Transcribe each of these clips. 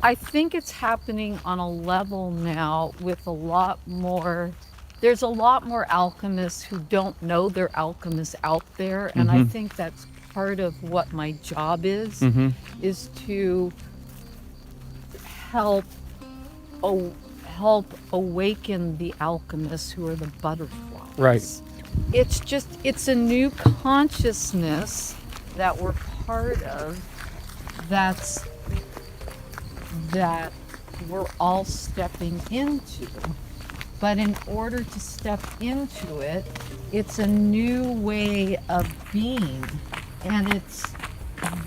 I think it's happening on a level now with a lot more. There's a lot more alchemists who don't know they're alchemists out there, and I think that's part of what my job is to help help awaken the alchemists who are the butterflies. Right. It's a new consciousness that we're part of, that we're all stepping into. But in order to step into it, it's a new way of being. And it's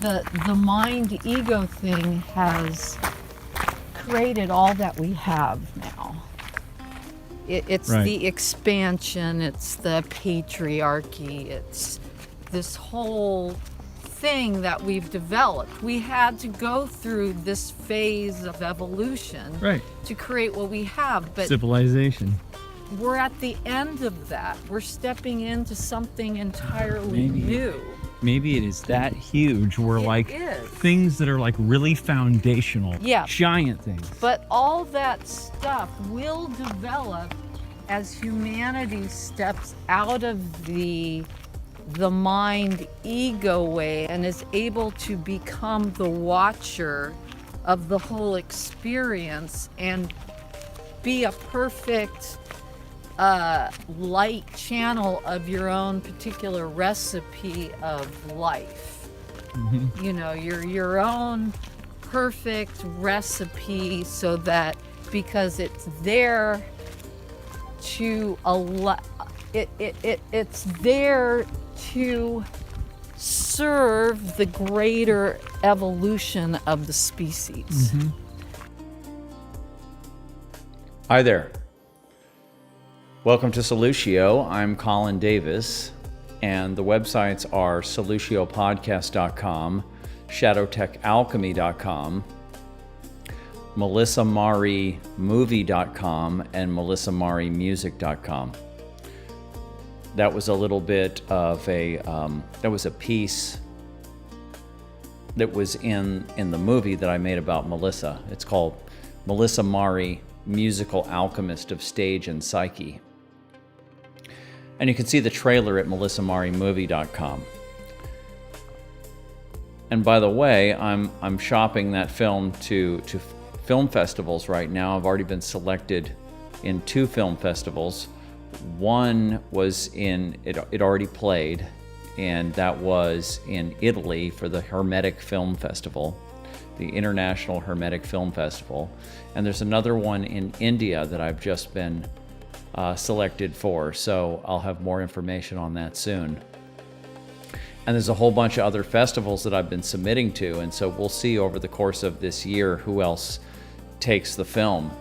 the mind ego thing has created all that we have now. It's Right. the expansion, it's the patriarchy, it's this whole thing that we've developed. We had to go through this phase of evolution Right. to create what we have, but Civilization. we're at the end of that. We're stepping into something entirely new. Maybe it is that huge. We're It like is. things that are like really foundational. Yeah. Giant things. But all that stuff will develop as humanity steps out of the mind ego way and is able to become the watcher of the whole experience and be a perfect light channel of your own particular recipe of life. You know, your own perfect recipe, so that because it's there to allow it's there to serve the greater evolution of the species. Hi there. Welcome to Solutio. I'm Colin Davis, and the websites are solutiopodcast.com, shadowtechalchemy.com, melissamarimovie.com, and melissamarimusic.com. That was a little bit of that was a piece that was in the movie that I made about Melissa. It's called Melissa Mari, Musical Alchemist of Stage and Psyche. And you can see the trailer at melissamarimovie.com. And by the way, I'm shopping that film to film festivals right now. I've already been selected in 2 film festivals. One was it already played, and that was in Italy for the Hermetic Film Festival, the International Hermetic Film Festival. And there's another one in India that I've just been selected for, so I'll have more information on that soon. And there's a whole bunch of other festivals that I've been submitting to, and so we'll see over the course of this year who else takes the film.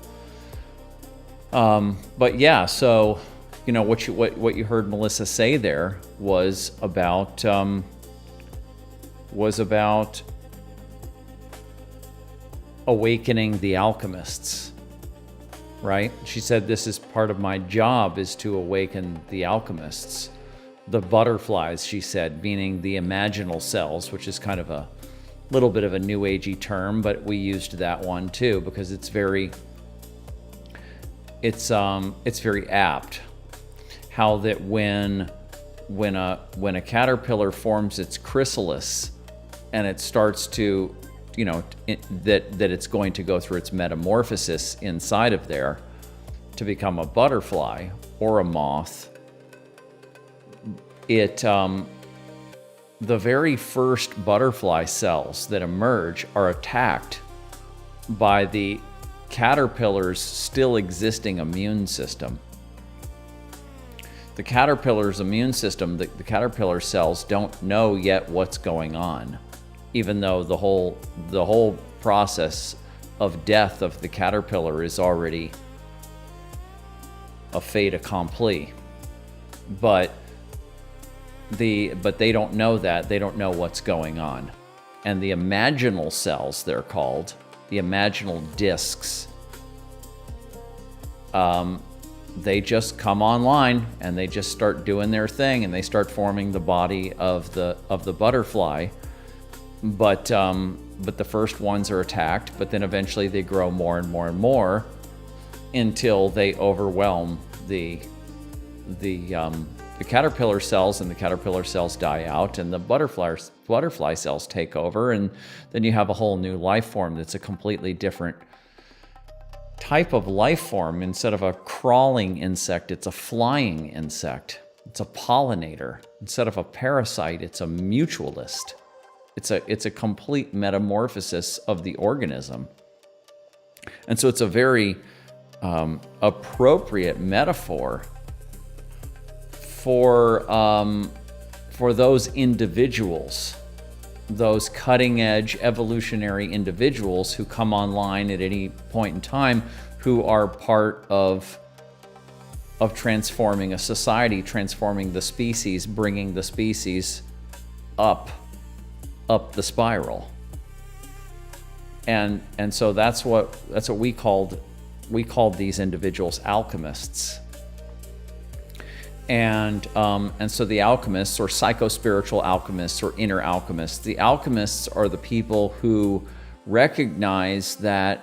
But yeah, so you know what you heard Melissa say there was about awakening the alchemists. Right? She said, this is part of my job, is to awaken the alchemists. The butterflies, she said, meaning the imaginal cells, which is kind of a little bit of a new agey term, but we used that one too because it's very apt. How that when a caterpillar forms its chrysalis and it starts to that it's going to go through its metamorphosis inside of there to become a butterfly or a moth. The very first butterfly cells that emerge are attacked by the caterpillar's still existing immune system. The caterpillar's immune system, the caterpillar cells don't know yet what's going on, even though the whole process of death of the caterpillar is already a fait accompli. But they don't know that. They don't know what's going on. And the imaginal cells, they're called, the imaginal discs, they just come online and they just start doing their thing, and they start forming the body of the butterfly. but the first ones are attacked, but then eventually they grow more and more and more until they overwhelm the caterpillar cells, and the caterpillar cells die out, and the butterfly cells take over, and then you have a whole new life form that's a completely different type of life form. Instead of a crawling insect, it's a flying insect. It's a pollinator. Instead of a parasite, it's a mutualist. It's a complete metamorphosis of the organism. And so it's a very appropriate metaphor for those individuals, those cutting-edge evolutionary individuals who come online at any point in time, who are part of transforming a society, transforming the species, bringing the species up the spiral. And so that's what we called these individuals alchemists. And so the alchemists, or psychospiritual alchemists, or inner alchemists, the alchemists are the people who recognize that,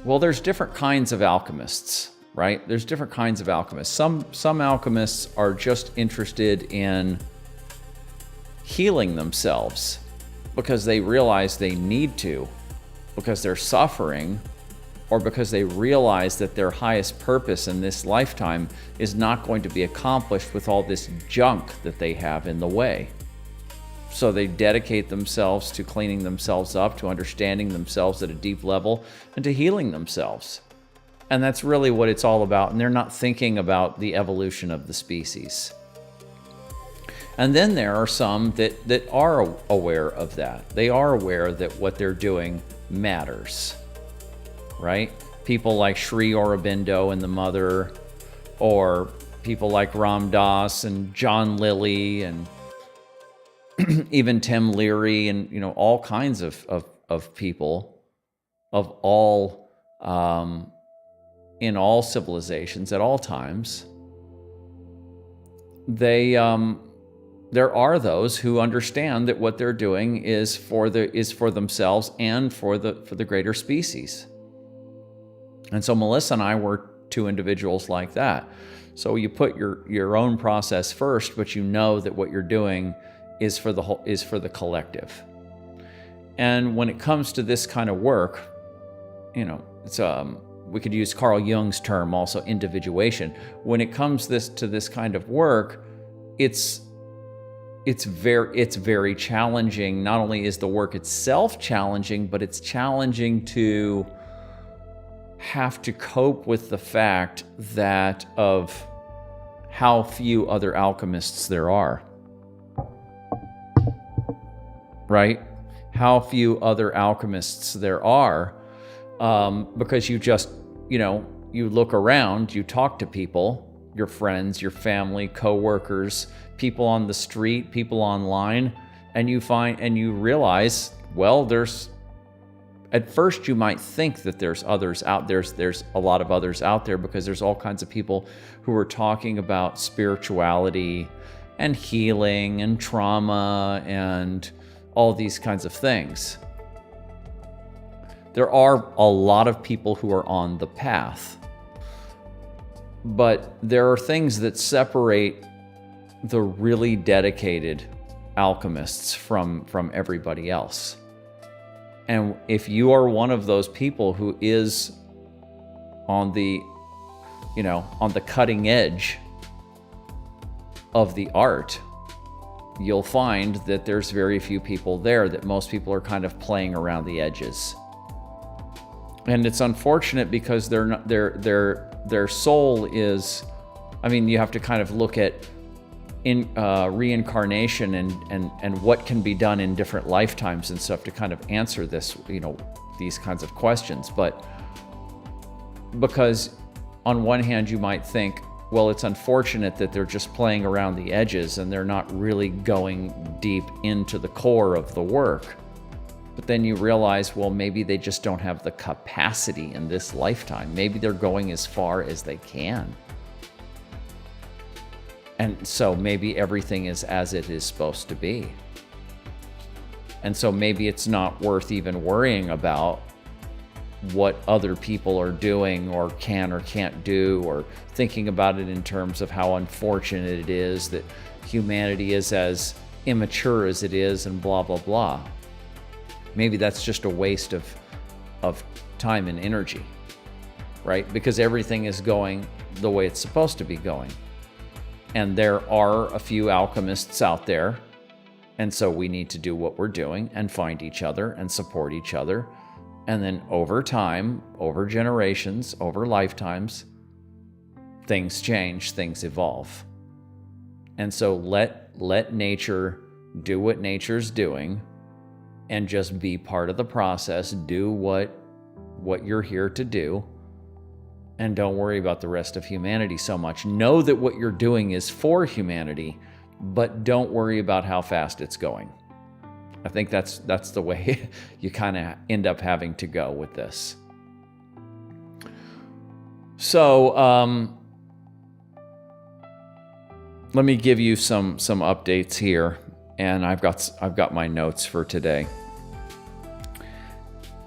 well, there's different kinds of alchemists, right? There's different kinds of alchemists. Some alchemists are just interested in healing themselves because they realize they need to, because they're suffering, or because they realize that their highest purpose in this lifetime is not going to be accomplished with all this junk that they have in the way. So they dedicate themselves to cleaning themselves up, to understanding themselves at a deep level, and to healing themselves. And that's really what it's all about. And they're not thinking about the evolution of the species. And then there are some that are aware of that. They are aware that what they're doing matters, right? People like Sri Aurobindo and the Mother, or people like Ram Dass and John Lilly, and even Tim Leary, and all kinds of people of all in all civilizations at all times. There are those who understand that what they're doing is for themselves and for the greater species. And so Melissa and I were two individuals like that. So you put your own process first, but you know that what you're doing is for the collective. And when it comes to this kind of work, it's we could use Carl Jung's term also, individuation. When it comes to this kind of work, it's very challenging. Not only is the work itself challenging, but it's challenging to have to cope with the fact that of how few other alchemists there are. Right? How few other alchemists there are, because you just, you look around, you talk to people, your friends, your family, co-workers, people on the street, people online, and you realize, well, at first you might think that there's others out there. There's a lot of others out there because there's all kinds of people who are talking about spirituality and healing and trauma and all these kinds of things. There are a lot of people who are on the path, but there are things that separate the really dedicated alchemists from everybody else. And if you are one of those people who is on the cutting edge of the art, you'll find that there's very few people there, that most people are kind of playing around the edges. And it's unfortunate because their soul is, you have to kind of look at reincarnation and what can be done in different lifetimes and stuff to kind of answer this, these kinds of questions. But because on one hand you might think, well, it's unfortunate that they're just playing around the edges and they're not really going deep into the core of the work. But then you realize, well, maybe they just don't have the capacity in this lifetime. Maybe they're going as far as they can. And so maybe everything is as it is supposed to be. And so maybe it's not worth even worrying about what other people are doing or can or can't do, or thinking about it in terms of how unfortunate it is that humanity is as immature as it is and blah, blah, blah. Maybe that's just a waste of time and energy, right? Because everything is going the way it's supposed to be going. And there are a few alchemists out there. And so we need to do what we're doing and find each other and support each other. And then over time, over generations, over lifetimes, things change, things evolve. And so let nature do what nature's doing and just be part of the process. Do what you're here to do. And don't worry about the rest of humanity so much. Know that what you're doing is for humanity, but don't worry about how fast it's going. I think that's the way you kind of end up having to go with this. So let me give you some updates here, and I've got my notes for today.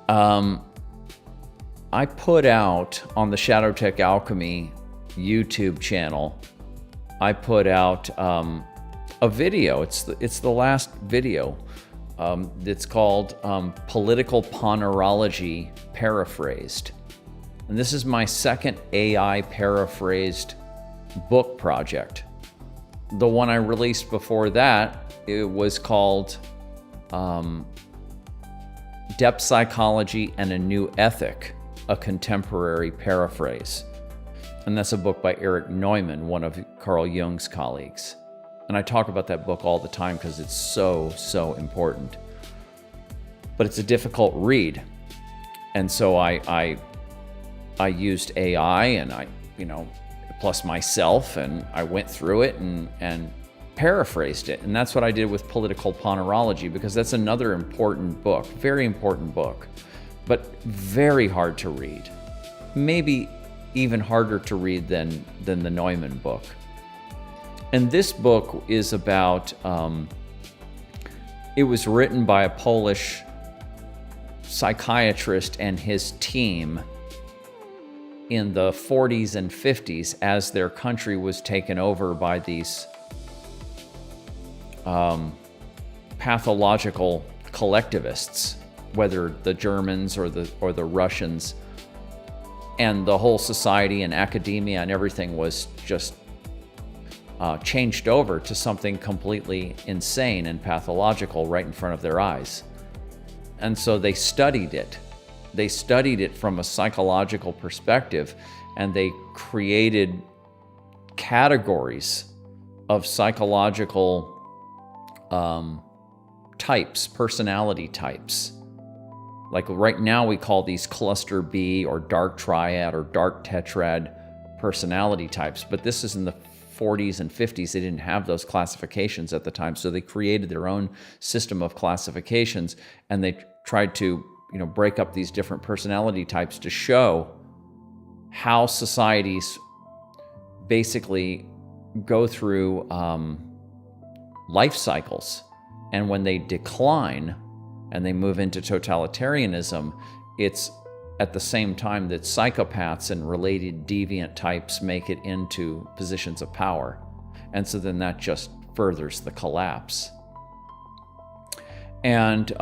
I put out on the Shadowtech Alchemy YouTube channel, I put out a video. It's the last video. It's called Political Ponerology Paraphrased. And this is my second AI paraphrased book project. The one I released before that, it was called Depth Psychology and a New Ethic, a Contemporary Paraphrase. And that's a book by Erich Neumann, one of Carl Jung's colleagues. And I talk about that book all the time because it's so important. But it's a difficult read. And so I used AI and plus myself, and I went through it and paraphrased it. And that's what I did with Political Ponerology, because that's another important book, very important book, but very hard to read. Maybe even harder to read than the Neumann book. And this book is about, it was written by a Polish psychiatrist and his team in the 40s and 50s as their country was taken over by these pathological collectivists, whether the Germans or the Russians, and the whole society and academia and everything was just changed over to something completely insane and pathological right in front of their eyes. And so they studied it. They studied it from a psychological perspective, and they created categories of psychological types, personality types. Like right now we call these cluster B or dark triad or dark tetrad personality types, but this is in the 40s and 50s. They didn't have those classifications at the time, so they created their own system of classifications, and they tried to break up these different personality types to show how societies basically go through life cycles, and when they decline and they move into totalitarianism, it's at the same time that psychopaths and related deviant types make it into positions of power. And so then that just furthers the collapse. And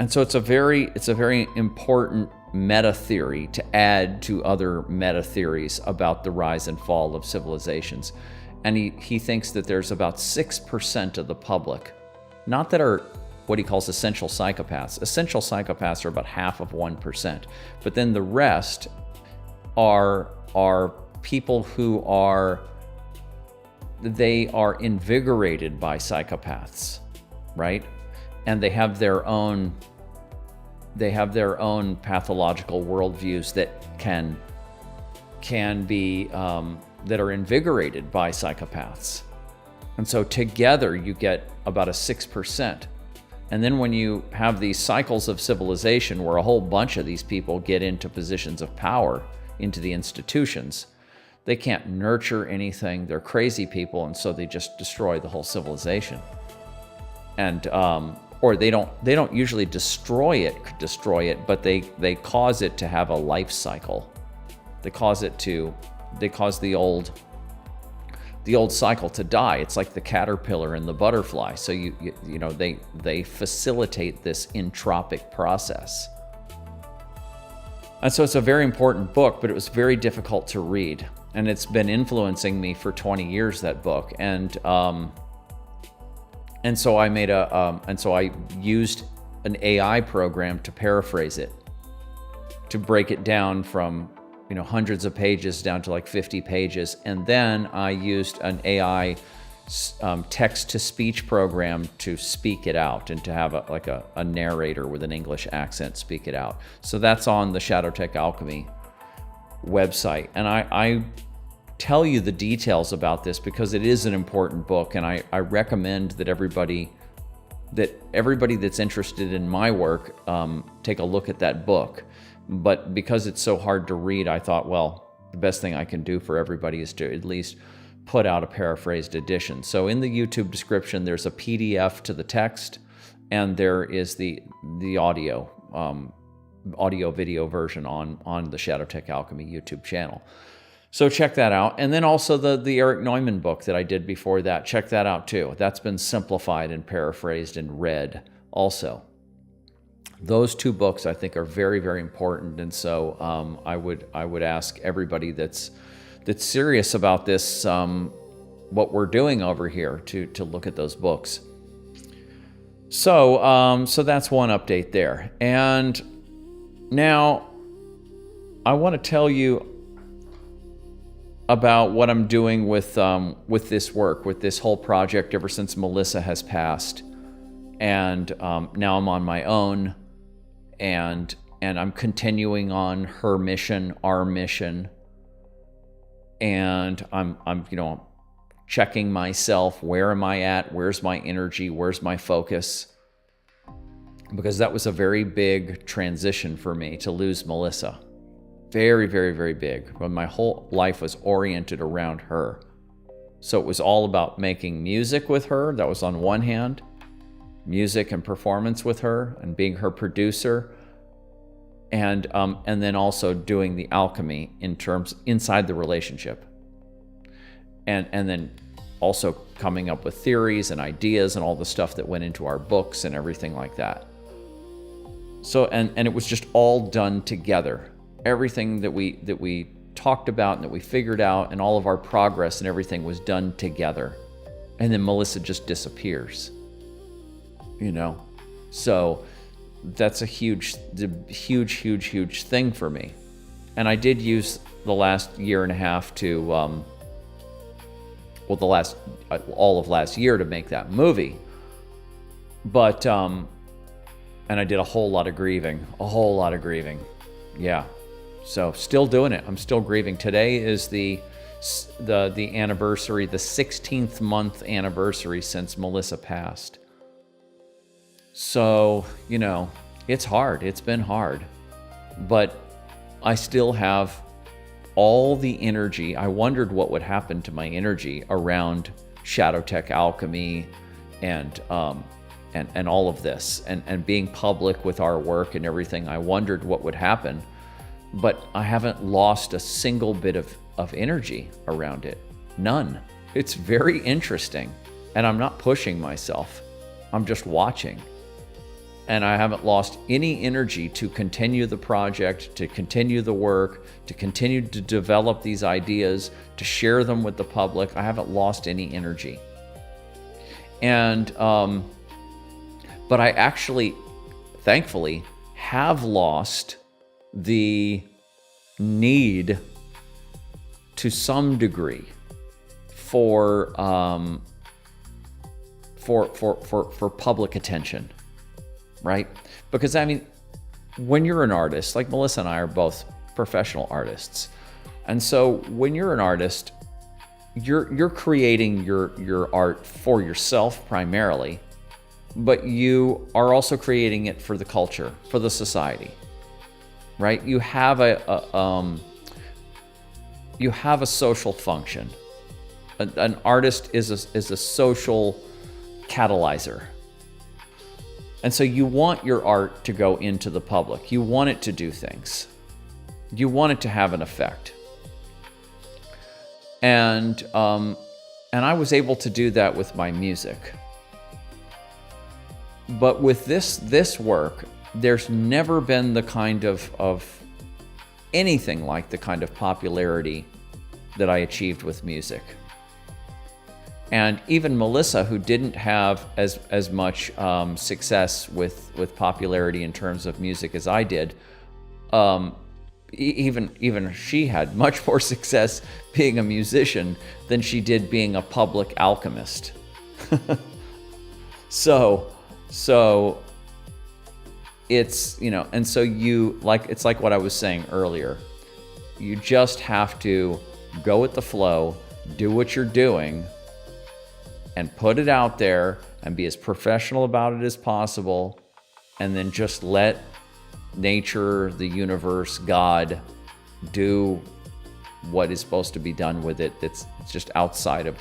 so it's a very important meta theory to add to other meta theories about the rise and fall of civilizations. And he thinks that there's about 6% of the public, not that are what he calls essential psychopaths. Essential psychopaths are about half of 1%. But then the rest are people who are invigorated by psychopaths, right? And they have their own pathological worldviews that can be that are invigorated by psychopaths. And so together you get about a 6%. And then when you have these cycles of civilization where a whole bunch of these people get into positions of power, into the institutions, they can't nurture anything. They're crazy people, and so they just destroy the whole civilization. and or they don't usually destroy it, but they cause it to have a life cycle. They cause the old cycle to die. It's like the caterpillar and the butterfly. So they facilitate this entropic process. And so it's a very important book, but it was very difficult to read, and it's been influencing me for 20 years, that book. And so I used an AI program to paraphrase it, to break it down from hundreds of pages down to like 50 pages. And then I used an AI text-to-speech program to speak it out and to have a narrator with an English accent speak it out. So that's on the Shadowtech Alchemy website. And I tell you the details about this because it is an important book, and I recommend that everybody that's interested in my work take a look at that book. But because it's so hard to read, I thought, well, the best thing I can do for everybody is to at least put out a paraphrased edition. So in the YouTube description, there's a PDF to the text, and there is the audio video version on the Shadowtech Alchemy YouTube channel. So check that out. And then also the Eric Neumann book that I did before that, check that out too. That's been simplified and paraphrased and read also. Those two books I think are very, very important. And so I would ask everybody that's serious about this, what we're doing over here, to look at those books. So that's one update there. And now I want to tell you about what I'm doing with this work, with this whole project ever since Melissa has passed. And now I'm on my own, and I'm continuing on her mission, our mission. And I'm checking myself. Where am I at? Where's my energy? Where's my focus? Because that was a very big transition for me to lose Melissa. Very, very, very big. When my whole life was oriented around her. So it was all about making music with her. That was on one hand. Music and performance with her and being her producer. And then also doing the alchemy inside the relationship. And then also coming up with theories and ideas and all the stuff that went into our books and everything like that. So and it was just all done together. Everything that we talked about and that we figured out and all of our progress and everything was done together. And then Melissa just disappears. So that's a huge thing for me. And I did use the last year and a half to, all of last year to make that movie. But, and I did a whole lot of grieving. Yeah. So still doing it. I'm still grieving. Today is the anniversary, the 16th month anniversary since Melissa passed. So, it's hard. It's been hard. But I still have all the energy. I wondered what would happen to my energy around Shadowtech Alchemy and all of this and being public with our work and everything. I wondered what would happen, but I haven't lost a single bit of energy around it. None. It's very interesting. And I'm not pushing myself. I'm just watching. And I haven't lost any energy to continue the project, to continue the work, to continue to develop these ideas, to share them with the public. I haven't lost any energy. And, but I actually, thankfully, have lost the need to some degree for public attention. Right? Because when you're an artist, like Melissa and I are both professional artists. And so when you're an artist, you're creating your art for yourself primarily, but you are also creating it for the culture, for the society. Right? You have a social function. An artist is a social catalyzer. And so you want your art to go into the public. You want it to do things. You want it to have an effect. And I was able to do that with my music. But with this work, there's never been the kind of anything like the kind of popularity that I achieved with music. And even Melissa, who didn't have as much success with popularity in terms of music as I did, even she had much more success being a musician than she did being a public alchemist. So it's, and so it's like what I was saying earlier. You just have to go with the flow, do what you're doing, and put it out there and be as professional about it as possible, and then just let nature, the universe, God do what is supposed to be done with it. It's just outside of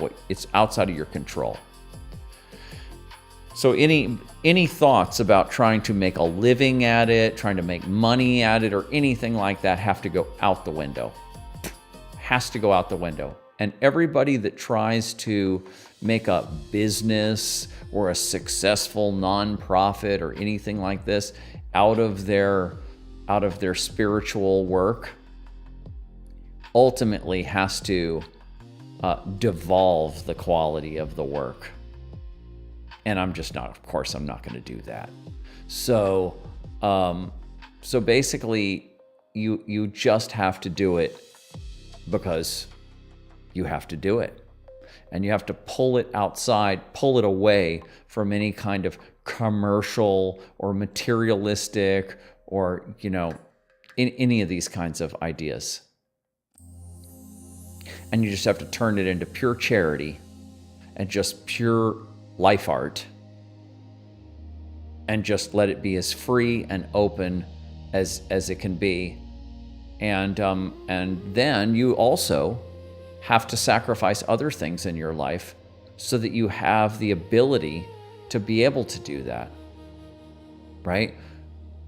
your control. So any thoughts about trying to make a living at it, trying to make money at it, or anything like that have to go out the window. Has to go out the window. And everybody that tries to make a business or a successful nonprofit or anything like this out of their spiritual work ultimately has to devolve the quality of the work. And I'm not going to do that. So basically you just have to do it because you have to do it. And you have to pull it outside, pull it away from any kind of commercial or materialistic or, any of these kinds of ideas. And you just have to turn it into pure charity and just pure life art, and just let it be as free and open as it can be. And then you also have to sacrifice other things in your life so that you have the ability to be able to do that, right?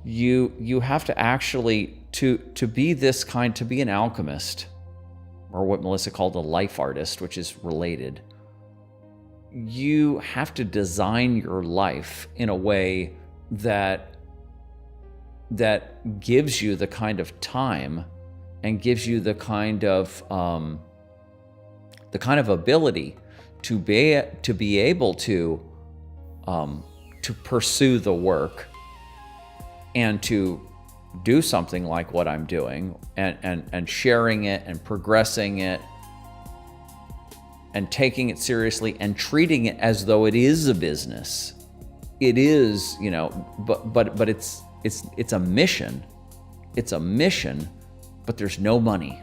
You have to actually, to be to be an alchemist, or what Melissa called a life artist, which is related, you have to design your life in a way that gives you the kind of time and gives you the kind of ability to be able to pursue the work and to do something like what I'm doing and sharing it and progressing it and taking it seriously and treating it as though it is a business. It is, but it's a mission. It's a mission, but there's no money.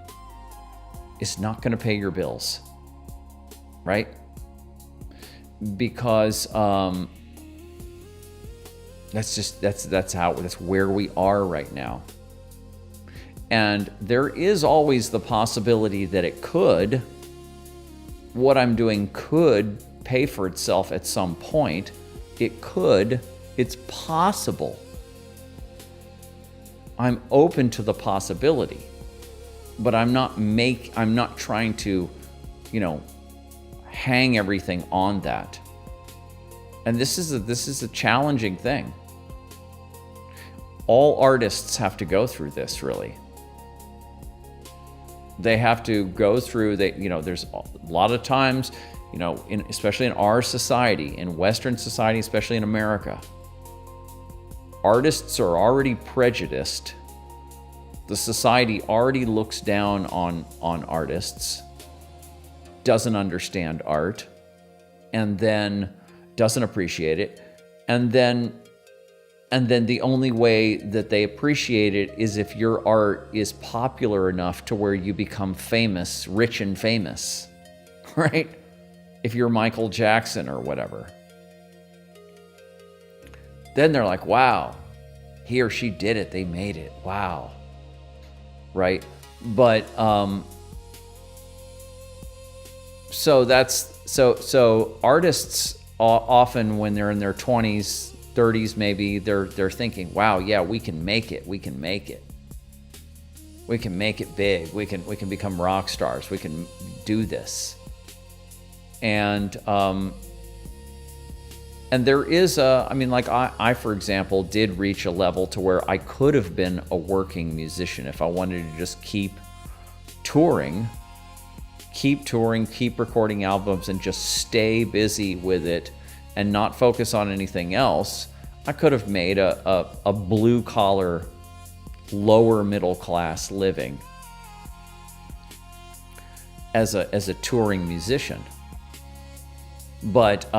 It's not going to pay your bills, right? Because that's where we are right now. And there is always the possibility that what I'm doing could pay for itself at some point. It's possible. I'm open to the possibility, but I'm not trying to, hang everything on that. And this is a challenging thing. All artists have to go through this, really. They have to go through, there's a lot of times, especially in our society, in Western society, especially in America, artists are already prejudiced. The society already looks down on artists, doesn't understand art, and then doesn't appreciate it. And then the only way that they appreciate it is if your art is popular enough to where you become famous, rich and famous, right? If you're Michael Jackson or whatever. Then they're like, wow, he or she did it, they made it, wow, right? But, so artists often when they're in their 20s, 30s maybe, they're thinking, wow, yeah, we can make it. We can make it. We can make it big. We can become rock stars. We can do this. And there is I, for example, did reach a level to where I could have been a working musician if I wanted to just keep touring, keep recording albums, and just stay busy with it and not focus on anything else. I could have made a blue collar, lower middle class living as a touring musician. But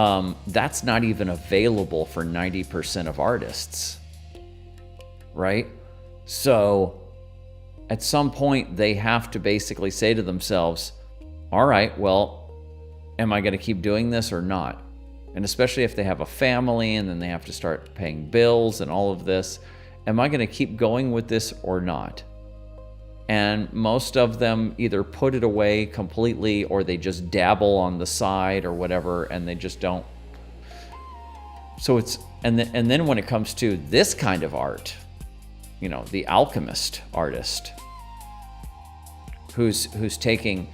that's not even available for 90% of artists, right? So at some point, they have to basically say to themselves, all right, well, am I going to keep doing this or not? And especially if they have a family and then they have to start paying bills and all of this, am I going to keep going with this or not? And most of them either put it away completely or they just dabble on the side or whatever, and they just don't. So it's, and then when it comes to this kind of art, you know, the alchemist artist who's taking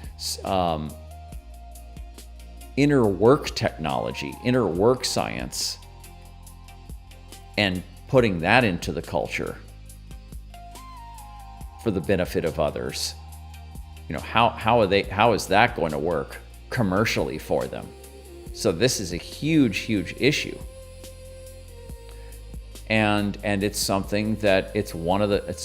inner work technology, inner work science, and putting that into the culture for the benefit of others. You know, how is that going to work commercially for them? So this is a huge issue. And it's something that it's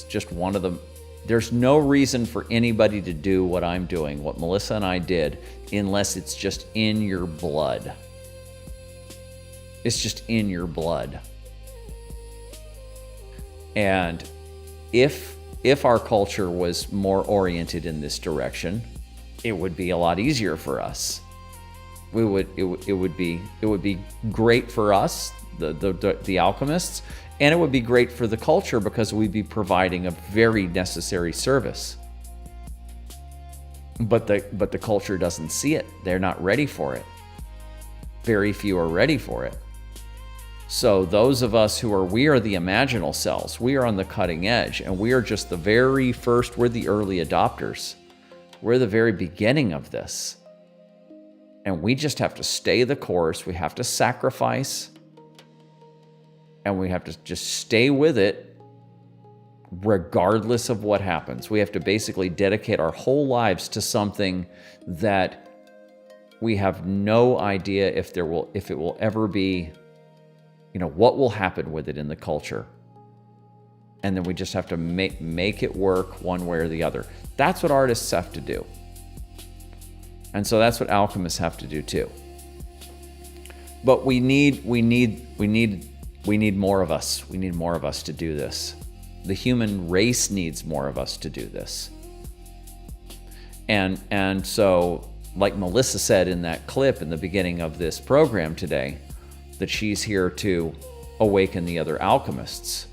just one of the, there's no reason for anybody to do what I'm doing, what Melissa and I did, unless it's just in your blood. It's just in your blood. And if our culture was more oriented in this direction, it would be a lot easier for us. It would be great for us, the alchemists, and it would be great for the culture because we'd be providing a very necessary service. But the culture doesn't see it. They're not ready for it. Very few are ready for it. So those of us we are the imaginal cells. We are on the cutting edge, and we are just the very first, we're the early adopters. We're the very beginning of this. And we just have to stay the course. We have to sacrifice, and we have to just stay with it regardless of what happens. We have to basically dedicate our whole lives to something that we have no idea if it will ever be, you know, what will happen with it in the culture. And then we just have to make it work one way or the other. That's what artists have to do. And so that's what alchemists have to do too. But we need more of us. We need more of us to do this. The human race needs more of us to do this. And so, like Melissa said in that clip in the beginning of this program today, that she's here to awaken the other alchemists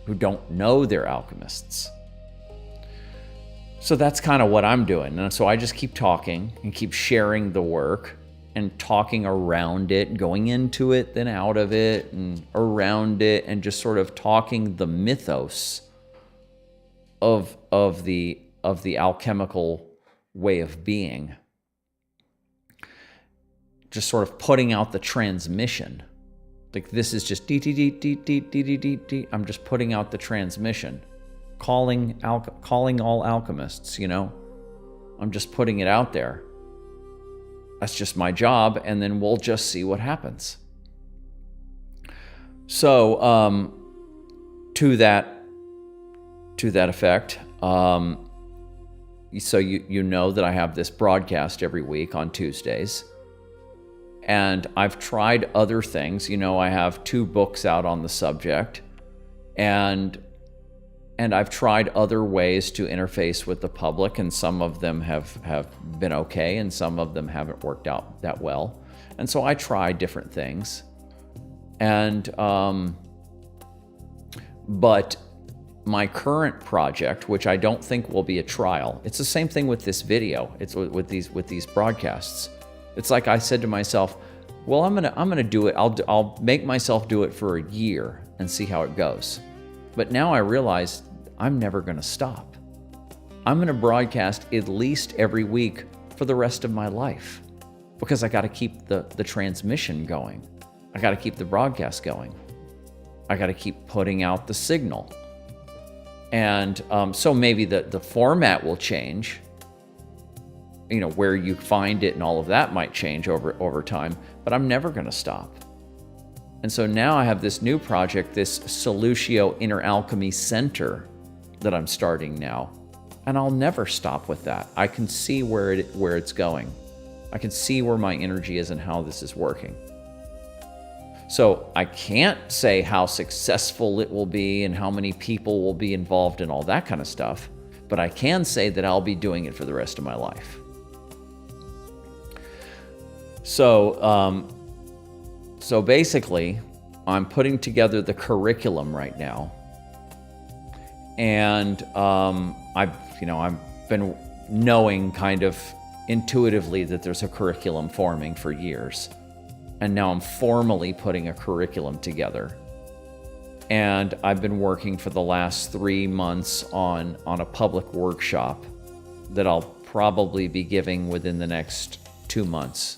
who don't know they're alchemists. So that's kind of what I'm doing. And so I just keep talking and keep sharing the work and talking around it, going into it, then out of it, and around it, and just sort of talking the mythos of the alchemical way of being. Just sort of putting out the transmission. Like, this is just dee dee dee dee dee dee dee dee dee. I'm just putting out the transmission, calling all alchemists. You know, I'm just putting it out there. That's just my job, and then we'll just see what happens. So, to that effect, so you know that I have this broadcast every week on Tuesdays. And I've tried other things. You know, I have 2 books out on the subject, and I've tried other ways to interface with the public, and some of them have been okay, and some of them haven't worked out that well. And so I try different things. And but my current project, which I don't think will be a trial, it's the same thing with this video. It's with these broadcasts. It's like I said to myself, well, I'm gonna do it. I'll make myself do it for a year and see how it goes. But now I realize I'm never gonna stop. I'm gonna broadcast at least every week for the rest of my life, because I got to keep the transmission going. I got to keep the broadcast going. I got to keep putting out the signal. And so maybe the format will change, you know, where you find it and all of that might change over time, but I'm never going to stop. And so now I have this new project, this Solutio Inner Alchemy Center that I'm starting now, and I'll never stop with that. I can see where it's going. I can see where my energy is and how this is working. So I can't say how successful it will be and how many people will be involved in all that kind of stuff, but I can say that I'll be doing it for the rest of my life. So basically, I'm putting together the curriculum right now, and I've been knowing kind of intuitively that there's a curriculum forming for years. And now I'm formally putting a curriculum together. And I've been working for the last 3 months on a public workshop that I'll probably be giving within the next 2 months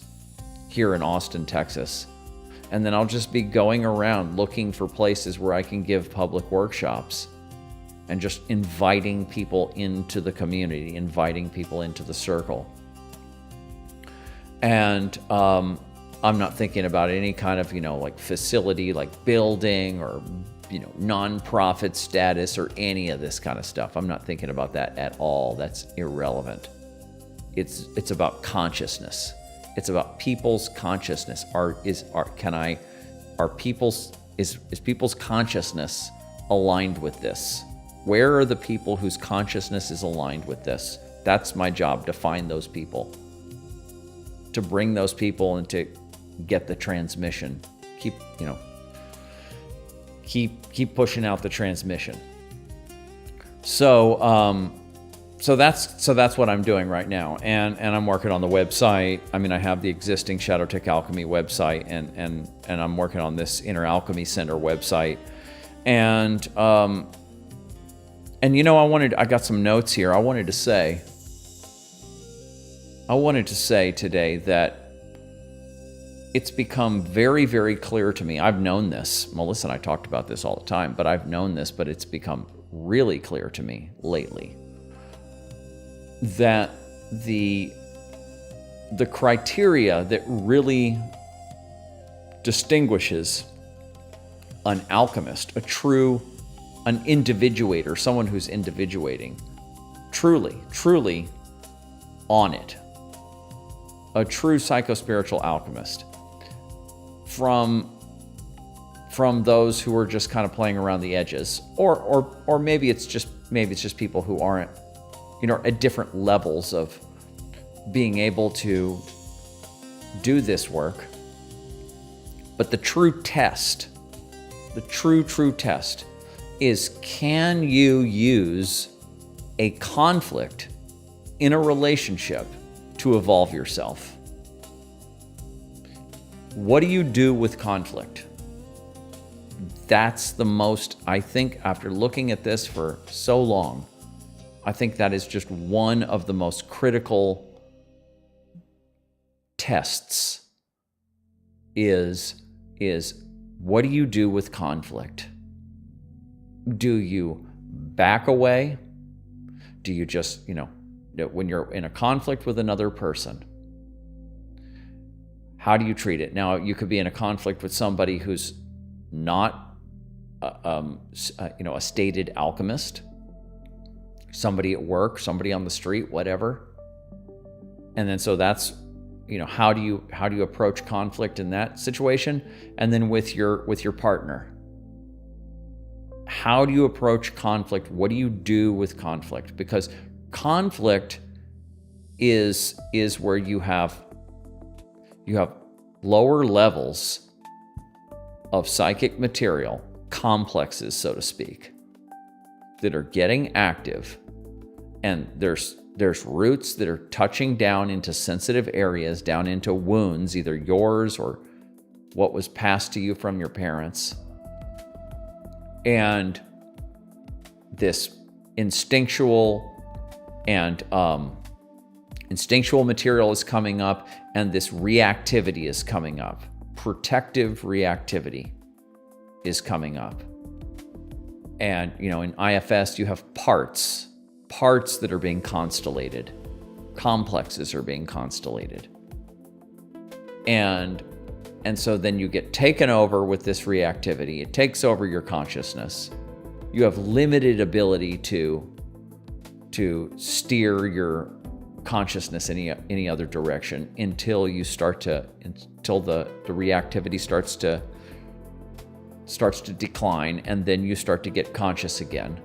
here in Austin, Texas. And then I'll just be going around looking for places where I can give public workshops and just inviting people into the community, inviting people into the circle. And I'm not thinking about any kind of, like facility, like building or, nonprofit status or any of this kind of stuff. I'm not thinking about that at all. That's irrelevant. It's about consciousness. It's about people's consciousness. Is people's consciousness aligned with this? Where are the people whose consciousness is aligned with this? That's my job, to find those people, to bring those people and to get the transmission. Keep pushing out the transmission. So that's what I'm doing right now, and I'm working on the website. I mean, I have the existing Shadow Tech Alchemy website, and I'm working on this Inner Alchemy Center website, and I got some notes here. I wanted to say today that it's become very, very clear to me. I've known this. Melissa and I talked about this all the time, but I've known this, but it's become really clear to me lately that the criteria that really distinguishes an alchemist, an individuator, someone who's individuating, truly on it, a true psychospiritual alchemist, from those who are just kind of playing around the edges, or maybe it's just people who aren't, at different levels of being able to do this work. But the true test is, can you use a conflict in a relationship to evolve yourself? What do you do with conflict? That's the most, I think, after looking at this for so long, I think that is just one of the most critical tests is what do you do with conflict? Do you back away? Do you just, when you're in a conflict with another person, how do you treat it? Now, you could be in a conflict with somebody who's not, a stated alchemist, somebody at work, somebody on the street, whatever. And then so that's, how do you approach conflict in that situation? And then with your partner, how do you approach conflict? What do you do with conflict? Because conflict is where you have lower levels of psychic material, complexes, so to speak, that are getting active, and there's roots that are touching down into sensitive areas, down into wounds, either yours or what was passed to you from your parents, and this instinctual material is coming up, and this reactivity is coming up. Protective reactivity is coming up. And, in IFS, you have parts that are being constellated. Complexes are being constellated. And so then you get taken over with this reactivity. It takes over your consciousness. You have limited ability to steer your consciousness any other direction until the reactivity starts to decline, and then you start to get conscious again.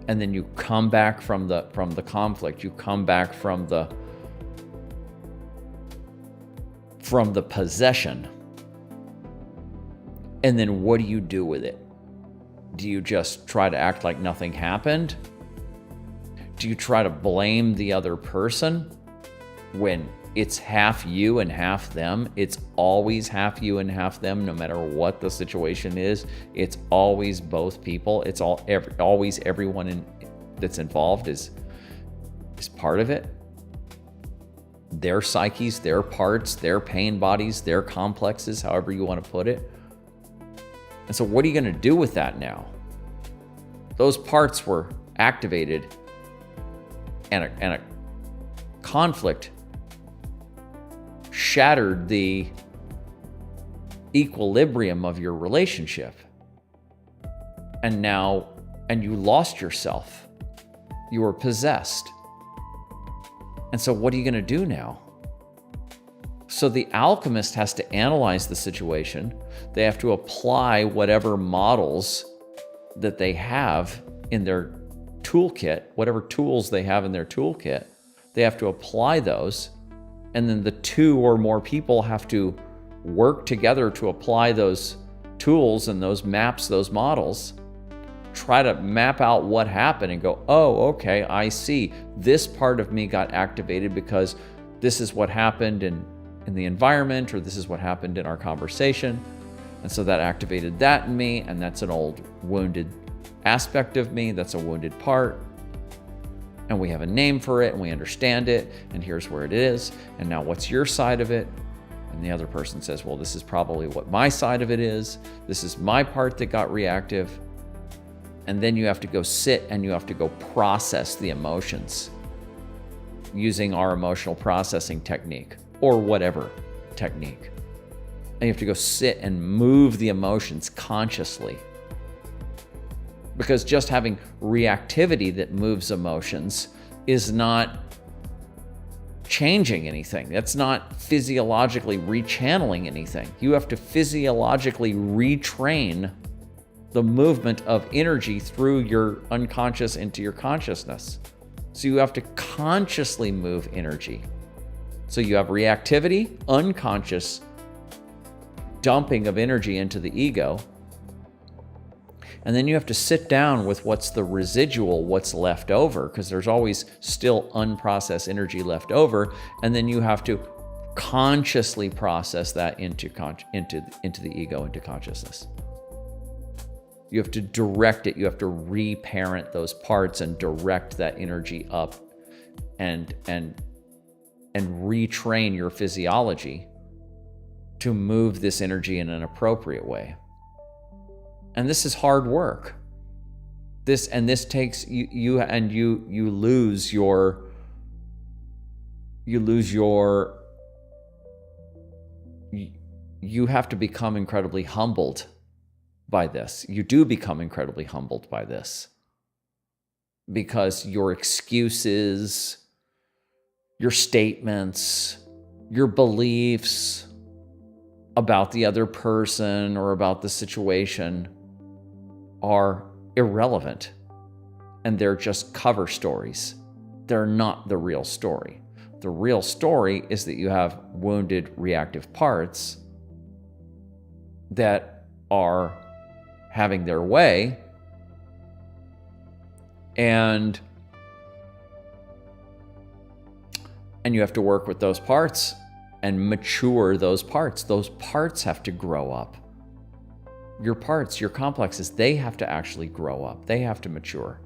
And then you come back from the conflict. You come back from the possession. And then what do you do with it? Do you just try to act like nothing happened? Do you try to blame the other person when it's half you and half them? It's always half you and half them, no matter what the situation is. It's always both people. It's always everyone that's involved is part of it. Their psyches, their parts, their pain bodies, their complexes, however you want to put it. And so what are you going to do with that now? Those parts were activated, and a conflict shattered the equilibrium of your relationship. And you lost yourself. You were possessed. And so what are you going to do now? So the alchemist has to analyze the situation. They have to apply whatever models that they have in their toolkit, whatever tools they have in their toolkit. They have to apply those. And then the two or more people have to work together to apply those tools and those maps, those models, try to map out what happened and go, oh, okay, I see. This part of me got activated because this is what happened in the environment, or this is what happened in our conversation. And so that activated that in me, and that's an old wounded aspect of me. That's a wounded part. And we have a name for it, and we understand it, and here's where it is. And now what's your side of it? And the other person says, well, this is probably what my side of it is. This is my part that got reactive. And then you have to go sit and you have to go process the emotions using our emotional processing technique or whatever technique. And you have to go sit and move the emotions consciously. Because just having reactivity that moves emotions is not changing anything. That's not physiologically rechanneling anything. You have to physiologically retrain the movement of energy through your unconscious into your consciousness. So you have to consciously move energy. So you have reactivity, unconscious dumping of energy into the ego. And then you have to sit down with what's the residual, what's left over, because there's always still unprocessed energy left over. And then you have to consciously process that into the ego, into consciousness. You have to direct it. You have to reparent those parts and direct that energy up and retrain your physiology to move this energy in an appropriate way. And this is hard work. This takes you lose your you have to become incredibly humbled by this. You do become incredibly humbled by this, because your excuses, your statements, your beliefs about the other person or about the situation are irrelevant, and they're just cover stories. They're not the real story. The real story is that you have wounded reactive parts that are having their way, and you have to work with those parts and mature those parts. Those parts have to grow up. Your parts, your complexes, they have to actually grow up. They have to mature.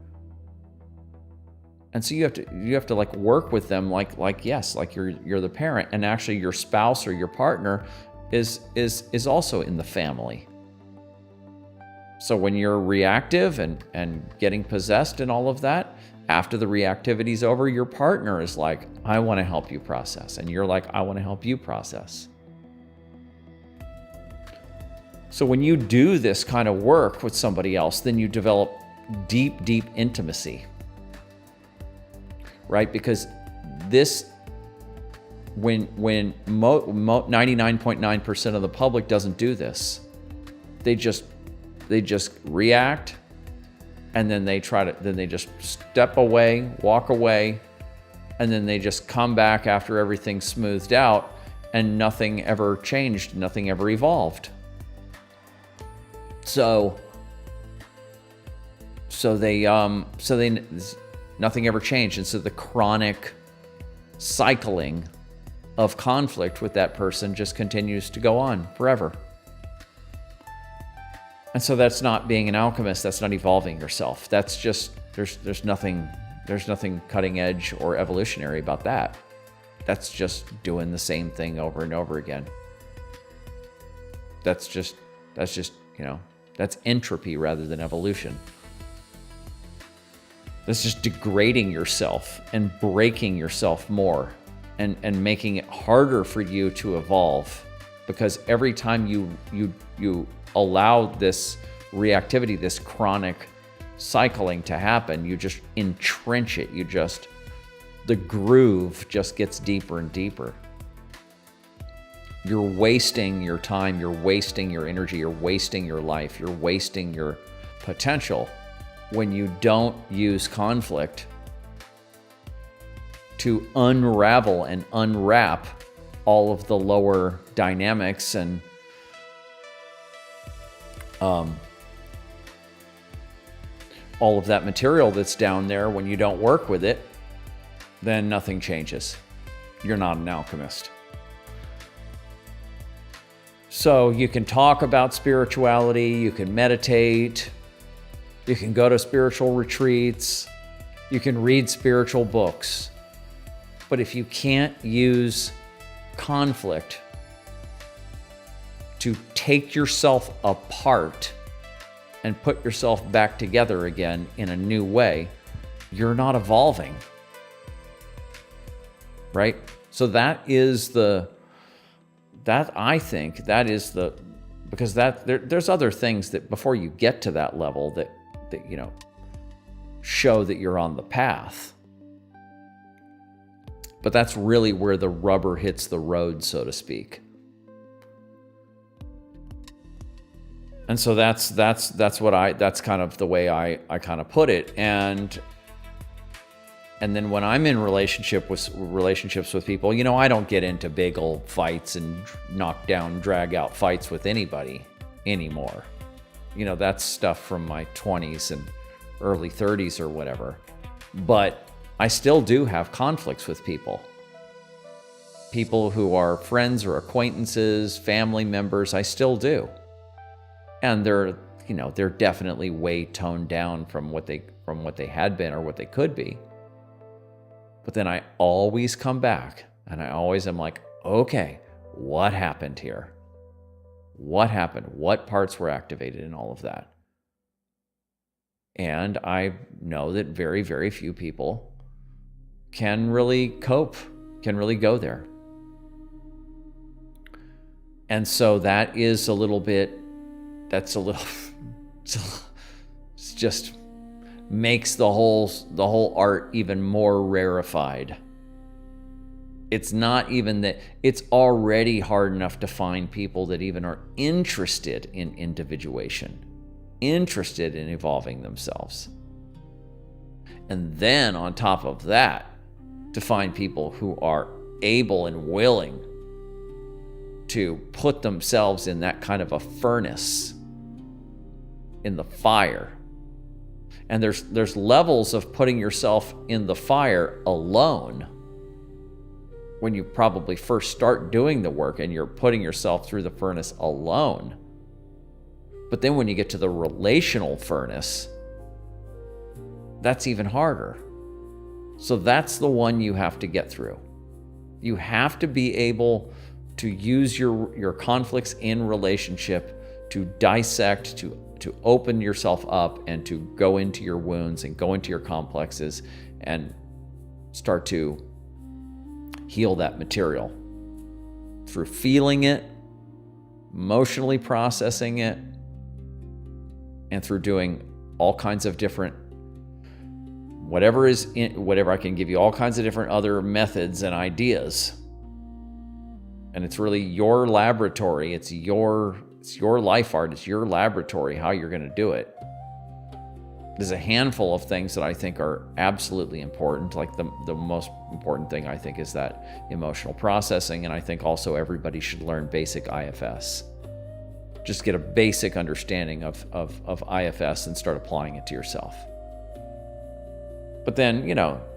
And so you have to like work with them like you're the parent, and actually your spouse or your partner is also in the family. So when you're reactive and getting possessed and all of that, after the reactivity's over, your partner is like, I want to help you process. And you're like, I want to help you process. So when you do this kind of work with somebody else, then you develop deep, deep intimacy, right? Because this, when 99.9% of the public doesn't do this, they just react, and then they just step away, walk away, and then they just come back after everything's smoothed out, and nothing ever changed, nothing ever evolved. So nothing ever changed, and so the chronic cycling of conflict with that person just continues to go on forever. And so that's not being an alchemist. That's not evolving yourself. That's just, there's nothing cutting edge or evolutionary about that. That's just doing the same thing over and over again. That's just, that's entropy rather than evolution. That's just degrading yourself and breaking yourself more and making it harder for you to evolve, because every time you allow this reactivity, this chronic cycling to happen, you just entrench it. The groove just gets deeper and deeper. You're wasting your time, you're wasting your energy, you're wasting your life, you're wasting your potential when you don't use conflict to unravel and unwrap all of the lower dynamics and all of that material that's down there. When you don't work with it, then nothing changes. You're not an alchemist. So you can talk about spirituality, you can meditate, you can go to spiritual retreats, you can read spiritual books. But if you can't use conflict to take yourself apart and put yourself back together again in a new way, you're not evolving, right? So because there's other things that before you get to that level that show that you're on the path. But that's really where the rubber hits the road, so to speak. And so that's kind of the way I kind of put it. And then when I'm in relationships with people, I don't get into big old fights and knock down, drag out fights with anybody anymore. That's stuff from my 20s and early 30s or whatever. But I still do have conflicts with people. People who are friends or acquaintances, family members, I still do. And they're definitely way toned down from what they had been or what they could be. But then I always come back and I always am like, okay, what happened here? What happened? What parts were activated in all of that? And I know that very, very few people can really cope, can really go there. And so that is it's just makes the whole art even more rarefied. It's not even that, it's already hard enough to find people that even are interested in individuation, interested in evolving themselves. And then on top of that, to find people who are able and willing to put themselves in that kind of a furnace, in the fire. And there's levels of putting yourself in the fire alone. when you probably first start doing the work and you're putting yourself through the furnace alone. But then when you get to the relational furnace, that's even harder. So that's the one you have to get through. You have to be able to use your conflicts in relationship to dissect, to open yourself up and to go into your wounds and go into your complexes and start to heal that material through feeling it, emotionally processing it, and through doing all kinds of different, whatever I can give you all kinds of different other methods and ideas. And it's really your laboratory. It's your life art. It's your laboratory, how you're going to do it. There's a handful of things that I think are absolutely important. Like the most important thing I think is that emotional processing. And I think also everybody should learn basic IFS. Just get a basic understanding of IFS and start applying it to yourself. But then,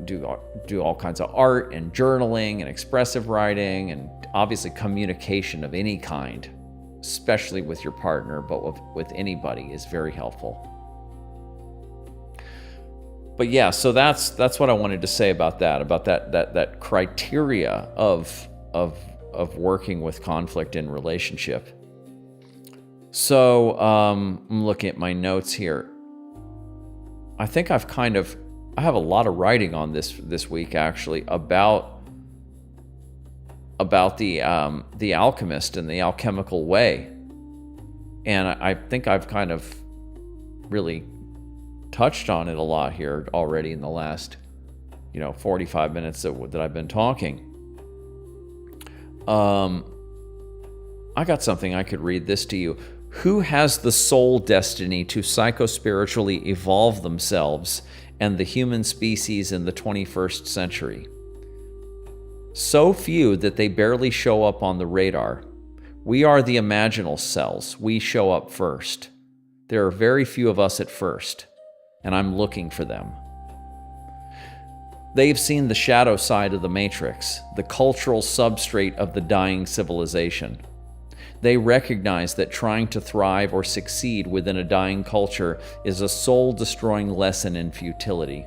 do all kinds of art and journaling and expressive writing and obviously communication of any kind, especially with your partner, but with anybody is very helpful. But yeah, so that's what I wanted to say about that criteria of working with conflict in relationship. So I'm looking at my notes here. I think I have a lot of writing on this week actually about the alchemist and the alchemical way, and I think I've kind of really touched on it a lot here already in the last 45 minutes that I've been talking. I got something I could read this to you. Who has the soul destiny to psychospiritually evolve themselves and the human species in the 21st century? So few that they barely show up on the radar. We are the imaginal cells. We show up first. There are very few of us at first, and I'm looking for them. They've seen the shadow side of the matrix, the cultural substrate of the dying civilization. They recognize that trying to thrive or succeed within a dying culture is a soul-destroying lesson in futility.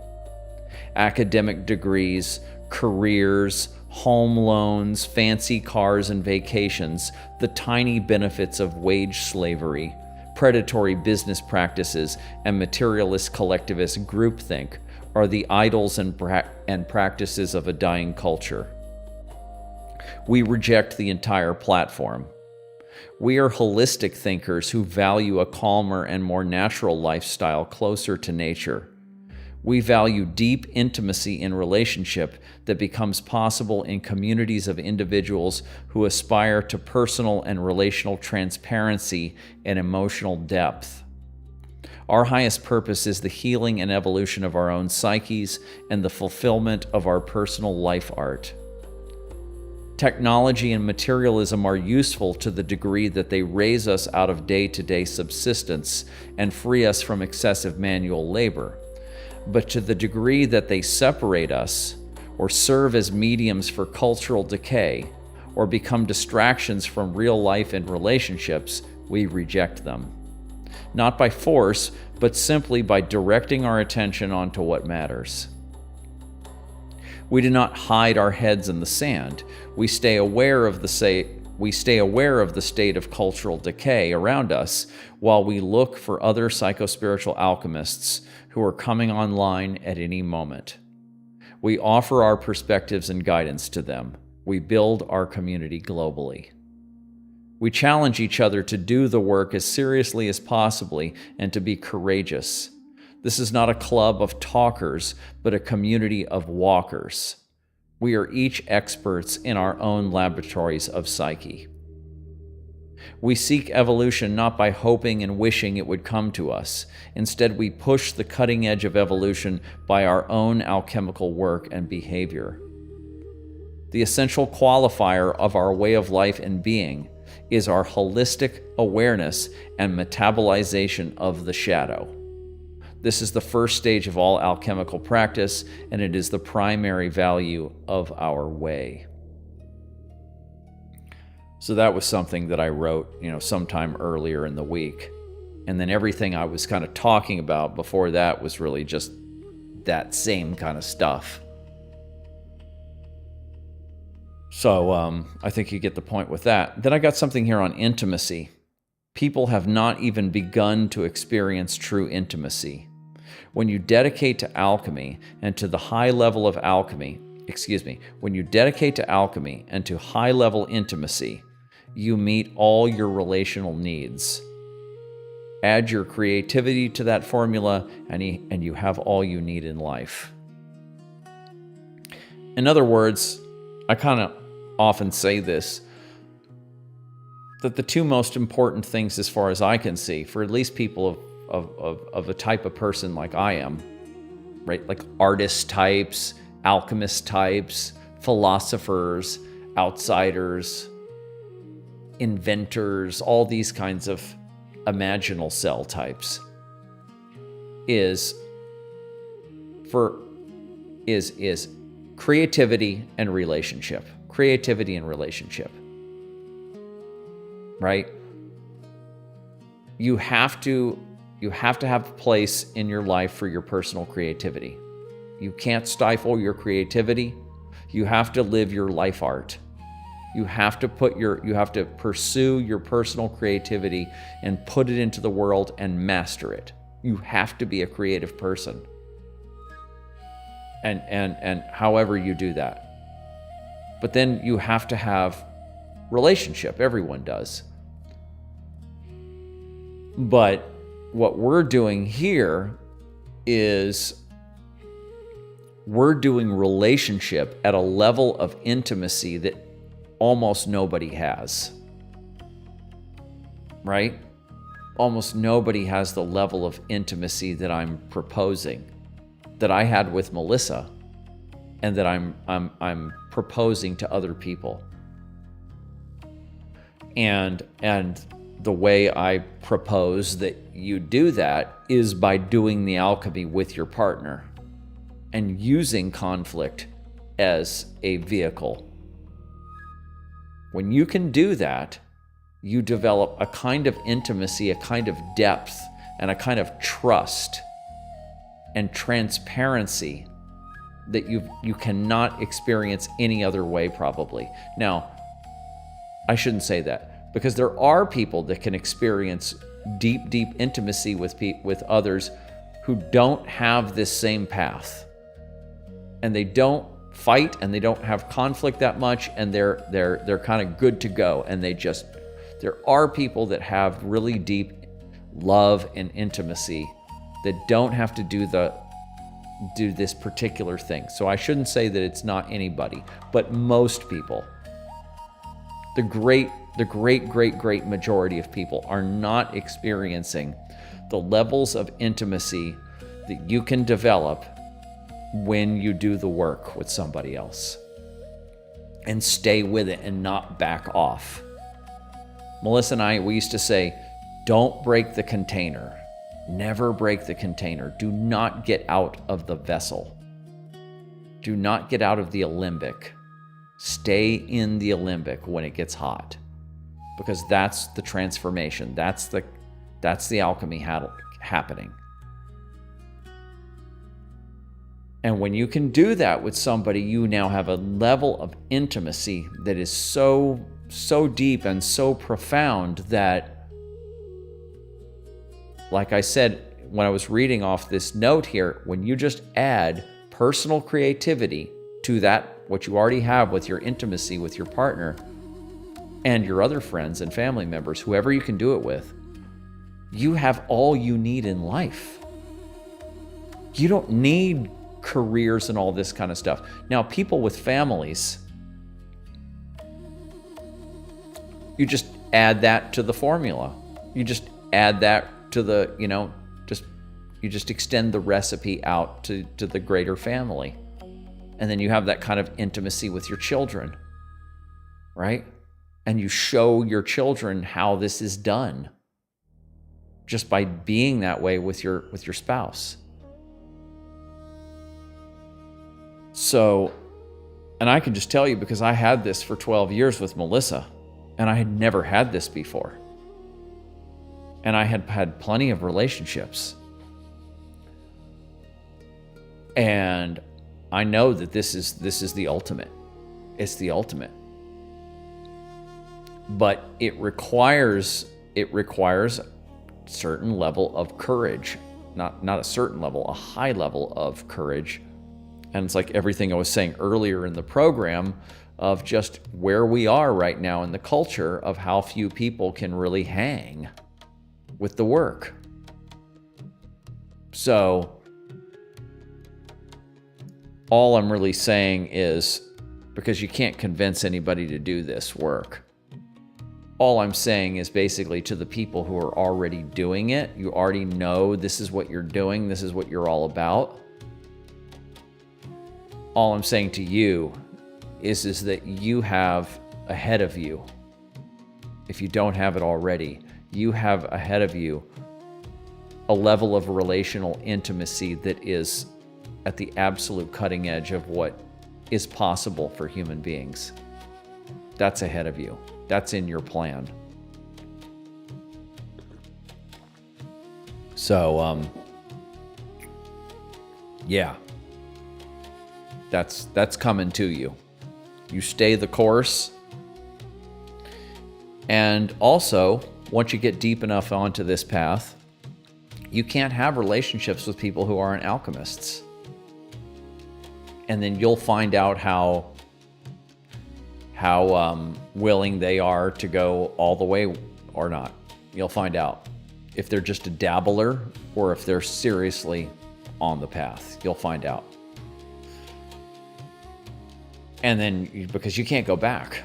Academic degrees, careers, home loans, fancy cars and vacations, the tiny benefits of wage slavery, predatory business practices, and materialist collectivist groupthink are the idols and practices of a dying culture. We reject the entire platform. We are holistic thinkers who value a calmer and more natural lifestyle closer to nature. We value deep intimacy in relationship that becomes possible in communities of individuals who aspire to personal and relational transparency and emotional depth. Our highest purpose is the healing and evolution of our own psyches and the fulfillment of our personal life art. Technology and materialism are useful to the degree that they raise us out of day-to-day subsistence and free us from excessive manual labor. But to the degree that they separate us, or serve as mediums for cultural decay, or become distractions from real life and relationships, we reject them. Not by force, but simply by directing our attention onto what matters. We do not hide our heads in the sand. We stay aware of the state of cultural decay around us while we look for other psychospiritual alchemists who are coming online at any moment. We offer our perspectives and guidance to them. We build our community globally. We challenge each other to do the work as seriously as possibly and to be courageous. This is not a club of talkers, but a community of walkers. We are each experts in our own laboratories of psyche. We seek evolution not by hoping and wishing it would come to us. Instead, we push the cutting edge of evolution by our own alchemical work and behavior. The essential qualifier of our way of life and being is our holistic awareness and metabolization of the shadow. This is the first stage of all alchemical practice, and it is the primary value of our way. So that was something that I wrote, sometime earlier in the week. And then everything I was kind of talking about before that was really just that same kind of stuff. So I think you get the point with that. Then I got something here on intimacy. People have not even begun to experience true intimacy. When you dedicate to alchemy and to the high level of alchemy, when you dedicate to alchemy and to high level intimacy, you meet all your relational needs. Add your creativity to that formula, and you have all you need in life. In other words, I kind of often say this, that the two most important things, as far as I can see, for at least people of a type of person like I am, right? Like artist types, alchemist types, philosophers, outsiders, inventors, all these kinds of imaginal cell types, is creativity and relationship. Creativity and relationship. Right? You have to have a place in your life for your personal creativity. You can't stifle your creativity. You have to live your life art. You have to pursue your personal creativity and put it into the world and master it. You have to be a creative person. And however you do that. But then you have to have relationship. Everyone does. But what we're doing here is we're doing relationship at a level of intimacy that almost nobody has. Right? Almost nobody has the level of intimacy that I'm proposing, that I had with Melissa, and that I'm proposing to other people. And the way I propose that you do that is by doing the alchemy with your partner and using conflict as a vehicle. When you can do that, you develop a kind of intimacy, a kind of depth, and a kind of trust and transparency that you cannot experience any other way, probably. Now, I shouldn't say that, because there are people that can experience deep intimacy with others who don't have this same path, and they don't fight and they don't have conflict that much, and they're kind of good to go, and there are people that have really deep love and intimacy that don't have to do this particular thing. So I shouldn't say that it's not anybody, but most people, the great majority of people are not experiencing the levels of intimacy that you can develop when you do the work with somebody else and stay with it and not back off. Melissa and I, we used to say, don't break the container. Never break the container. Do not get out of the vessel. Do not get out of the alembic. Stay in the alembic when it gets hot, because that's the transformation. That's the alchemy happening. And when you can do that with somebody, you now have a level of intimacy that is so deep and so profound that, like I said, when I was reading off this note here, when you just add personal creativity to that, what you already have with your intimacy with your partner and your other friends and family members, whoever you can do it with, you have all you need in life. You don't need careers and all this kind of stuff. Now, people with families, you just add that to the formula. You just add that to the, you just extend the recipe out to the greater family. And then you have that kind of intimacy with your children, right? And you show your children how this is done just by being that way with your spouse. So, and I can just tell you, because I had this for 12 years with Melissa, And I had never had this before. And I had had plenty of relationships. And I know that this is the ultimate. It's the ultimate. But it requires a certain level of courage. Not a certain level, a high level of courage. And it's like everything I was saying earlier in the program of just where we are right now in the culture of how few people can really hang with the work. So all I'm really saying is, because you can't convince anybody to do this work, all I'm saying is basically to the people who are already doing it, you already know this is what you're doing, this is what you're all about. All I'm saying to you is that you have ahead of you, if you don't have it already, you have ahead of you a level of relational intimacy that is at the absolute cutting edge of what is possible for human beings. That's ahead of you. That's in your plan. So, yeah, that's coming to you. You stay the course. And also, once you get deep enough onto this path, you can't have relationships with people who aren't alchemists. And then you'll find out how willing they are to go all the way or not. You'll find out if they're just a dabbler or if they're seriously on the path. You'll find out. And then, because you can't go back.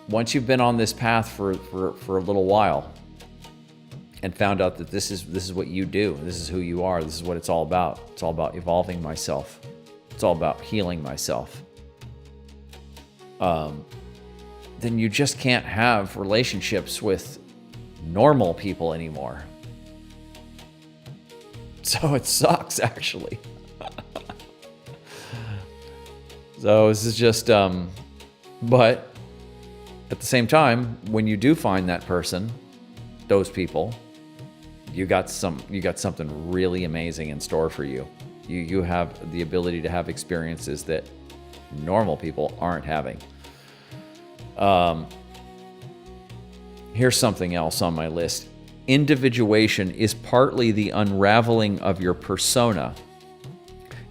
Once you've been on this path for a little while and found out that this is what you do, this is who you are, this is what it's all about. It's all about evolving myself. It's all about healing myself. Then you just can't have relationships with normal people anymore. So it sucks, actually. So this is just, but at the same time, when you do find that person, those people, you got something really amazing in store for you. You have the ability to have experiences that normal people aren't having. Here's something else on my list. Individuation is partly the unraveling of your persona,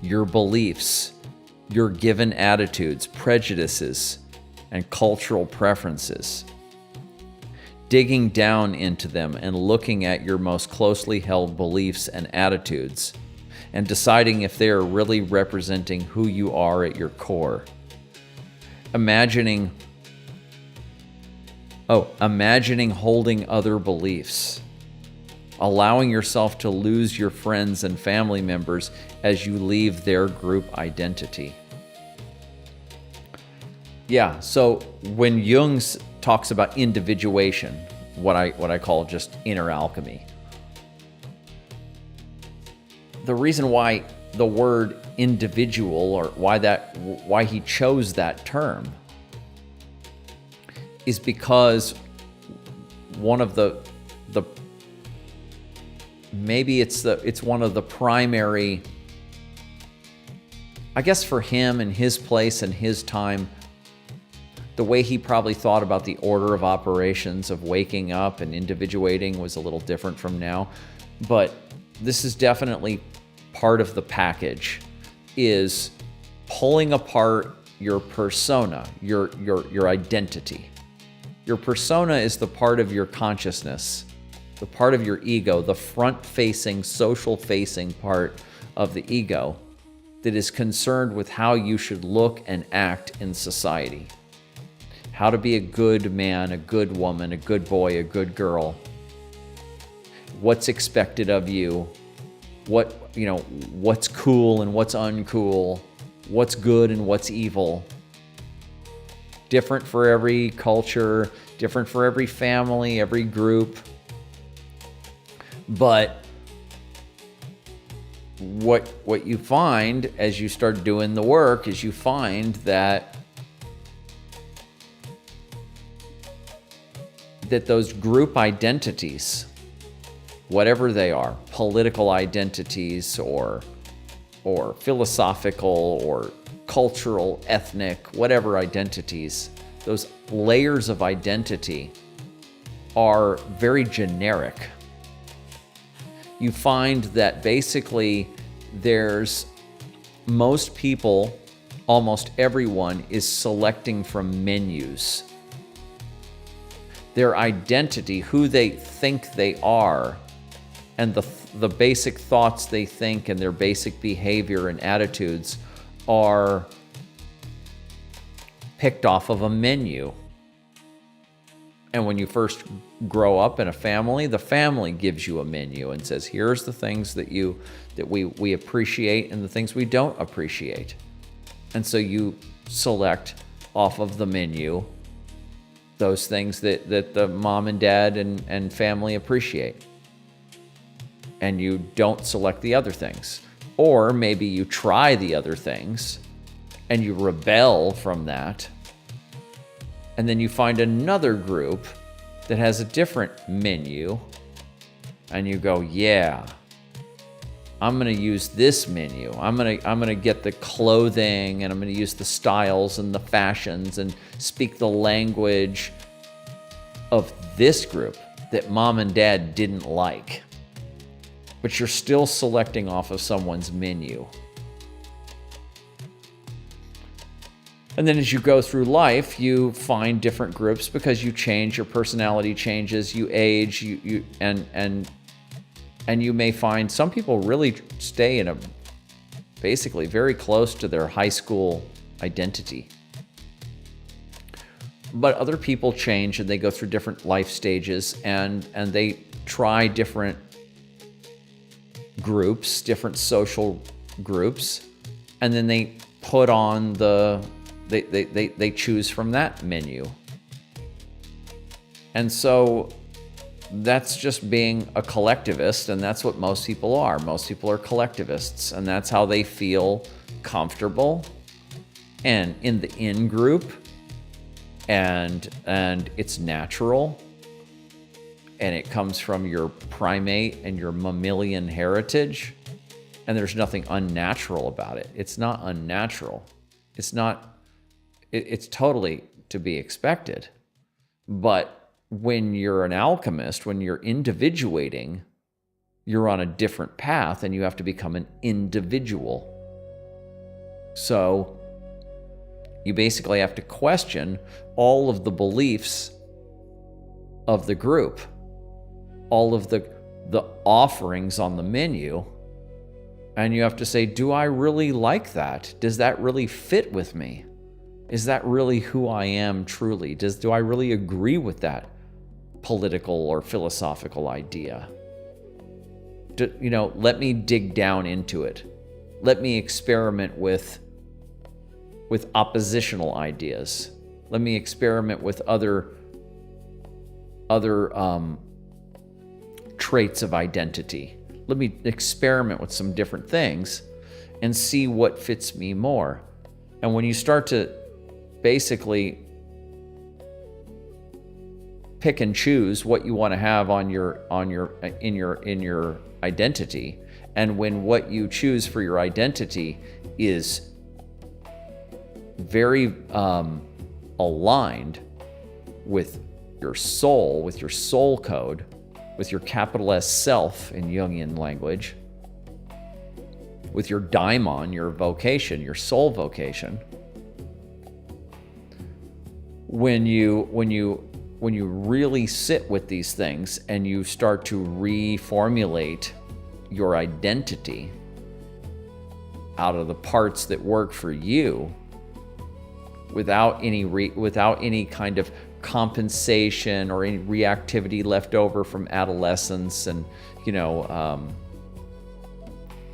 your beliefs, your given attitudes, prejudices, and cultural preferences. Digging down into them and looking at your most closely held beliefs and attitudes, and deciding if they are really representing who you are at your core. Imagining holding other beliefs. Allowing yourself to lose your friends and family members as you leave their group identity. Yeah, so when Jung talks about individuation, what I call just inner alchemy, the reason why the word individual, or why he chose that term, is because one of the maybe it's one of the primary, I guess, for him and his place and his time, the way he probably thought about the order of operations of waking up and individuating was a little different from now. But this is definitely part of the package, is pulling apart your persona, your identity. Your persona is the part of your consciousness, the part of your ego, the front-facing, social-facing part of the ego that is concerned with how you should look and act in society. How to be a good man, a good woman, a good boy, a good girl. What's expected of you. What's cool and what's uncool. What's good and what's evil. Different for every culture, different for every family, every group. But what you find as you start doing the work is you find that that those group identities, whatever they are, political identities or philosophical or cultural, ethnic, whatever identities, those layers of identity are very generic. You find that basically most people, almost everyone, is selecting from menus. Their identity, who they think they are, and the basic thoughts they think and their basic behavior and attitudes are picked off of a menu. And when you first grow up in a family, the family gives you a menu and says, here's the things that we appreciate and the things we don't appreciate. And so you select off of the menu those things that the mom and dad and family appreciate. And you don't select the other things. Or maybe you try the other things and you rebel from that. And then you find another group that has a different menu and you go, yeah, I'm going to use this menu. I'm going to get the clothing and I'm going to use the styles and the fashions and speak the language of this group that mom and dad didn't like. But you're still selecting off of someone's menu. And then as you go through life, you find different groups because you change, your personality changes, you age, and you may find some people really stay in basically very close to their high school identity. But other people change and they go through different life stages and they try different groups, different social groups, and then they put on they choose from that menu. And so that's just being a collectivist, and that's what most people are. Most people are collectivists, and that's how they feel comfortable and in the in-group, and it's natural, and it comes from your primate and your mammalian heritage, and there's nothing unnatural about it. It's not unnatural. It's totally to be expected. But when you're an alchemist, when you're individuating, you're on a different path and you have to become an individual. So you basically have to question all of the beliefs of the group, all of the offerings on the menu, and you have to say, do I really like that? Does that really fit with me? Is that really who I am truly? Do I really agree with that political or philosophical idea? Let me dig down into it. Let me experiment with oppositional ideas. Let me experiment with other traits of identity. Let me experiment with some different things and see what fits me more. And when you start to basically pick and choose what you want to have in your identity, and when what you choose for your identity is very aligned with your soul code, with your capital S self in Jungian language, with your daimon, your vocation, your soul vocation. When you really sit with these things and you start to reformulate your identity out of the parts that work for you, without any kind of compensation or any reactivity left over from adolescence and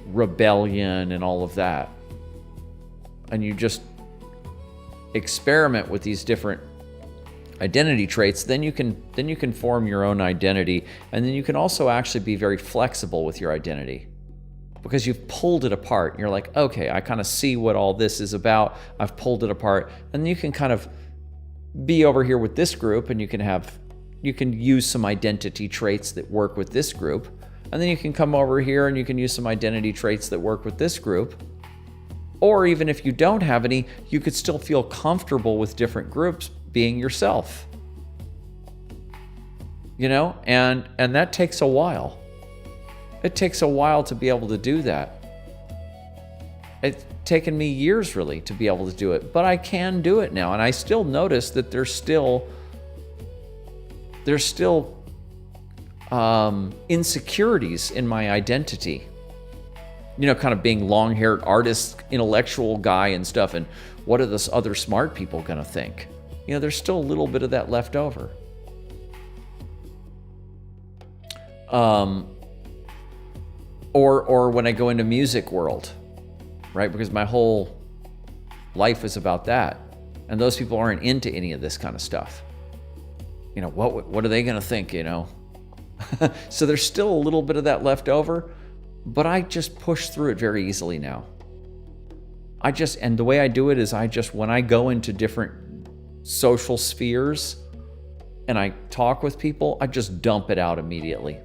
rebellion and all of that, and you just experiment with these different identity traits, then you can form your own identity, and then you can also actually be very flexible with your identity because you've pulled it apart. You're like, okay, I kind of see what all this is about. I've pulled it apart, and then you can kind of be over here with this group, and you can have use some identity traits that work with this group, and then you can come over here and you can use some identity traits that work with this group. Or even if you don't have any, you could still feel comfortable with different groups being yourself. You know, and that takes a while. It takes a while to be able to do that. It's taken me years really to be able to do it, but I can do it now. And I still notice that there's still insecurities in my identity. You know, kind of being long-haired artist, intellectual guy and stuff, and what are those other smart people gonna think? You know, there's still a little bit of that left over. Or when I go into music world, right? Because my whole life is about that. And those people aren't into any of this kind of stuff. You know, what are they gonna think, you know? So there's still a little bit of that left over, but I just push through it very easily now. And the way I do it is when I go into different social spheres and I talk with people, I just dump it out immediately.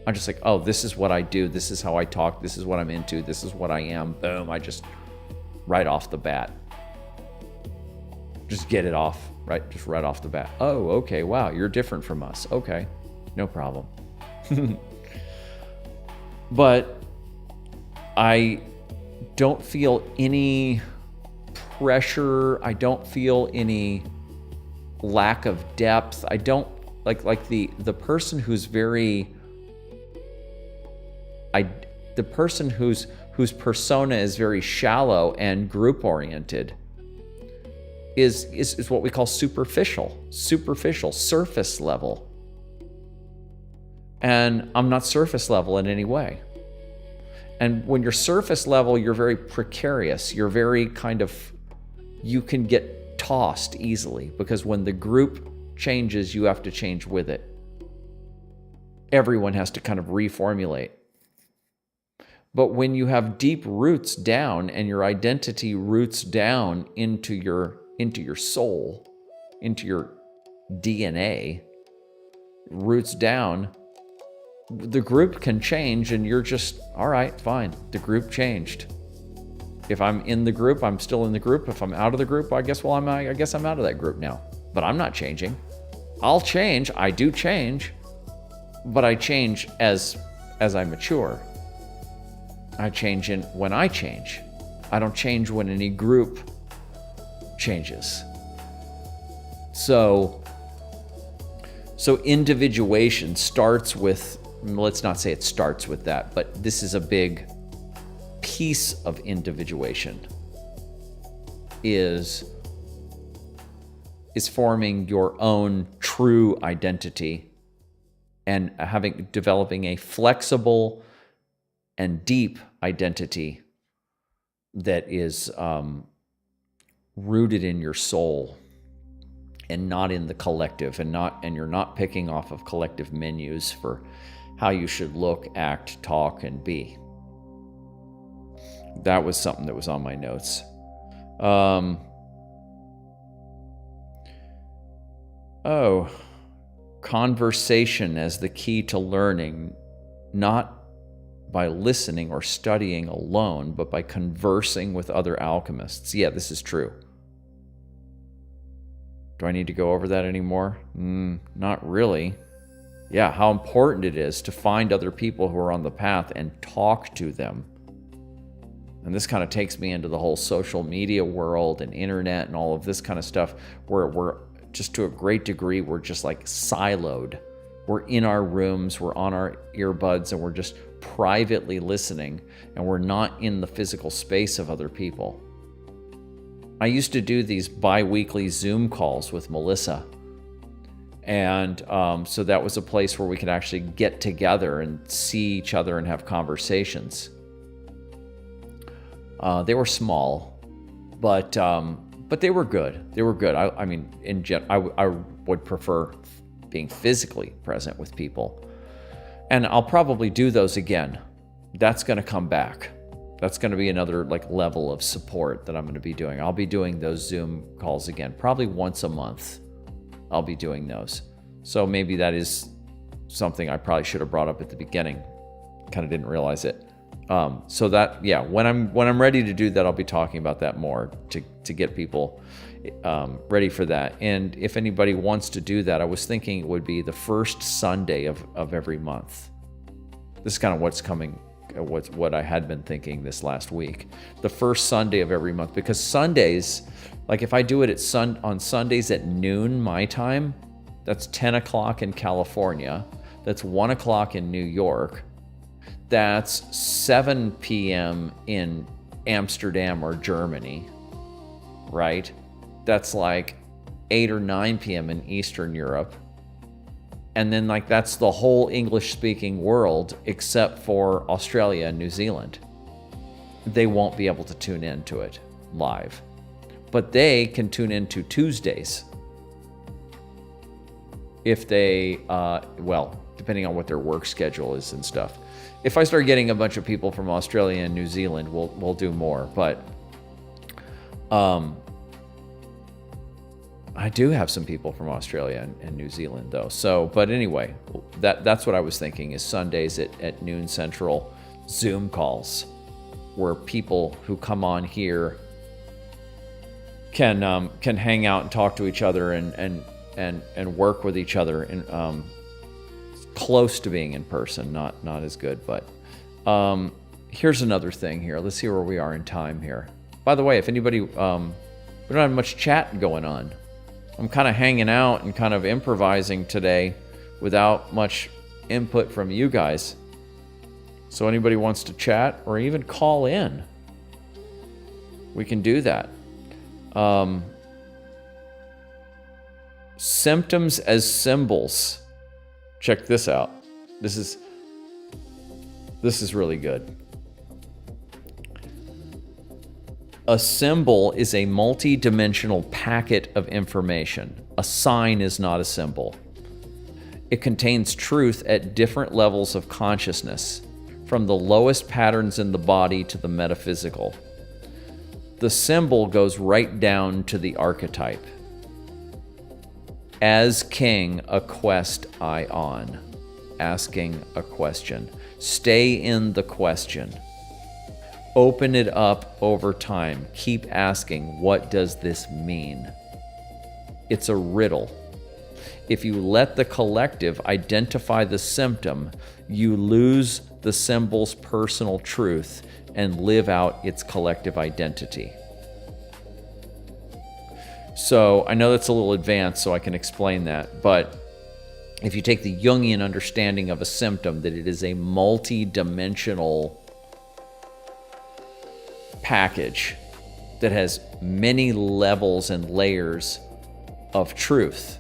I'm just like, oh, this is what I do. This is how I talk. This is what I'm into. This is what I am. Boom. I just, right off the bat. Just get it off, right? Just right off the bat. Oh, okay. Wow. You're different from us. Okay. No problem. But I don't feel any pressure. I don't feel any lack of depth. I don't like the person who's the person whose persona is very shallow and group oriented is what we call superficial, surface level. And I'm not surface level in any way. And when you're surface level, you're very precarious. You're very you can get tossed easily, because when the group changes, you have to change with it. Everyone has to kind of reformulate. But when you have deep roots down and your identity roots down into your soul, into your DNA, roots down, the group can change and you're just, all right, fine. The group changed. If I'm in the group, I'm still in the group. If I'm out of the group, I guess I'm out of that group now. But I'm not changing. I'll change. I do change. But I change as I mature. I change when I change. I don't change when any group changes. So individuation starts with, let's not say it starts with that, but this is a big piece of individuation, is forming your own true identity and developing a flexible and deep identity that is rooted in your soul and not in the collective, and you're not picking off of collective menus for how you should look, act, talk, and be. That was something that was on my notes. Conversation as the key to learning, not by listening or studying alone, but by conversing with other alchemists. Yeah, this is true. Do I need to go over that anymore? Not really. Yeah, how important it is to find other people who are on the path and talk to them. And this kind of takes me into the whole social media world and internet and all of this kind of stuff, where we're just, to a great degree, we're just like siloed. We're in our rooms, we're on our earbuds, and we're just privately listening, and we're not in the physical space of other people. I used to do these bi-weekly Zoom calls with Melissa. And so that was a place where we could actually get together and see each other and have conversations. They were small, but they were good. They were good. I mean, I would prefer being physically present with people. And I'll probably do those again. That's going to come back. That's going to be another level of support that I'm going to be doing. I'll be doing those Zoom calls again, probably once a month. I'll be doing those. So maybe that is something I probably should have brought up at the beginning. Kind of didn't realize it. So that, yeah, when I'm ready to do that, I'll be talking about that more to get people ready for that. And if anybody wants to do that, I was thinking it would be the first Sunday of every month. This is kind of what's coming, what I had been thinking this last week. The first Sunday of every month, because Sundays, like if I do it on Sundays at noon my time, that's 10 o'clock in California, that's 1 o'clock in New York, that's 7 p.m. in Amsterdam or Germany, right? That's like 8 or 9 p.m. in Eastern Europe. And then like that's the whole English-speaking world except for Australia and New Zealand. They won't be able to tune into it live. But they can tune into Tuesdays. If they, depending on what their work schedule is and stuff. If I start getting a bunch of people from Australia and New Zealand, we'll do more. But I do have some people from Australia and New Zealand, though. So, but anyway, that's what I was thinking is Sundays at noon Central Zoom calls, where people who come on here can hang out and talk to each other and work with each other and close to being in person, not as good. But here's another thing here. Let's see where we are in time here. By the way, if anybody, we don't have much chat going on. I'm kind of hanging out and kind of improvising today without much input from you guys. So anybody wants to chat or even call in, we can do that. Symptoms as symbols. Check this out. This is really good. A symbol is a multi-dimensional packet of information. A sign is not a symbol. It contains truth at different levels of consciousness, from the lowest patterns in the body to the metaphysical. The symbol goes right down to the archetype. As king, a quest I on. Asking a question. Stay in the question. Open it up over time. Keep asking, what does this mean? It's a riddle. If you let the collective identify the symptom, you lose the symbol's personal truth and live out its collective identity. So I know that's a little advanced, so I can explain that. But if you take the Jungian understanding of a symptom, that it is a multi-dimensional package that has many levels and layers of truth.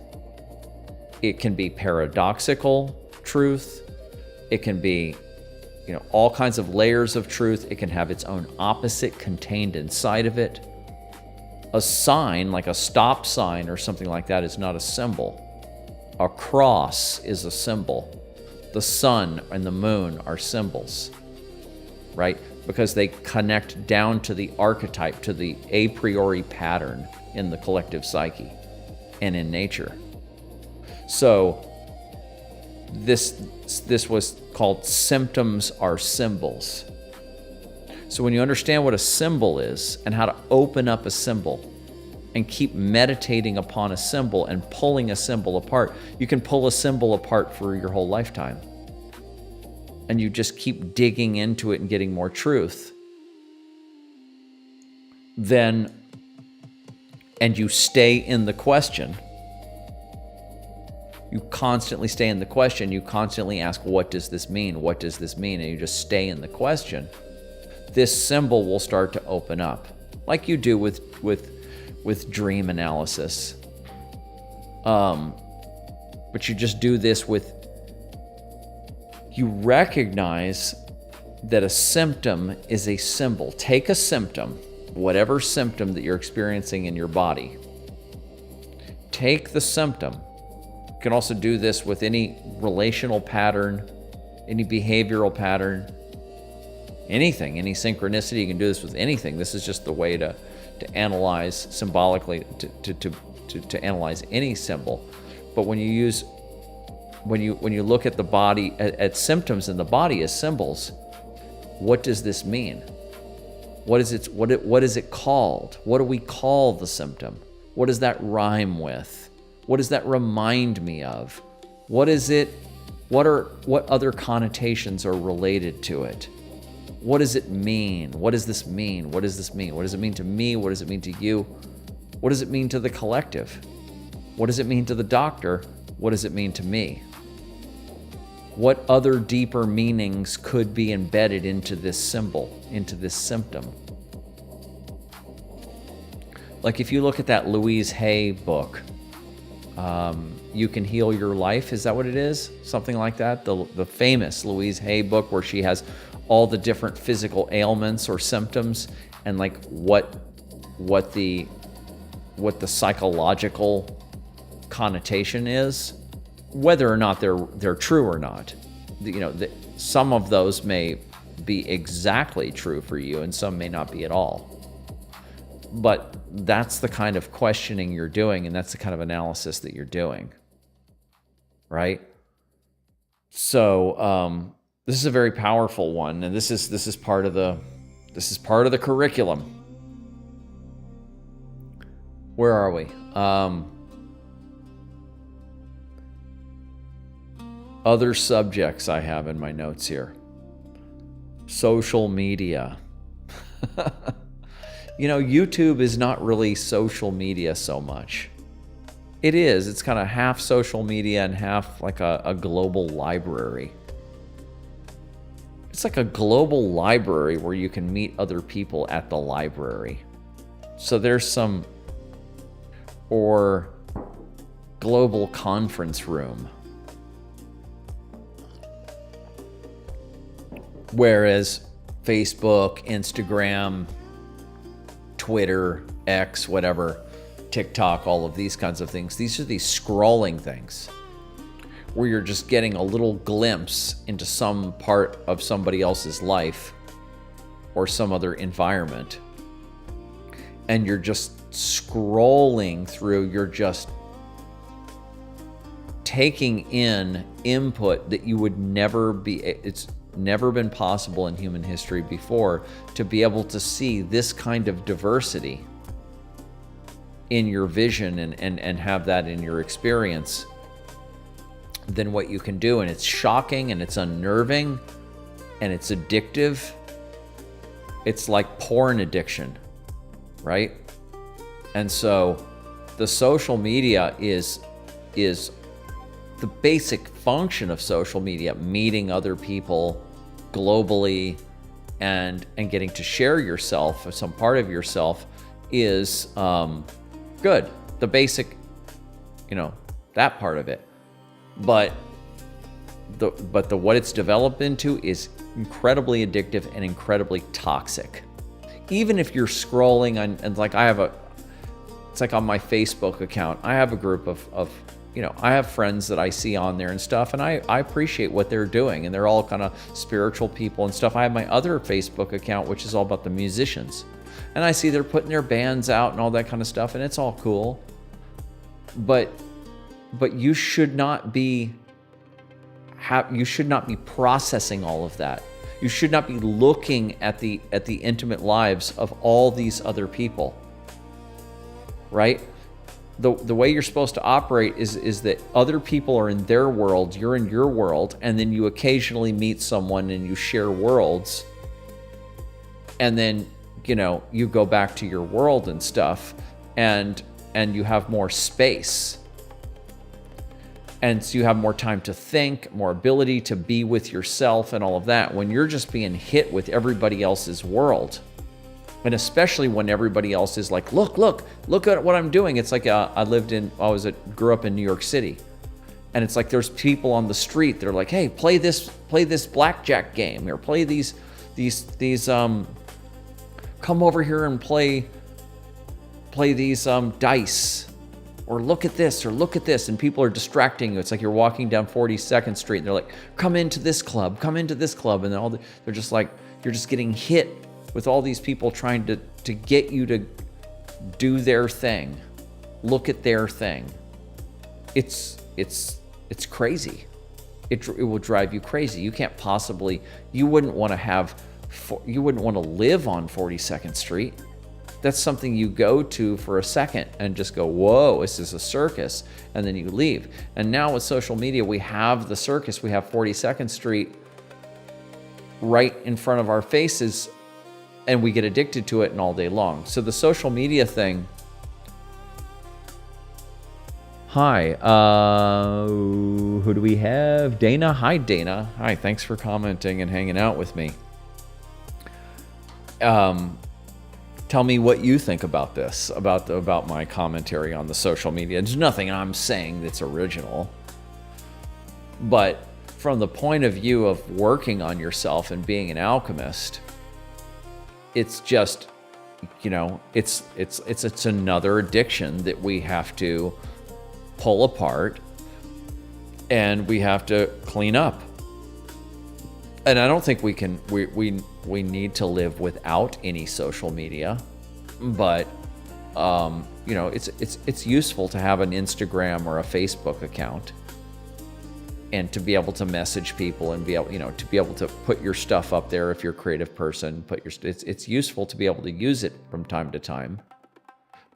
It can be paradoxical truth. It can be, all kinds of layers of truth. It can have its own opposite contained inside of it. A sign, like a stop sign or something like that, is not a symbol. A cross is a symbol. The sun and the moon are symbols, right? Because they connect down to the archetype, to the a priori pattern in the collective psyche and in nature. So this was called symptoms are symbols. So when you understand what a symbol is and how to open up a symbol and keep meditating upon a symbol and pulling a symbol apart, you can pull a symbol apart for your whole lifetime. And you just keep digging into it and getting more truth. And you stay in the question. You constantly stay in the question. You constantly ask, what does this mean? What does this mean? And you just stay in the question. This symbol will start to open up, like you do with dream analysis. But you just do this with, you recognize that a symptom is a symbol. Take a symptom, whatever symptom that you're experiencing in your body. Take the symptom. You can also do this with any relational pattern, any behavioral pattern, anything, any synchronicity. You can do this with anything. This is just the way to analyze symbolically, to analyze any symbol. But when you use when you look at the body, at symptoms in the body as symbols, what does this mean? What is it called? What do we call the symptom? What does that rhyme with? What does that remind me of? What is it? What other connotations are related to it? What does it mean? What does this mean? What does this mean? What does it mean to me? What does it mean to you? What does it mean to the collective? What does it mean to the doctor? What does it mean to me? What other deeper meanings could be embedded into this symbol, into this symptom? Like if you look at that Louise Hay book, You Can Heal Your Life, is that what it is? Something like that? The famous Louise Hay book where she has all the different physical ailments or symptoms and like what the psychological connotation is, whether or not they're true or not. Some of those may be exactly true for you and some may not be at all. But that's the kind of questioning you're doing, and that's the kind of analysis that you're doing, right? So this is a very powerful one, and this is part of the curriculum. Where are we? Other subjects I have in my notes here. Social media. YouTube is not really social media so much. It is. It's kind of half social media and half like a global library. It's like a global library where you can meet other people at the library. So there's some, or global conference room. Whereas Facebook, Instagram, Twitter, X, whatever, TikTok, all of these kinds of things, these are these scrolling things where you're just getting a little glimpse into some part of somebody else's life or some other environment. And you're just scrolling through, you're just taking in input that you would never be, it's never been possible in human history before to be able to see this kind of diversity in your vision and have that in your experience than what you can do. And it's shocking and it's unnerving and it's addictive. It's like porn addiction, right? And so the social media is the basic function of social media, meeting other people globally and getting to share yourself or some part of yourself is good. The basic, that part of it. But the what it's developed into is incredibly addictive and incredibly toxic. Even if you're scrolling on, and like it's like on my Facebook account, I have a group of I have friends that I see on there and stuff, and I appreciate what they're doing, and they're all kind of spiritual people and stuff. I have my other Facebook account, which is all about the musicians, and I see they're putting their bands out and all that kind of stuff, and it's all cool. But you should not be processing all of that. You should not be looking at the intimate lives of all these other people, right? The way you're supposed to operate is that other people are in their world, you're in your world, and then you occasionally meet someone and you share worlds, and then you go back to your world and stuff, and you have more space, and so you have more time to think, more ability to be with yourself and all of that. When you're just being hit with everybody else's world, and especially when everybody else is like, look at what I'm doing. It's like I grew up in New York City, and it's like there's people on the street. They're like, hey, play this blackjack game, or play these come over here and play these dice, or look at this, and people are distracting you. It's like you're walking down 42nd Street, and they're like, come into this club, and then they're just like, you're just getting hit with all these people trying to get you to do their thing, look at their thing. It's crazy. it will drive you crazy. You can't possibly, you wouldn't want to live on 42nd Street. That's something you go to for a second and just go, whoa, this is a circus, and then you leave. And now with social media, we have the circus, we have 42nd Street right in front of our faces, and we get addicted to it and all day long. So the social media thing. Hi, who do we have? Dana. Hi, Dana. Hi, thanks for commenting and hanging out with me. Tell me what you think about this, about my commentary on the social media. There's nothing I'm saying that's original, but from the point of view of working on yourself and being an alchemist, it's just, it's another addiction that we have to pull apart and we have to clean up. And I don't think we need to live without any social media, but it's useful to have an Instagram or a Facebook account, and to be able to message people and be able, to be able to put your stuff up there if you're a creative person. It's useful to be able to use it from time to time,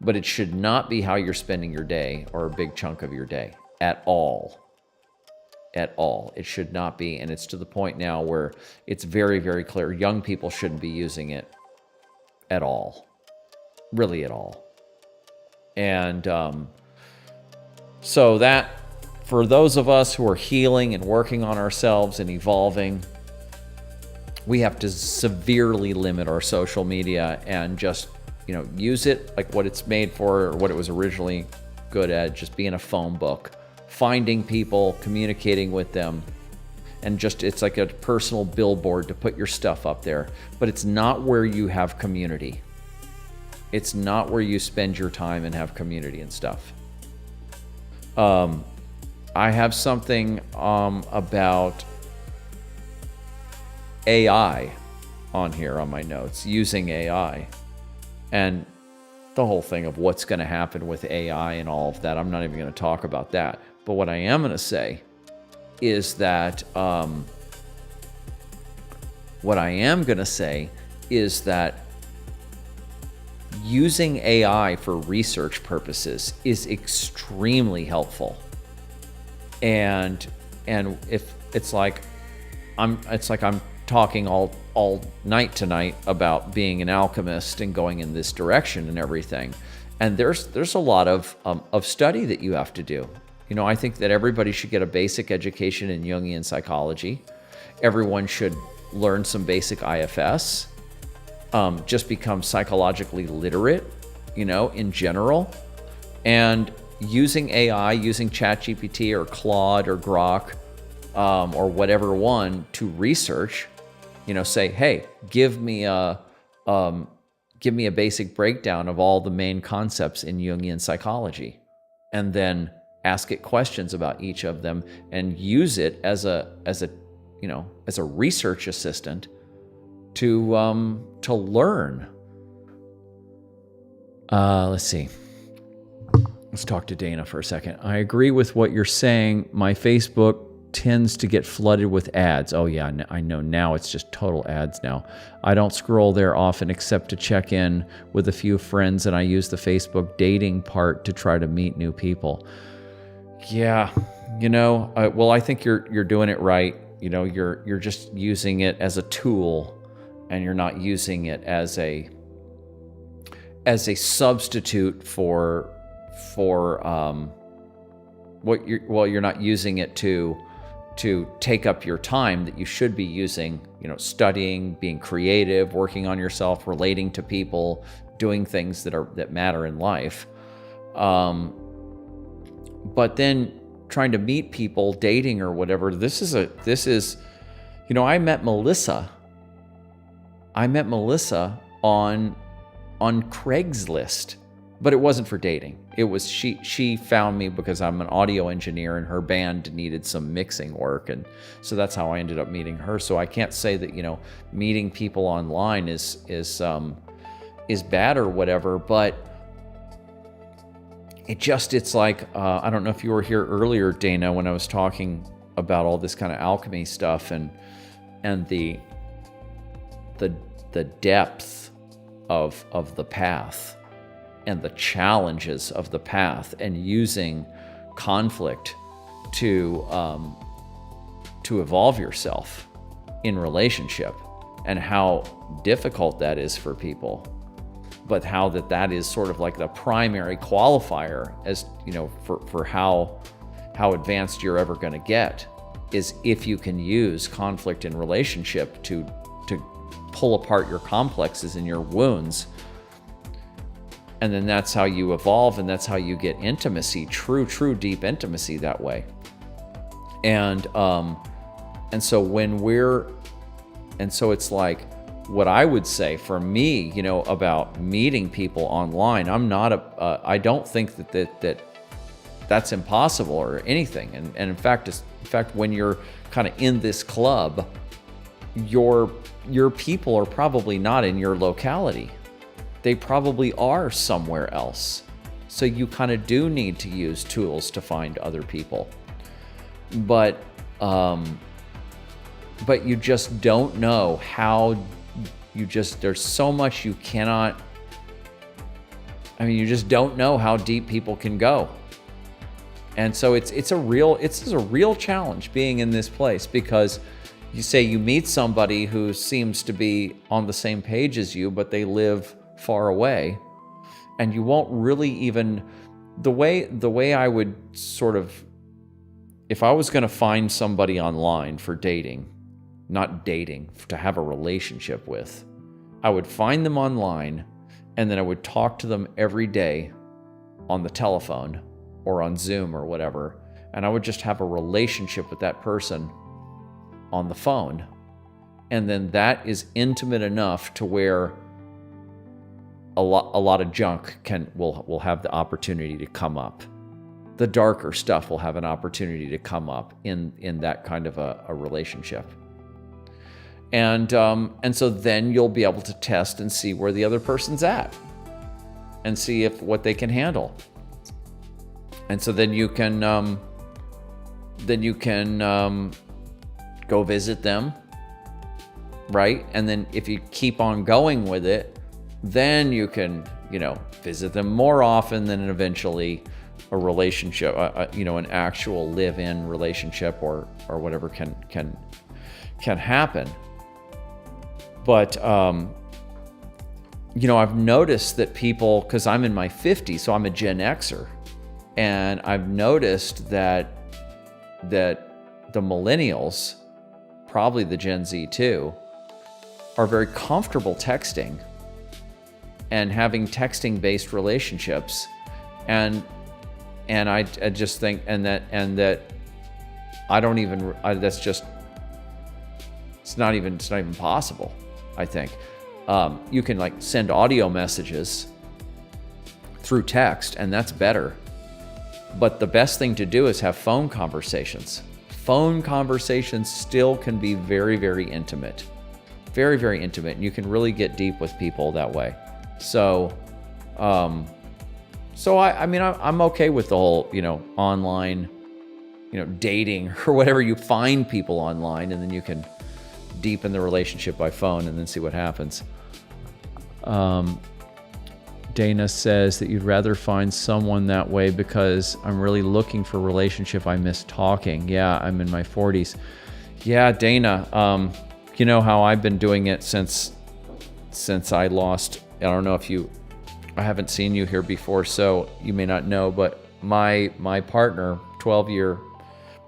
but it should not be how you're spending your day or a big chunk of your day at all. At all. It should not be. And it's to the point now where it's very, very clear young people shouldn't be using it at all. Really at all. And so that, for those of us who are healing and working on ourselves and evolving, we have to severely limit our social media and just, use it like what it's made for or what it was originally good at, just being a phone book. Finding people, communicating with them, and it's like a personal billboard to put your stuff up there. But it's not where you have community. It's not where you spend your time and have community and stuff. I have something about AI on here on my notes, using AI. And the whole thing of what's going to happen with AI and all of that, I'm not even going to talk about that. But what I am going to say is that using AI for research purposes is extremely helpful. And if it's like I'm talking all night tonight about being an alchemist and going in this direction and everything. And there's a lot of study that you have to do. I think that everybody should get a basic education in Jungian psychology. Everyone should learn some basic IFS. Just become psychologically literate, in general. And using AI, using ChatGPT or Claude or Grok, or whatever one to research, say, hey, give me a basic breakdown of all the main concepts in Jungian psychology, and then ask it questions about each of them and use it as a research assistant to learn. Let's see. Let's talk to Dana for a second. I agree with what you're saying. My Facebook tends to get flooded with ads. Oh yeah, I know now it's just total ads now. I don't scroll there often except to check in with a few friends, and I use the Facebook dating part to try to meet new people. Yeah, well, I think you're doing it right. You're just using it as a tool, and you're not using it as a substitute for you're not using it to take up your time that you should be using, studying, being creative, working on yourself, relating to people, doing things that matter in life. But then trying to meet people, dating or whatever, this is, I met Melissa on Craigslist, but it wasn't for dating. It was, she found me because I'm an audio engineer and her band needed some mixing work. And so that's how I ended up meeting her. So I can't say that, meeting people online is bad or whatever, but it's like, I don't know if you were here earlier, Dana, when I was talking all this kind of alchemy stuff and the depth of the path and the challenges of the path, and using conflict to evolve yourself in relationship, and how difficult that is for people, but how that is sort of like the primary qualifier as, you know, for how advanced you're ever going to get, is if you can use conflict in relationship to pull apart your complexes and your wounds. And then that's how you evolve, and that's how you get intimacy, true deep intimacy that way. And so it's like, what I would say for me, you know, about meeting people online, I don't think that's impossible or anything. And in fact, when you're kind of in this club, your people are probably not in your locality. They probably are somewhere else. So you kind of do need to use tools to find other people. But you just don't know how, there's so much you cannot, you just don't know how deep people can go. And so it's a real challenge being in this place, because you say you meet somebody who seems to be on the same page as you, but they live far away, and you won't really even, the way I would sort of, if I was going to find somebody online for dating, not dating, to have a relationship with, I would find them online, and then I would talk to them every day on the telephone or on Zoom or whatever, and I would just have a relationship with that person on the phone. And then that is intimate enough to where a lot of junk will have the opportunity to come up. The darker stuff will have an opportunity to come up in that kind of a relationship. And so then you'll be able to test and see where the other person's at, and see what they can handle. And so then you can go visit them, right? And then if you keep on going with it, then you can, visit them more often, than eventually a relationship, an actual live-in relationship or whatever can happen. But I've noticed that people, because I'm in my 50s, so I'm a Gen Xer, and I've noticed that the millennials, probably the Gen Z too, are very comfortable texting and having texting-based relationships, and I just think, that I don't even, that's just, it's not even possible. I think you can send audio messages through text, and that's better. But the best thing to do is have phone conversations. Phone conversations still can be very, very intimate. Very, very intimate. And you can really get deep with people that way. So, I'm okay with the whole, online, dating or whatever. You find people online, and then you can deepen the relationship by phone and then see what happens. Dana says that you'd rather find someone that way because I'm really looking for a relationship. I miss talking. Yeah, I'm in my 40s. Yeah, Dana, you know how I've been doing it since I lost, I don't know if I haven't seen you here before, so you may not know, but my partner, 12-year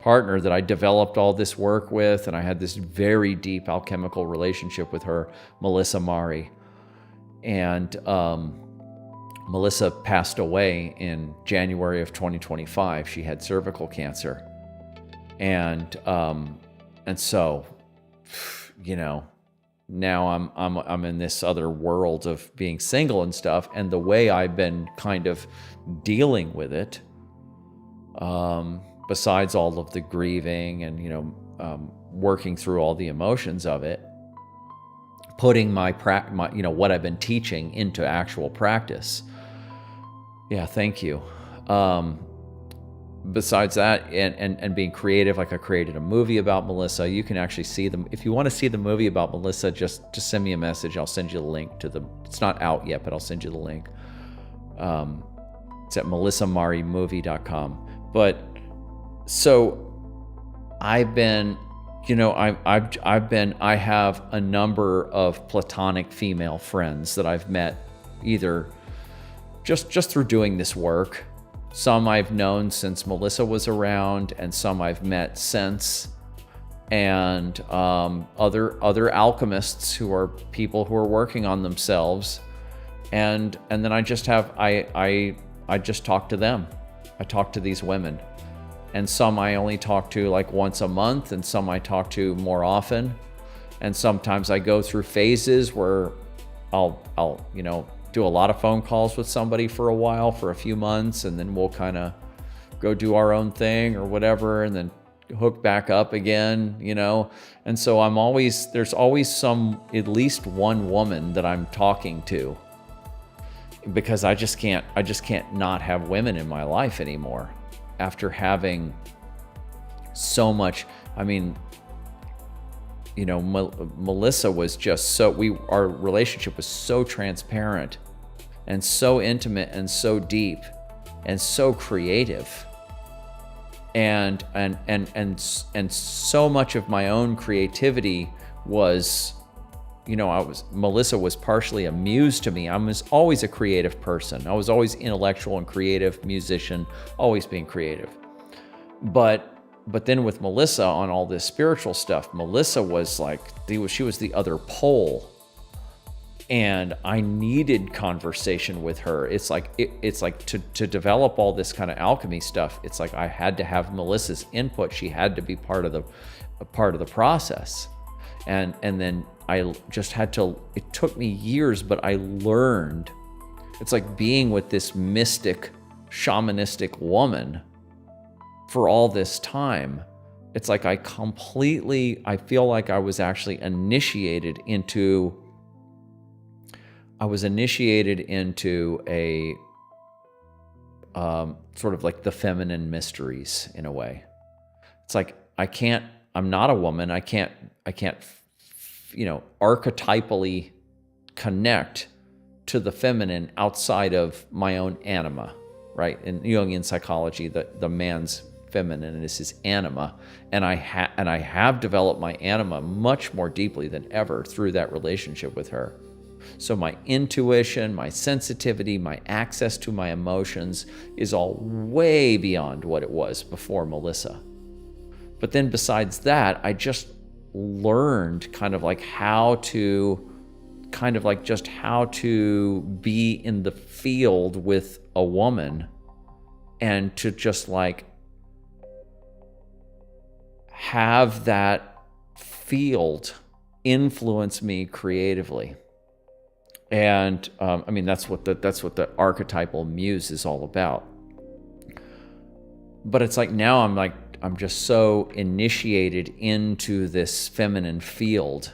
partner that I developed all this work with, and I had this very deep alchemical relationship with her, Melissa Mari. And Melissa passed away in January of 2025. She had cervical cancer. And so, now I'm in this other world of being single and stuff, and the way I've been kind of dealing with it, besides all of the grieving and working through all the emotions of it, putting my what I've been teaching into actual practice. Yeah, thank you. besides that, and being creative, like I created a movie about Melissa. You can actually see them. If you want to see the movie about Melissa, just send me a message. I'll send you the link to the, it's not out yet, but I'll send you the link. It's at melissamarimovie.com. But so I've been, I have a number of platonic female friends that I've met either just through doing this work. Some I've known since Melissa was around, and some I've met since, and other alchemists who are people who are working on themselves, and then I just have I just talk to them. I talk to these women, and some I only talk to like once a month, and some I talk to more often, and sometimes I go through phases where I'll do a lot of phone calls with somebody for a while, for a few months, and then we'll kind of go do our own thing or whatever, and then hook back up again, And so there's always at least one woman that I'm talking to, because I just can't not have women in my life anymore after having so much. I mean, Melissa was just our relationship was so transparent and so intimate and so deep and so creative, and so much of my own creativity was, Melissa was partially a muse to me. I was always a creative person. I was always intellectual and creative, musician, always being creative. But then with Melissa on all this spiritual stuff, Melissa was like, she was the other pole. And I needed conversation with her. It's like to develop all this kind of alchemy stuff, it's like I had to have Melissa's input. She had to be part of the process. And then I just had to, it took me years, but I learned. It's like being with this mystic, shamanistic woman for all this time. It's like I feel like I was actually initiated into a sort of like the feminine mysteries in a way. It's like I'm not a woman. I can't archetypally connect to the feminine outside of my own anima, right? In Jungian psychology, the man's feminine is his anima, and I have developed my anima much more deeply than ever through that relationship with her. So my intuition, my sensitivity, my access to my emotions is all way beyond what it was before Melissa. But then besides that, I just learned how to be in the field with a woman, and to just like have that field influence me creatively. And that's what the archetypal muse is all about. But it's like now I'm just so initiated into this feminine field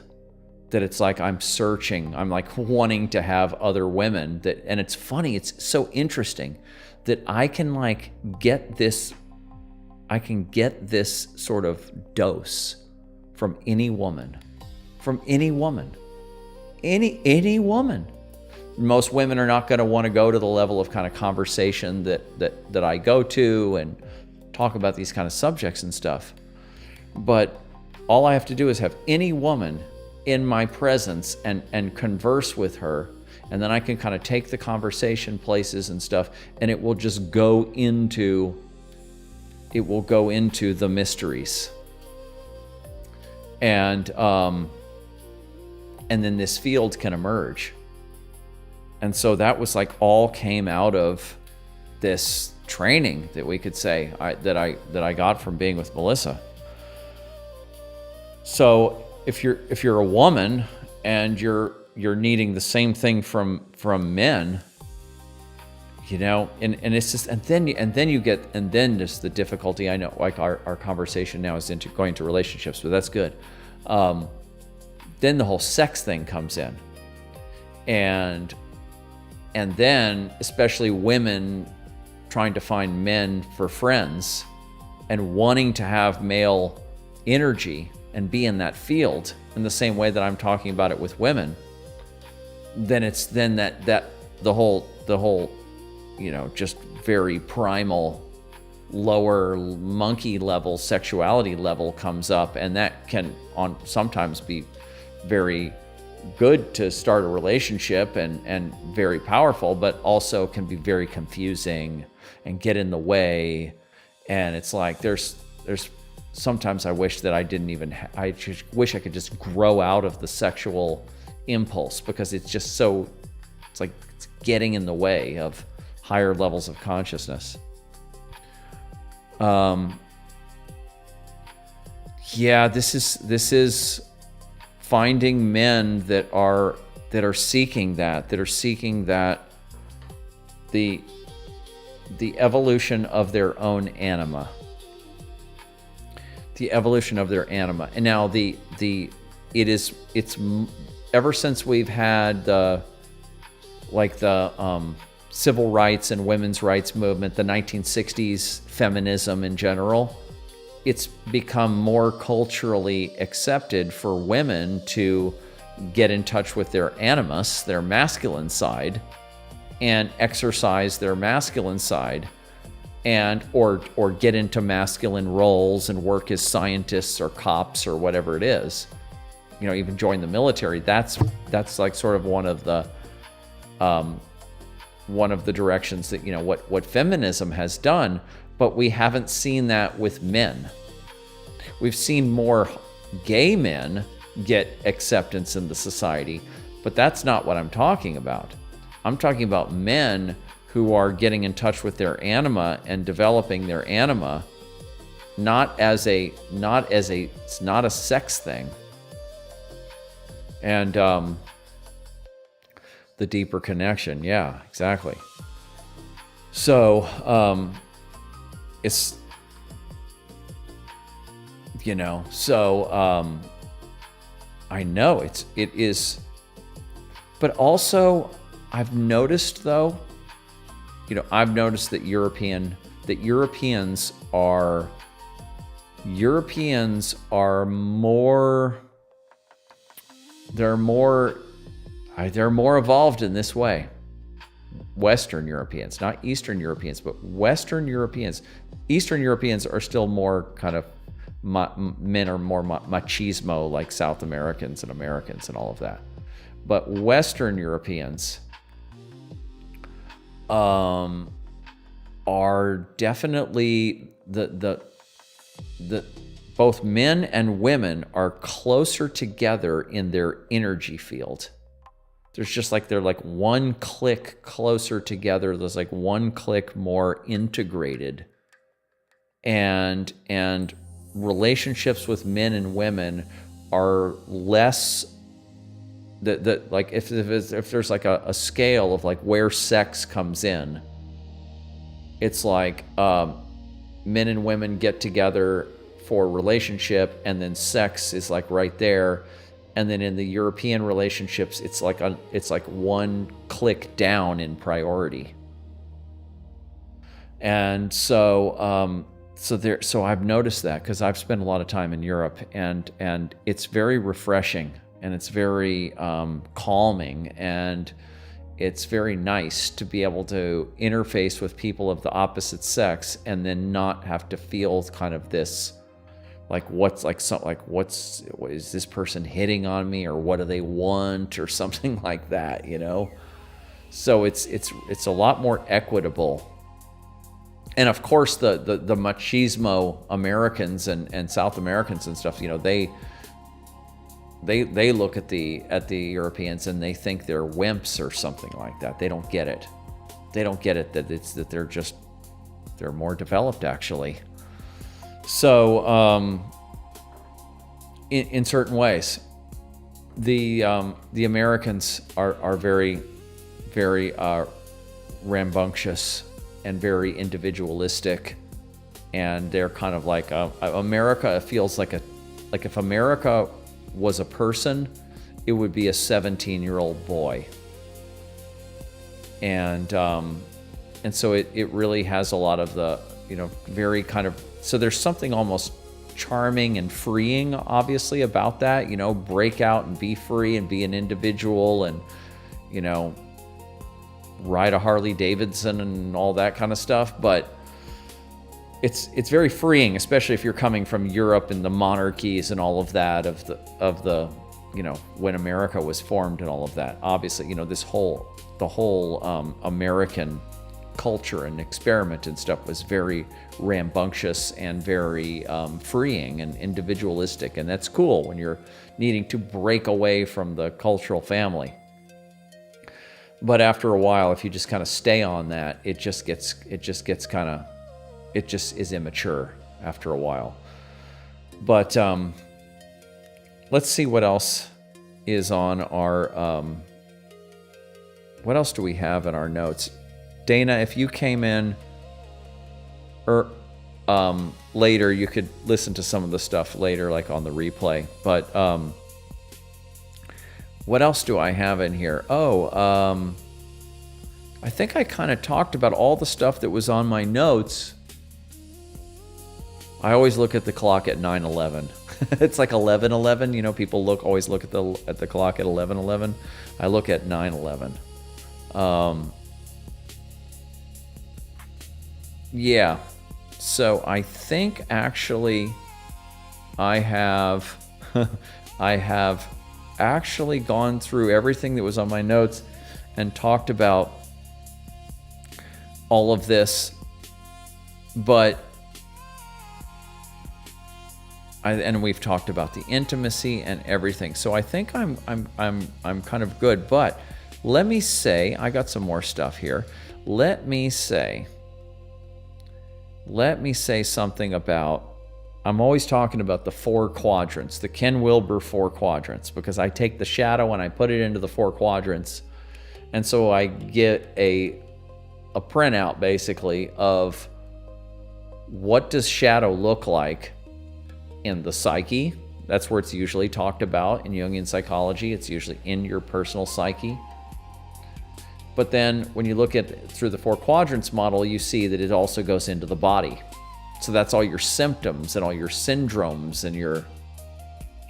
that it's like I'm searching. I'm like wanting to have other women and it's funny. It's so interesting that I can get this sort of dose from any woman. Any woman. Most women are not going to want to go to the level of kind of conversation that I go to and talk about these kind of subjects and stuff. But all I have to do is have any woman in my presence and converse with her, and then I can kind of take the conversation places and stuff, and it will just go into the mysteries. And then this field can emerge. And so that was like all came out of this training that we could say that I got from being with Melissa. So if you're a woman and you're needing the same thing from men, and it's just and then just the difficulty. I know, like our conversation now is into going to relationships, but that's good. Then the whole sex thing comes in, and then especially women trying to find men for friends and wanting to have male energy and be in that field in the same way that I'm talking about it with women, then that the whole just very primal lower monkey level sexuality level comes up, and that can sometimes be very good to start a relationship and very powerful, but also can be very confusing and get in the way. And it's like there's sometimes I wish that I didn't even I just wish I could just grow out of the sexual impulse, because it's just so it's getting in the way of higher levels of consciousness. This is finding men that are seeking that the evolution of their own anima. The evolution of their anima. And now it's ever since we've had the civil rights and women's rights movement, the 1960s feminism in general, it's become more culturally accepted for women to get in touch with their animus, their masculine side, and exercise their masculine side, and or get into masculine roles and work as scientists or cops or whatever it is. Even join the military. That's like sort of one of the directions that what feminism has done. But we haven't seen that with men. We've seen more gay men get acceptance in the society, but that's not what I'm talking about. I'm talking about men who are getting in touch with their anima and developing their anima, it's not a sex thing. And the deeper connection, yeah, exactly. So it's I know it is, but also I've noticed though, that Europeans are more, they're more evolved in this way. Western Europeans, not Eastern Europeans, but Western Europeans. Eastern Europeans are still more kind of men are more machismo, like South Americans and Americans and all of that. But Western Europeans are definitely both men and women are closer together in their energy field. There's just they're one click closer together. There's one click more integrated. And relationships with men and women are less if there's a scale of where sex comes in, it's men and women get together for relationship, and then sex is right there. And then in the European relationships, it's one click down in priority. And so I've noticed that, because I've spent a lot of time in Europe, and it's very refreshing, and it's very calming, and it's very nice to be able to interface with people of the opposite sex and then not have to feel kind of this what's is this person hitting on me, or what do they want, or something like that, So it's a lot more equitable. And of course the machismo Americans and South Americans and stuff, they look at the Europeans and they think they're wimps or something like that. They don't get it. That they're more developed, actually. So in certain ways, the Americans are very, very rambunctious and very individualistic, and they're kind of America feels like if America was a person, it would be a 17-year-old boy. And and so it really has a lot of the, very kind of, so there's something almost charming and freeing, obviously, about that, break out and be free and be an individual and, ride a Harley Davidson and all that kind of stuff. But it's very freeing, especially if you're coming from Europe and the monarchies and all of that of the when America was formed and all of that. Obviously, the whole American culture and experiment and stuff was very rambunctious and very freeing and individualistic, and that's cool when you're needing to break away from the cultural family. But after a while, if you just kind of stay on that, it just is immature after a while. But let's see what else is on our, what else do we have in our notes? Dana, if you came in later, you could listen to some of the stuff later, like on the replay. But what else do I have in here? I think I kind of talked about all the stuff that was on my notes. I always look at the clock at 9:11. It's like 11:11. People always look at the clock at 11:11. I look at 9:11. Yeah. So I think actually I have actually gone through everything that was on my notes and talked about all of this, but and we've talked about the intimacy and everything. So I think I'm kind of good. But let me say, I got some more stuff here. Let me say something about, I'm always talking about the 4 quadrants, the Ken Wilber 4 quadrants, because I take the shadow and I put it into the 4 quadrants. And so I get a printout basically of what does shadow look like in the psyche. That's where it's usually talked about in Jungian psychology. It's usually in your personal psyche. But then when you look at through the 4 quadrants model, you see that it also goes into the body. So that's all your symptoms and all your syndromes and your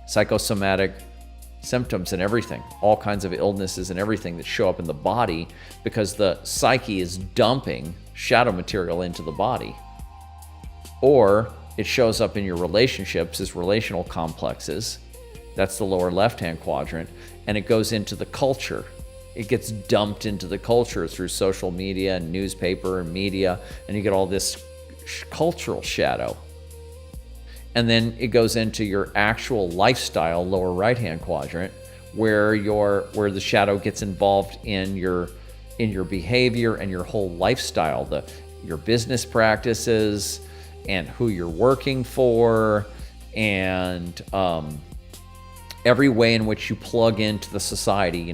psychosomatic symptoms and everything, all kinds of illnesses and everything that show up in the body because the psyche is dumping shadow material into the body. Or it shows up in your relationships as relational complexes. That's the lower left-hand quadrant. And it goes into the culture. It gets dumped into the culture through social media and newspaper and media, and you get all this cultural shadow. And then it goes into your actual lifestyle, lower right-hand quadrant, where the shadow gets involved in your behavior and your whole lifestyle, your business practices and who you're working for, and every way in which you plug into the society,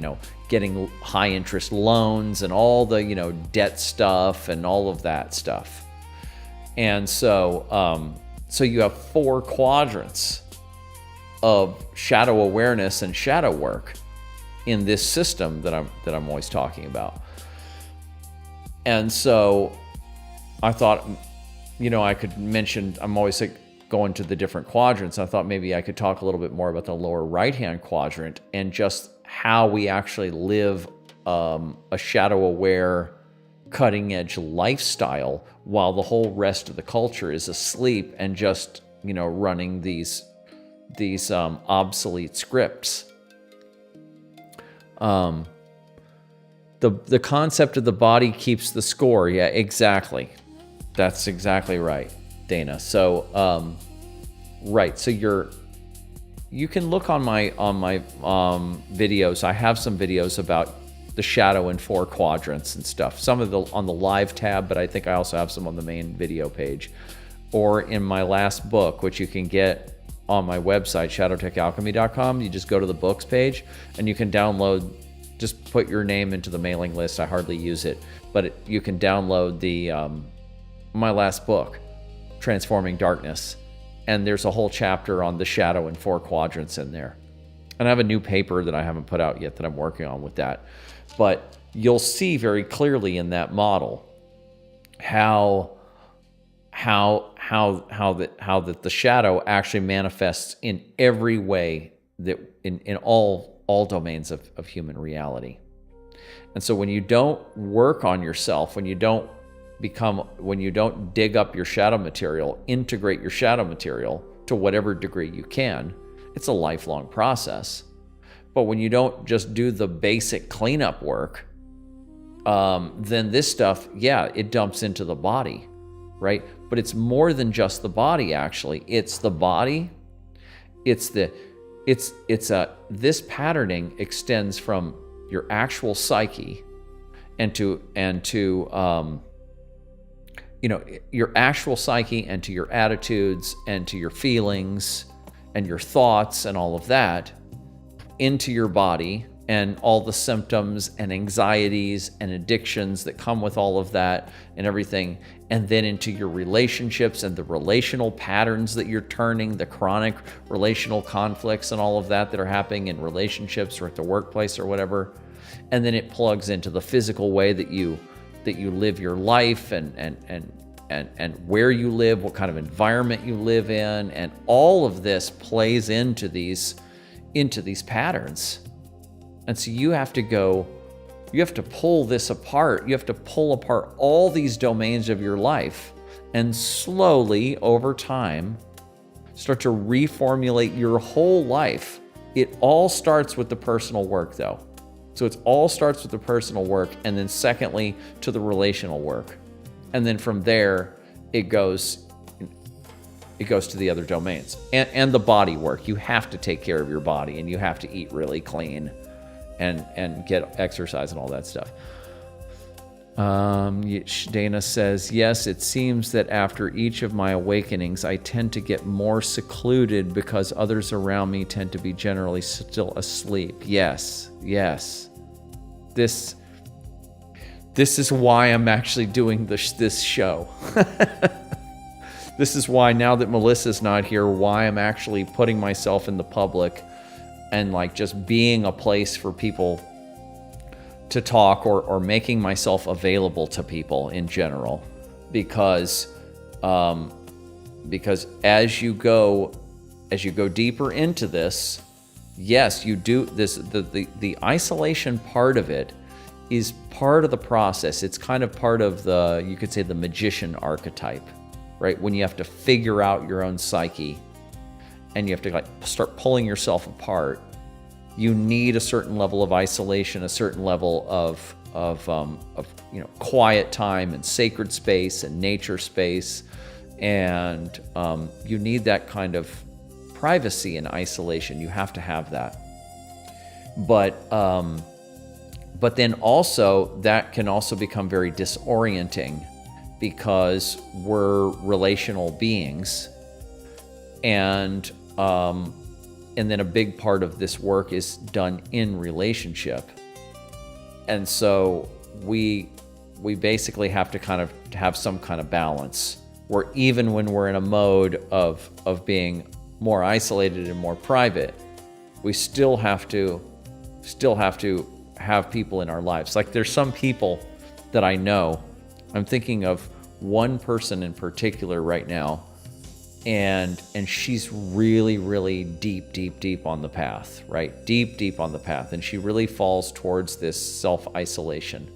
getting high interest loans and all the, debt stuff and all of that stuff. And so, so you have 4 quadrants of shadow awareness and shadow work in this system that I'm always talking about. And so I thought, I could mention, I'm always like going to the different quadrants. I thought maybe I could talk a little bit more about the lower right-hand quadrant and just how we actually live a shadow-aware, cutting-edge lifestyle while the whole rest of the culture is asleep and just, running these obsolete scripts. The concept of the body keeps the score. Yeah, exactly. That's exactly right, Dana. So, right. So you can look on my videos. I have some videos about the shadow in 4 quadrants and stuff. Some of the on the live tab, but I think I also have some on the main video page, or in my last book, which you can get on my website, shadowtechalchemy.com. You just go to the books page and you can download. Just put your name into the mailing list. I hardly use it, but you can download the my last book, Transforming Darkness, and there's a whole chapter on the shadow in 4 quadrants in there. And I have a new paper that I haven't put out yet that I'm working on with that. But you'll see very clearly in that model that the shadow actually manifests in every way, that in all domains of human reality. And so when you don't work on yourself, when you don't dig up your shadow material, integrate your shadow material to whatever degree you can, it's a lifelong process. But when you don't just do the basic cleanup work, then this stuff, it dumps into the body, right? But it's more than just the body, actually. It's the body. This patterning extends from your actual psyche and to your actual psyche, and to your attitudes, and to your feelings and your thoughts and all of that, into your body, and all the symptoms and anxieties and addictions that come with all of that and everything, and then into your relationships and the relational patterns that you're turning, the chronic relational conflicts and all of that are happening in relationships or at the workplace or whatever. And then it plugs into the physical way that you live your life, and where you live, what kind of environment you live in, and all of this plays into these patterns. And so you have to pull this apart. You have to pull apart all these domains of your life, and slowly, over time, start to reformulate your whole life. It all starts with the personal work, though. So it all starts with the personal work, and then secondly, to the relational work. And then from there, it goes to the other domains. And the body work. You have to take care of your body, and you have to eat really clean and get exercise and all that stuff. Dana says, yes, it seems that after each of my awakenings, I tend to get more secluded because others around me tend to be generally still asleep. Yes. This is why I'm actually doing this show. This is why, now that Melissa's not here, why I'm actually putting myself in the public and just being a place for people to talk, or making myself available to people in general, because as you go deeper into this, yes, you do this. The isolation part of it is part of the process. It's kind of part of you could say, the magician archetype, right? When you have to figure out your own psyche, and you have to start pulling yourself apart. You need a certain level of isolation, a certain level of quiet time and sacred space and nature space, and you need that kind of privacy and isolation. You have to have that. But then also that can also become very disorienting, because we're relational beings, and then a big part of this work is done in relationship. And so we basically have to kind of have some kind of balance, where even when we're in a mode of being more isolated and more private, we still have to have people in our lives. Like, there's some people that I know. I'm thinking of one person in particular right now, and she's really, really deep on the path, right? Deep on the path, and she really falls towards this self-isolation.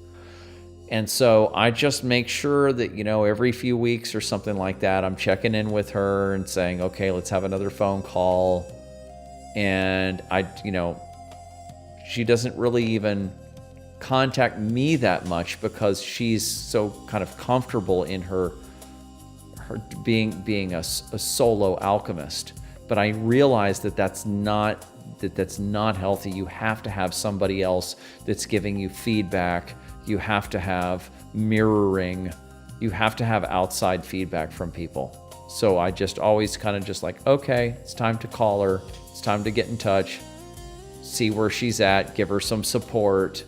And so I just make sure that, every few weeks or something like that, I'm checking in with her and saying, okay, let's have another phone call. And she doesn't really even contact me that much, because she's so kind of comfortable in her being a solo alchemist. But I realize that's not healthy. You have to have somebody else that's giving you feedback. You have to have mirroring. You have to have outside feedback from people. So I just always kind of just okay, it's time to call her. It's time to get in touch, see where she's at, give her some support.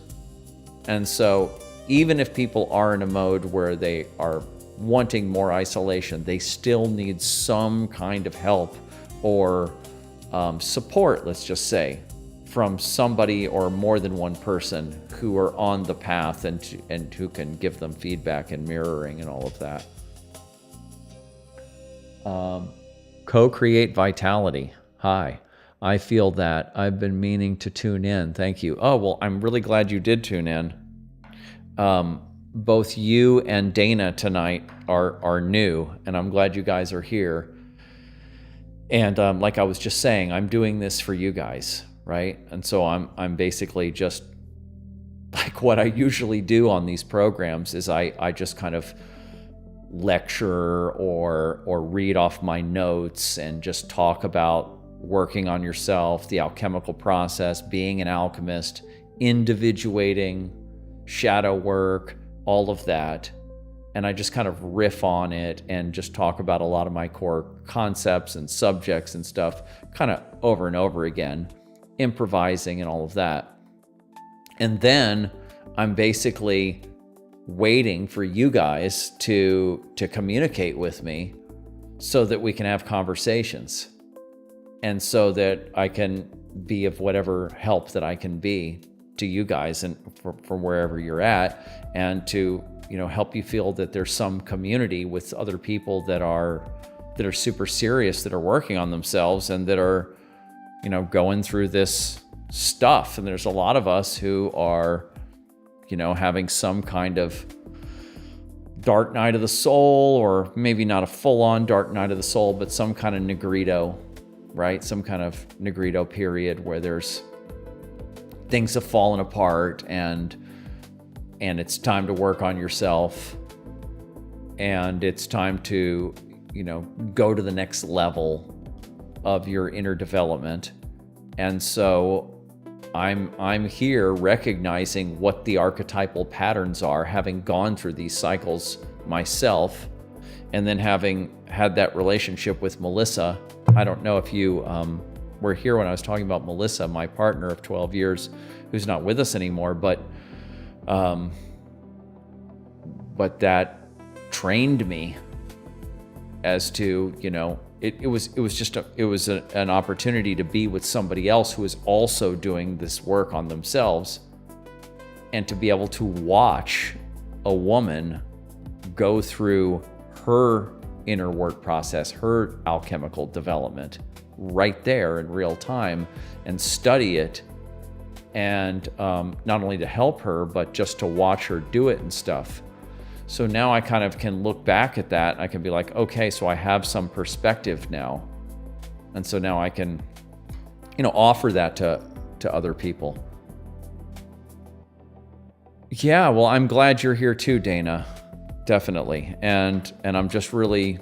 And so even if people are in a mode where they are wanting more isolation, they still need some kind of help or support, let's just say, from somebody or more than one person who are on the path and who can give them feedback and mirroring and all of that. Co-create vitality. Hi. I feel that. I've been meaning to tune in. Thank you. Oh, well, I'm really glad you did tune in. Both you and Dana tonight are new, and I'm glad you guys are here. And like I was just saying, I'm doing this for you guys, right? And so I'm basically just like what I usually do on these programs is I just kind of lecture or read off my notes and just talk about working on yourself, the alchemical process, being an alchemist, individuating, shadow work, all of that. And I just kind of riff on it and just talk about a lot of my core concepts and subjects and stuff kind of over and over again, improvising and all of that. And then I'm basically waiting for you guys to communicate with me so that we can have conversations and so that I can be of whatever help that I can be to you guys and from wherever you're at, and to, you know, help you feel that there's some community with other people that are super serious, that are working on themselves and that are, you know, going through this stuff. And there's a lot of us who are, you know, having some kind of dark night of the soul, or maybe not a full-on dark night of the soul, but some kind of negrito, right? Some kind of negrito period where there's things have fallen apart and it's time to work on yourself, and it's time to, you know, go to the next level of your inner development. And so I'm here recognizing what the archetypal patterns are, having gone through these cycles myself, and then having had that relationship with Melissa. I don't know if you were here when I was talking about Melissa, my partner of 12 years, who's not with us anymore, but that trained me as to, you know, it was an opportunity to be with somebody else who is also doing this work on themselves, and to be able to watch a woman go through her inner work process, her alchemical development right there in real time, and study it, and not only to help her, but just to watch her do it and stuff. So now I kind of can look back at that, and I can be like, okay, so I have some perspective now. And so now I can, you know, offer that to other people. Yeah, well, I'm glad you're here too, Dana. Definitely. And I'm just really,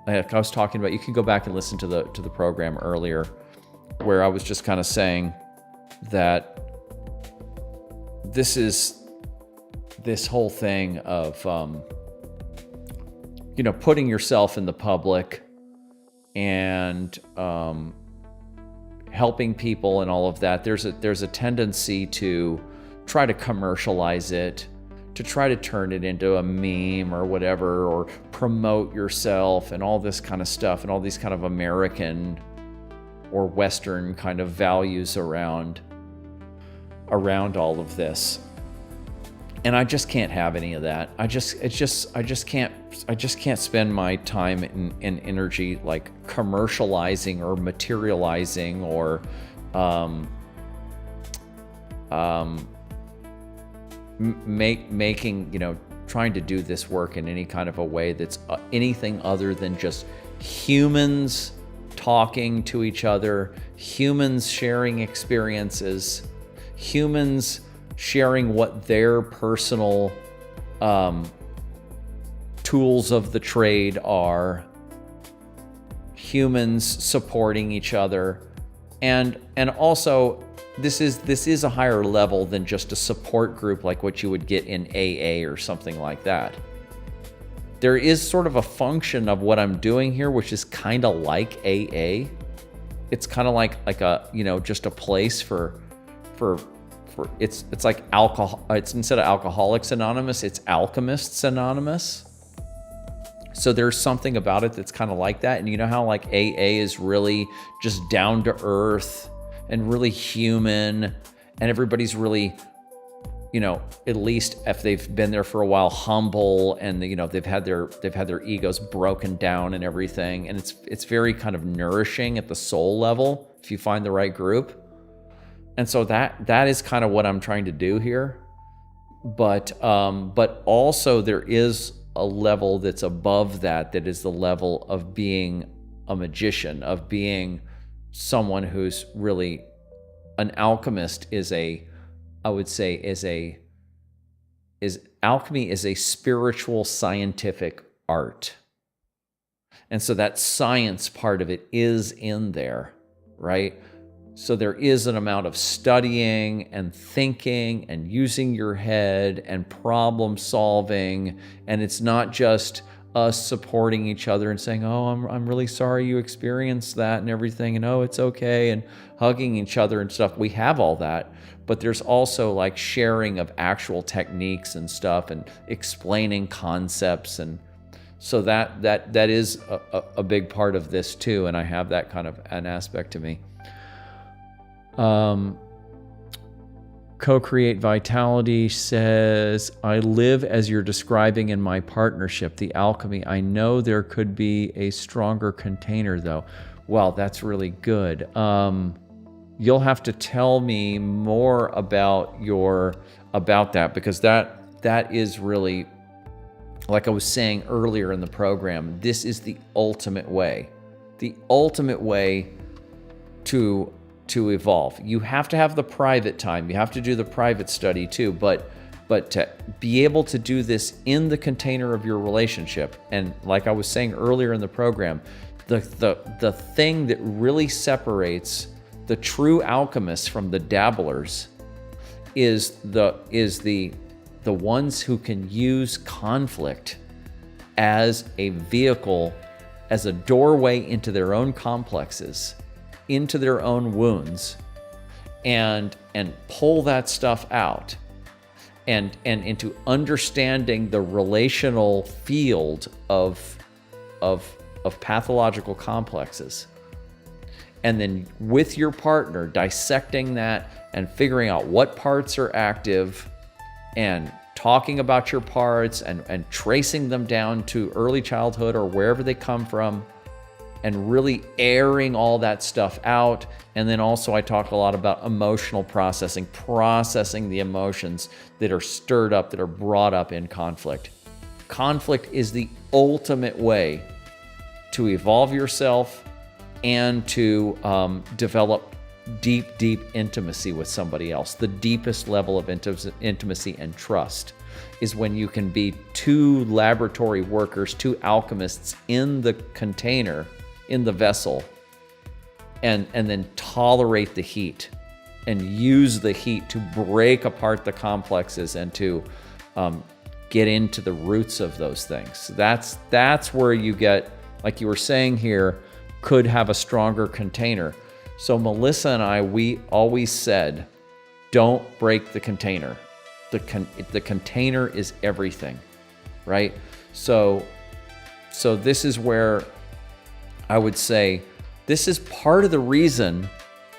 like I was talking about, you can go back and listen to the program earlier, where I was just kind of saying that this whole thing of, you know, putting yourself in the public and helping people and all of that, there's a tendency to try to commercialize it, to try to turn it into a meme or whatever, or promote yourself and all this kind of stuff, and all these kind of American or Western kind of values around all of this. And I just can't have any of that. I just can't spend my time and energy like commercializing or materializing or making, you know, trying to do this work in any kind of a way that's anything other than just humans talking to each other, humans sharing experiences, humans sharing what their personal tools of the trade are, humans supporting each other, and also this is a higher level than just a support group like what you would get in AA or something like that. There is sort of a function of what I'm doing here, which is kind of like AA. It's kind of like a, you know, just a place for it's like alcohol. It's instead of Alcoholics Anonymous, it's Alchemists Anonymous. So there's something about it that's kind of like that. And you know how like AA is really just down to earth and really human, and everybody's really, at least if they've been there for a while, humble, and they've had their egos broken down and everything, and it's very kind of nourishing at the soul level if you find the right group. And so that is kind of what I'm trying to do here. But also there is a level that's above that is the level of being a magician, of being someone who's really an alchemist. Alchemy is a spiritual scientific art. And so that science part of it is in there, right? So there is an amount of studying and thinking and using your head and problem solving. And it's not just us supporting each other and saying, oh, I'm really sorry you experienced that and everything, and oh, it's okay, and hugging each other and stuff. We have all that, but there's also like sharing of actual techniques and stuff and explaining concepts. And so that is a big part of this too. And I have that kind of an aspect to me. Co-create Vitality says, I live as you're describing in my partnership, the alchemy. I know there could be a stronger container though. Well, that's really good. You'll have to tell me more about that, because that is really, like I was saying earlier in the program, this is the ultimate way to evolve. You have to have the private time. You have to do the private study too, but to be able to do this in the container of your relationship, and like I was saying earlier in the program, the thing that really separates the true alchemists from the dabblers is the ones who can use conflict as a vehicle, as a doorway into their own complexes, into their own wounds, and pull that stuff out, and into understanding the relational field of pathological complexes. And then with your partner, dissecting that and figuring out what parts are active, and talking about your parts and tracing them down to early childhood or wherever they come from, and really airing all that stuff out. And then also I talk a lot about emotional processing the emotions that are stirred up, that are brought up in conflict. Conflict is the ultimate way to evolve yourself and to develop deep intimacy with somebody else. The deepest level of intimacy and trust is when you can be two laboratory workers, two alchemists in the container, in the vessel, and then tolerate the heat and use the heat to break apart the complexes and to get into the roots of those things. That's where you get, like you were saying here, could have a stronger container. So Melissa and I, we always said, don't break the container. The container is everything, right? So this is where I would say this is part of the reason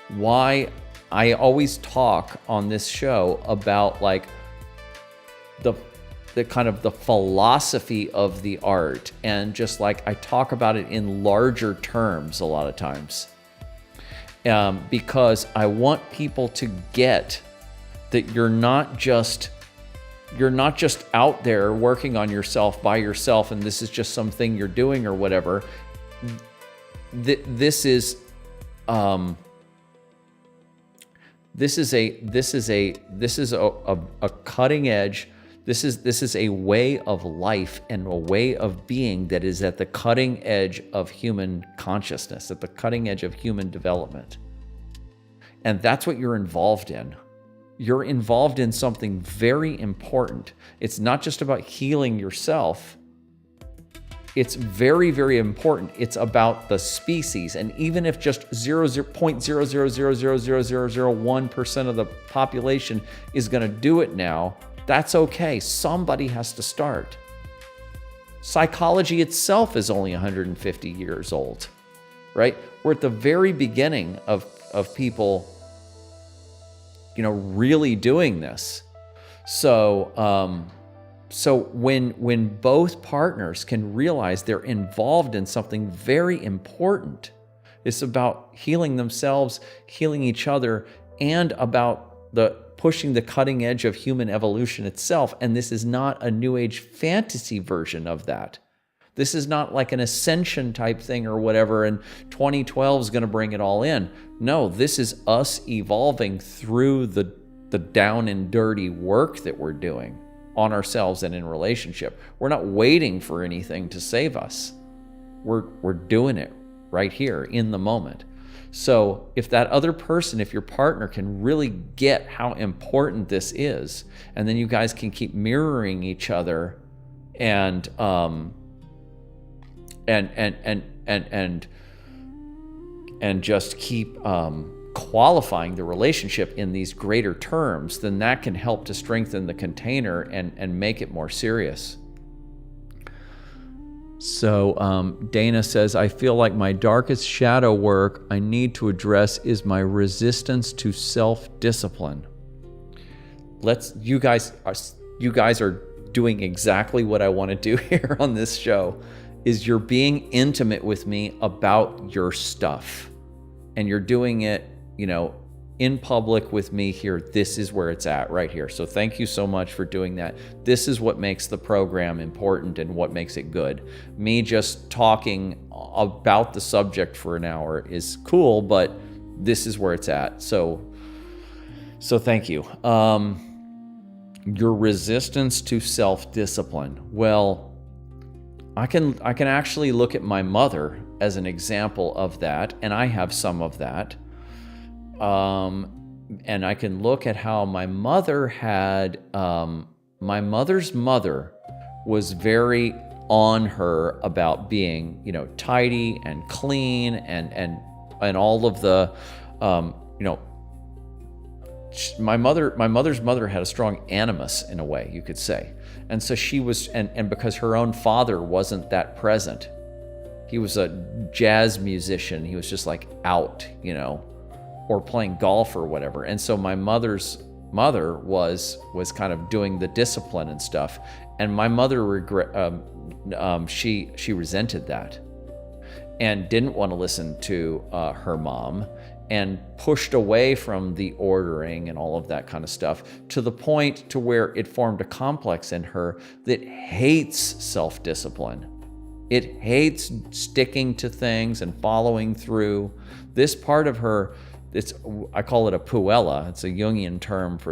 why I always talk on this show about like the kind of the philosophy of the art, and just like I talk about it in larger terms a lot of times, because I want people to get that you're not just out there working on yourself by yourself and this is just something you're doing or whatever. This is a cutting edge. This is a way of life and a way of being that is at the cutting edge of human consciousness, at the cutting edge of human development. And that's what you're involved in. You're involved in something very important. It's not just about healing yourself. It's very, very important. It's about the species. And even if just 0.000000001% of the population is going to do it now, that's okay. Somebody has to start. Psychology itself is only 150 years old, right? We're at the very beginning of people really doing this. So when both partners can realize they're involved in something very important, it's about healing themselves, healing each other, and about pushing the cutting edge of human evolution itself. And this is not a New Age fantasy version of that. This is not like an ascension type thing or whatever, and 2012 is going to bring it all in. No, this is us evolving through the down and dirty work that we're doing on ourselves and in relationship. We're not waiting for anything to save us. We're doing it right here in the moment. So if that other person, if your partner can really get how important this is, and then you guys can keep mirroring each other and just keep qualifying the relationship in these greater terms, then that can help to strengthen the container and make it more serious. So Dana says, I feel like my darkest shadow work I need to address is my resistance to self-discipline. You guys are doing exactly what I want to do here on this show, is you're being intimate with me about your stuff. And you're doing it, in public with me here. This is where it's at right here. So thank you so much for doing that. This is what makes the program important and what makes it good. Me just talking about the subject for an hour is cool, but this is where it's at. So thank you. Your resistance to self-discipline. Well, I can actually look at my mother as an example of that, and I have some of that. And I can look at how my mother had, my mother's mother was very on her about being, tidy and clean and all of the, my mother's mother had a strong animus in a way, you could say. And so she was, and because her own father wasn't that present, he was a jazz musician. He was just like out, or playing golf or whatever. And so my mother's mother was kind of doing the discipline and stuff. And my mother she resented that and didn't want to listen to her mom, and pushed away from the ordering and all of that kind of stuff, to the point to where it formed a complex in her that hates self-discipline. It hates sticking to things and following through. This part of her, I call it a puella. It's a Jungian term for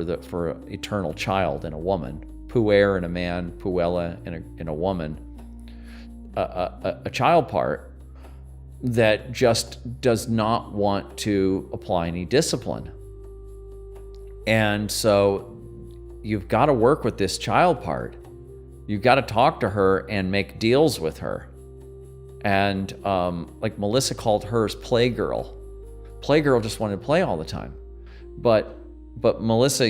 eternal child in a woman. Puer in a man, puella in a woman. A child part that just does not want to apply any discipline. And so you've got to work with this child part. You've got to talk to her and make deals with her. And like Melissa called hers Playgirl. Playgirl just wanted to play all the time. But Melissa,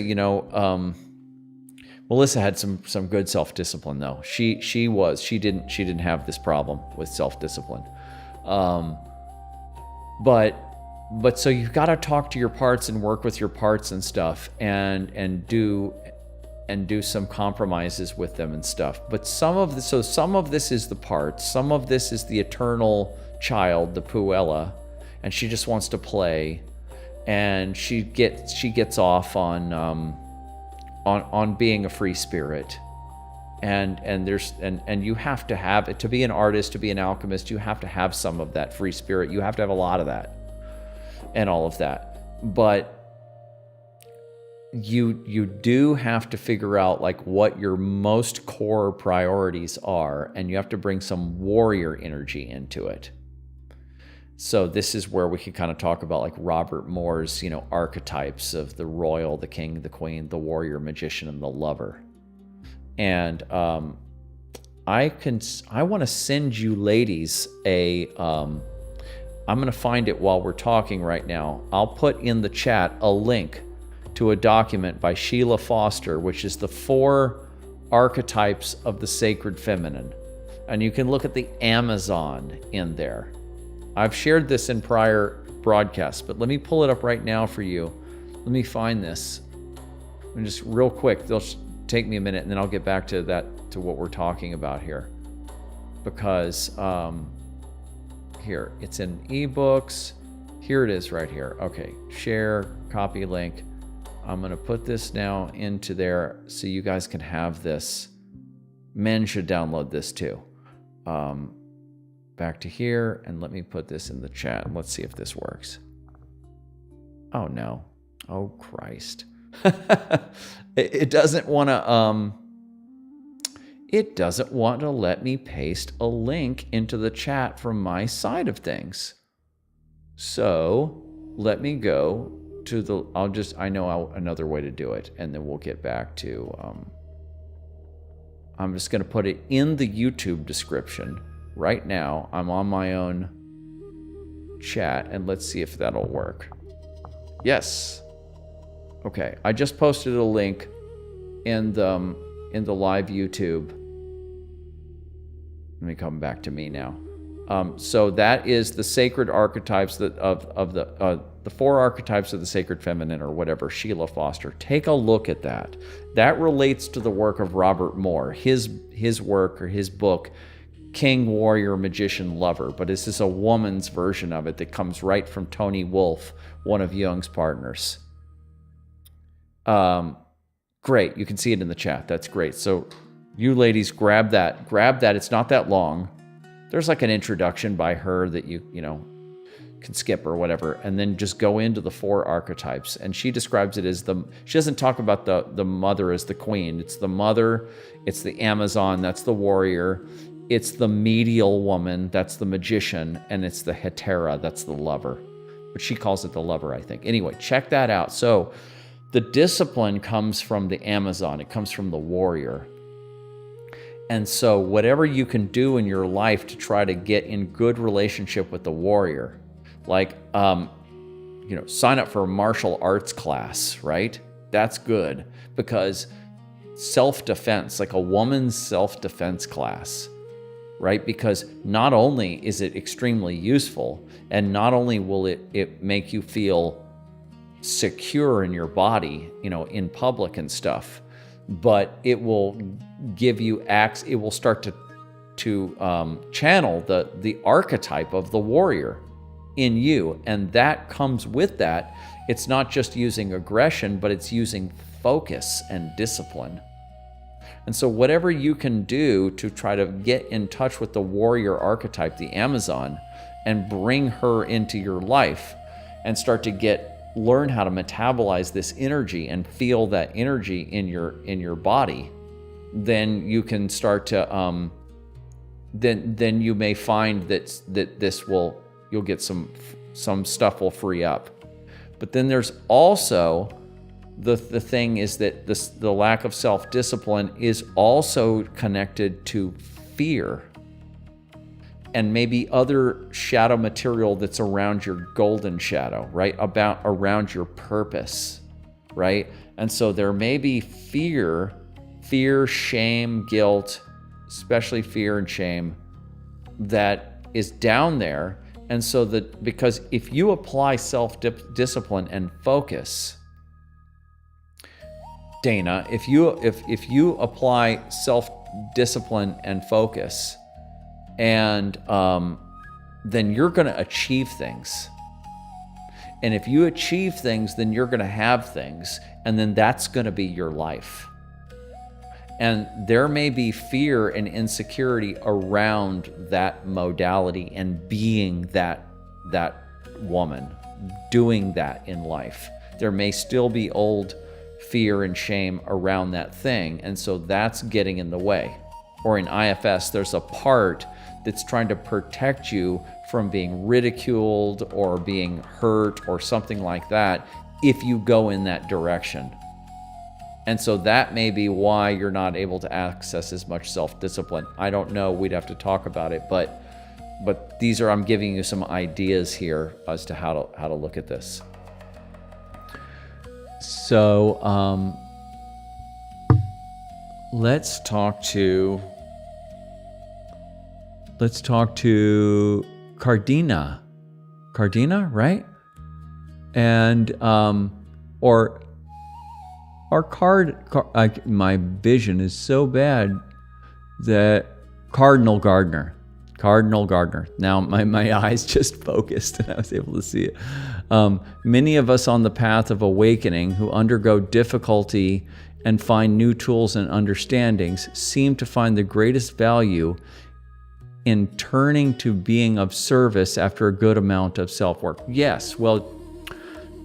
Melissa had some good self-discipline though. She didn't have this problem with self-discipline. But so you've got to talk to your parts and work with your parts and stuff, and do some compromises with them and stuff. But some of this is the parts, some of this is the eternal child, the puella, and she just wants to play, and she gets off on being a free spirit. And you have to have it to be an artist, to be an alchemist. You have to have some of that free spirit. You have to have a lot of that, and all of that. But you do have to figure out like what your most core priorities are, and you have to bring some warrior energy into it. So this is where we could kind of talk about like Robert Moore's, archetypes of the royal, the king, the queen, the warrior, magician, and the lover. And I want to send you ladies I'm going to find it while we're talking right now. I'll put in the chat a link to a document by Sheila Foster, which is the 4 archetypes of the sacred feminine. And you can look at the Amazon in there. I've shared this in prior broadcasts, but let me pull it up right now for you. let me find this. And just real quick, they'll take me a minute, and then I'll get back to what we're talking about here. Because here, it's in ebooks. Here it is right here. Okay, share, copy link. I'm gonna put this now into there so you guys can have this. Men should download this too. Back to here, and let me put this in the chat. Let's see if this works. Oh no. Oh Christ. It doesn't want to it doesn't want to let me paste a link into the chat from my side of things. So let me go to the, another way to do it, and then we'll get back to, I'm just going to put it in the YouTube description right now. I'm on my own chat, and let's see if that'll work. Yes. Okay, I just posted a link in the live YouTube. Let me come back to me now. So that is the sacred archetypes of the 4 archetypes of the sacred feminine, or whatever, Sheila Foster. Take a look at that. That relates to the work of Robert Moore, his work, or his book, King, Warrior, Magician, Lover. But this is a woman's version of it that comes right from Toni Wolff, one of Jung's partners. Great. You can see it in the chat. That's great. So you ladies, grab that. It's not that long. There's like an introduction by her that you can skip or whatever, and then just go into the 4 archetypes. And she describes it as she doesn't talk about the mother as the queen. It's the mother, it's the Amazon, that's the warrior, it's the medial woman, that's the magician, and it's the hetera, that's the lover. But she calls it the lover, I think. Anyway, check that out. So the discipline comes from the Amazon. It comes from the warrior. And so whatever you can do in your life to try to get in good relationship with the warrior, like, sign up for a martial arts class, right? That's good, because self-defense, like a woman's self-defense class, right? Because not only is it extremely useful, and not only will it make you feel secure in your body, in public and stuff, but it will give you it will start to channel the archetype of the warrior in you. And that comes with that. It's not just using aggression, but it's using focus and discipline. And so whatever you can do to try to get in touch with the warrior archetype, the Amazon, and bring her into your life, and start to learn how to metabolize this energy and feel that energy in your body, then you can start to then you may find that you'll get some stuff will free up. But then there's also the thing is that the lack of self-discipline is also connected to fear, and maybe other shadow material that's around your golden shadow, right? Around your purpose, right? And so there may be fear, shame, guilt, especially fear and shame, that is down there. And so because if you apply self-discipline and focus, Dana, if you apply self-discipline and focus, and then you're going to achieve things. And if you achieve things, then you're going to have things, and then that's going to be your life. And there may be fear and insecurity around that modality and being that woman, doing that in life. There may still be old fear and shame around that thing, and so that's getting in the way. Or in IFS, there's a part that's trying to protect you from being ridiculed or being hurt or something like that if you go in that direction. And so that may be why you're not able to access as much self-discipline. I don't know, we'd have to talk about it, but I'm giving you some ideas here as to how to look at this. So let's talk to Cardina, right? And Or my vision is so bad that Cardinal Gardner. Now my eyes just focused and I was able to see it. Many of us on the path of awakening who undergo difficulty and find new tools and understandings seem to find the greatest value in turning to being of service after a good amount of self-work. Yes, well,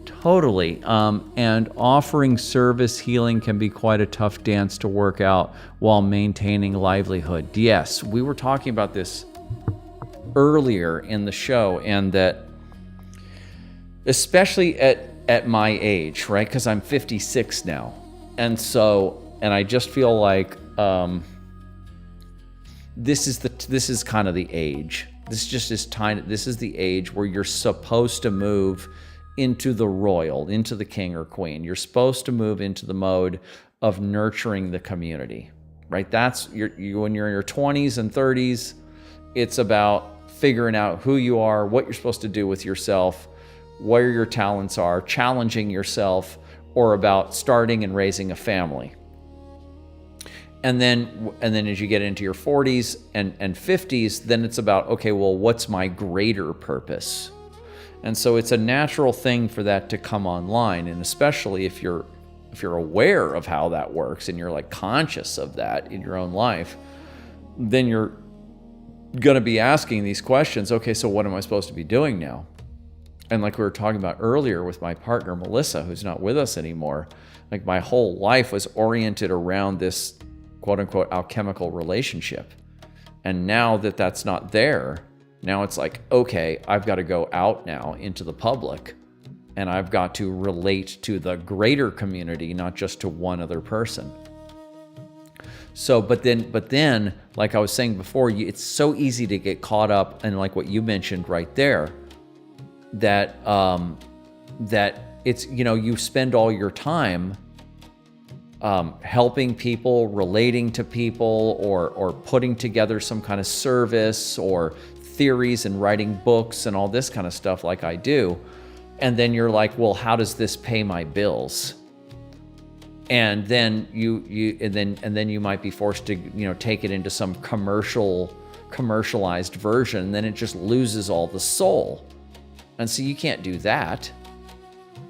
totally. And offering service healing can be quite a tough dance to work out while maintaining livelihood. Yes, we were talking about this earlier in the show, and that especially at my age, right? Because I'm 56 now. And I just feel like this is kind of the age. This just is tiny. This is the age where you're supposed to move into the royal, into the king or queen. You're supposed to move into the mode of nurturing the community, right? That's you when you're in your 20s and 30s. It's about figuring out who you are, what you're supposed to do with yourself, where your talents are, challenging yourself, or about starting and raising a family. And then as you get into your 40s and 50s, then it's about, okay, well, what's my greater purpose? And so it's a natural thing for that to come online, and especially if you're aware of how that works and you're like conscious of that in your own life, then you're going to be asking these questions. Okay, so what am I supposed to be doing now? And like we were talking about earlier with my partner, Melissa, who's not with us anymore, like my whole life was oriented around this quote unquote alchemical relationship. And now that that's not there, now it's like, okay, I've got to go out now into the public and I've got to relate to the greater community, not just to one other person. So, but then, like I was saying before, it's so easy to get caught up in like what you mentioned right there, that it's, you spend all your time helping people, relating to people, or putting together some kind of service or theories and writing books and all this kind of stuff like I do. And then you're like, well, how does this pay my bills? And then you might be forced to take it into some commercialized version. Then it just loses all the soul, and so you can't do that.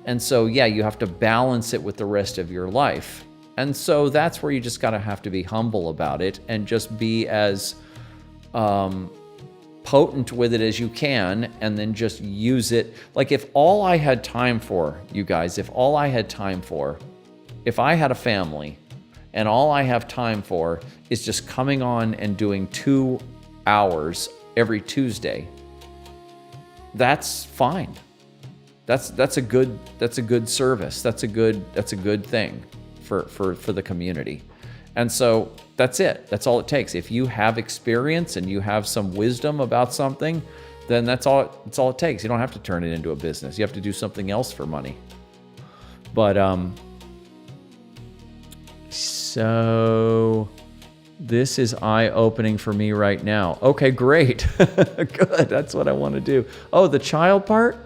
And so you have to balance it with the rest of your life. And so that's where you just gotta have to be humble about it and just be as potent with it as you can, and then just use it. Like if all I had time for, you guys, if I had a family and all I have time for is just coming on and doing 2 hours every Tuesday, that's fine. That's a good service. That's a good thing for the community. And so that's it. That's all it takes. If you have experience and you have some wisdom about something, then that's all it takes. You don't have to turn it into a business. You have to do something else for money. But so this is eye-opening for me right now. Okay, great. Good. That's what I want to do. Oh, the child part?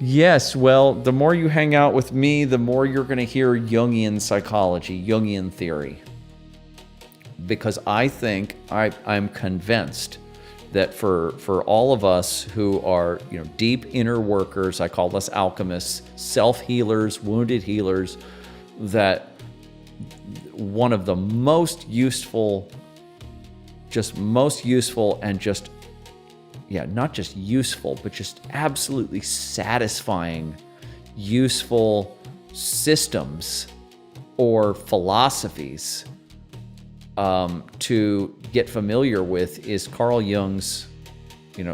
Yes, well, the more you hang out with me, the more you're going to hear Jungian psychology, Jungian theory. Because I think, I'm convinced that for all of us who are, deep inner workers, I call us alchemists, self-healers, wounded healers, that one of the most useful and just, not just useful, but just absolutely satisfying, useful systems or philosophies to get familiar with is Carl Jung's, we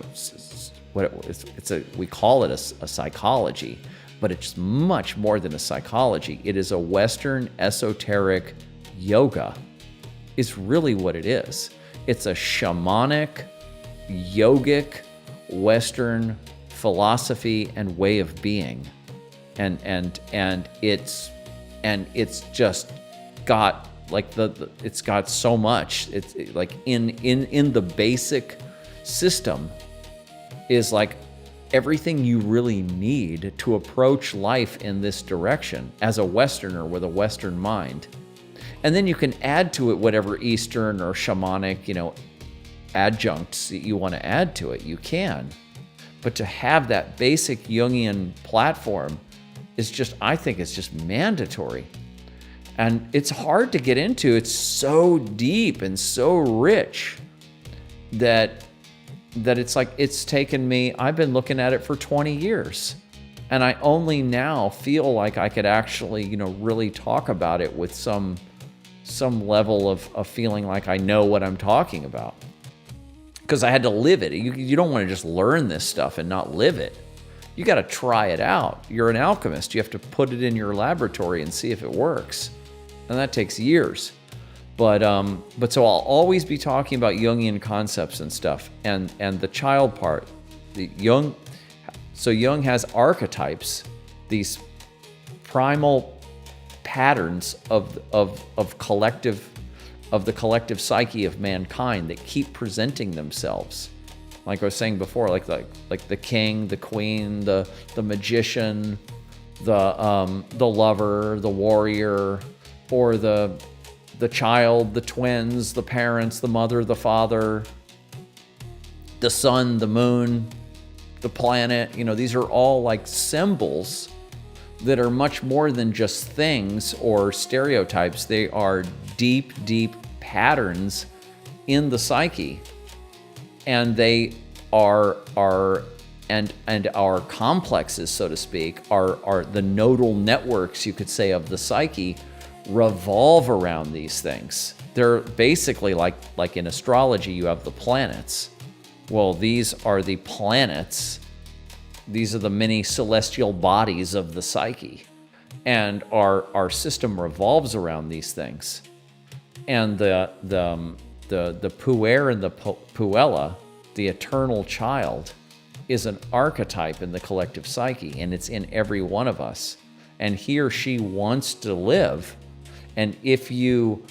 call it a psychology, but it's much more than a psychology. It is a Western esoteric yoga, is really what it is. It's a shamanic, yogic, Western philosophy and way of being, and it's just got like it's got so much. It's like in the basic system is like everything you really need to approach life in this direction as a Westerner with a Western mind. And then you can add to it whatever Eastern or shamanic, adjuncts that you want to add to it. You can. But to have that basic Jungian platform is just, I think it's just mandatory. And it's hard to get into. It's so deep and so rich that it's like, it's taken me, I've been looking at it for 20 years. And I only now feel like I could actually, really talk about it with some level of feeling like I know what I'm talking about. Because I had to live it. You don't want to just learn this stuff and not live it. You got to try it out. You're an alchemist. You have to put it in your laboratory and see if it works. And that takes years. But so I'll always be talking about Jungian concepts and stuff. And the child part, so Jung has archetypes, these primal patterns of the collective psyche of mankind that keep presenting themselves. Like I was saying before, like the king, the queen, the magician, the lover, the warrior, or the child, the twins, the parents, the mother, the father, the sun, the moon, the planet. These are all like symbols that are much more than just things or stereotypes. They are deep, deep patterns in the psyche. And they are our complexes, so to speak, are the nodal networks, you could say, of the psyche, revolve around these things. They're basically like in astrology, you have the planets. Well, these are the planets. These are the many celestial bodies of the psyche. And our system revolves around these things. And the puer and the puella, the eternal child, is an archetype in the collective psyche, and it's in every one of us. And he or she wants to live. And if you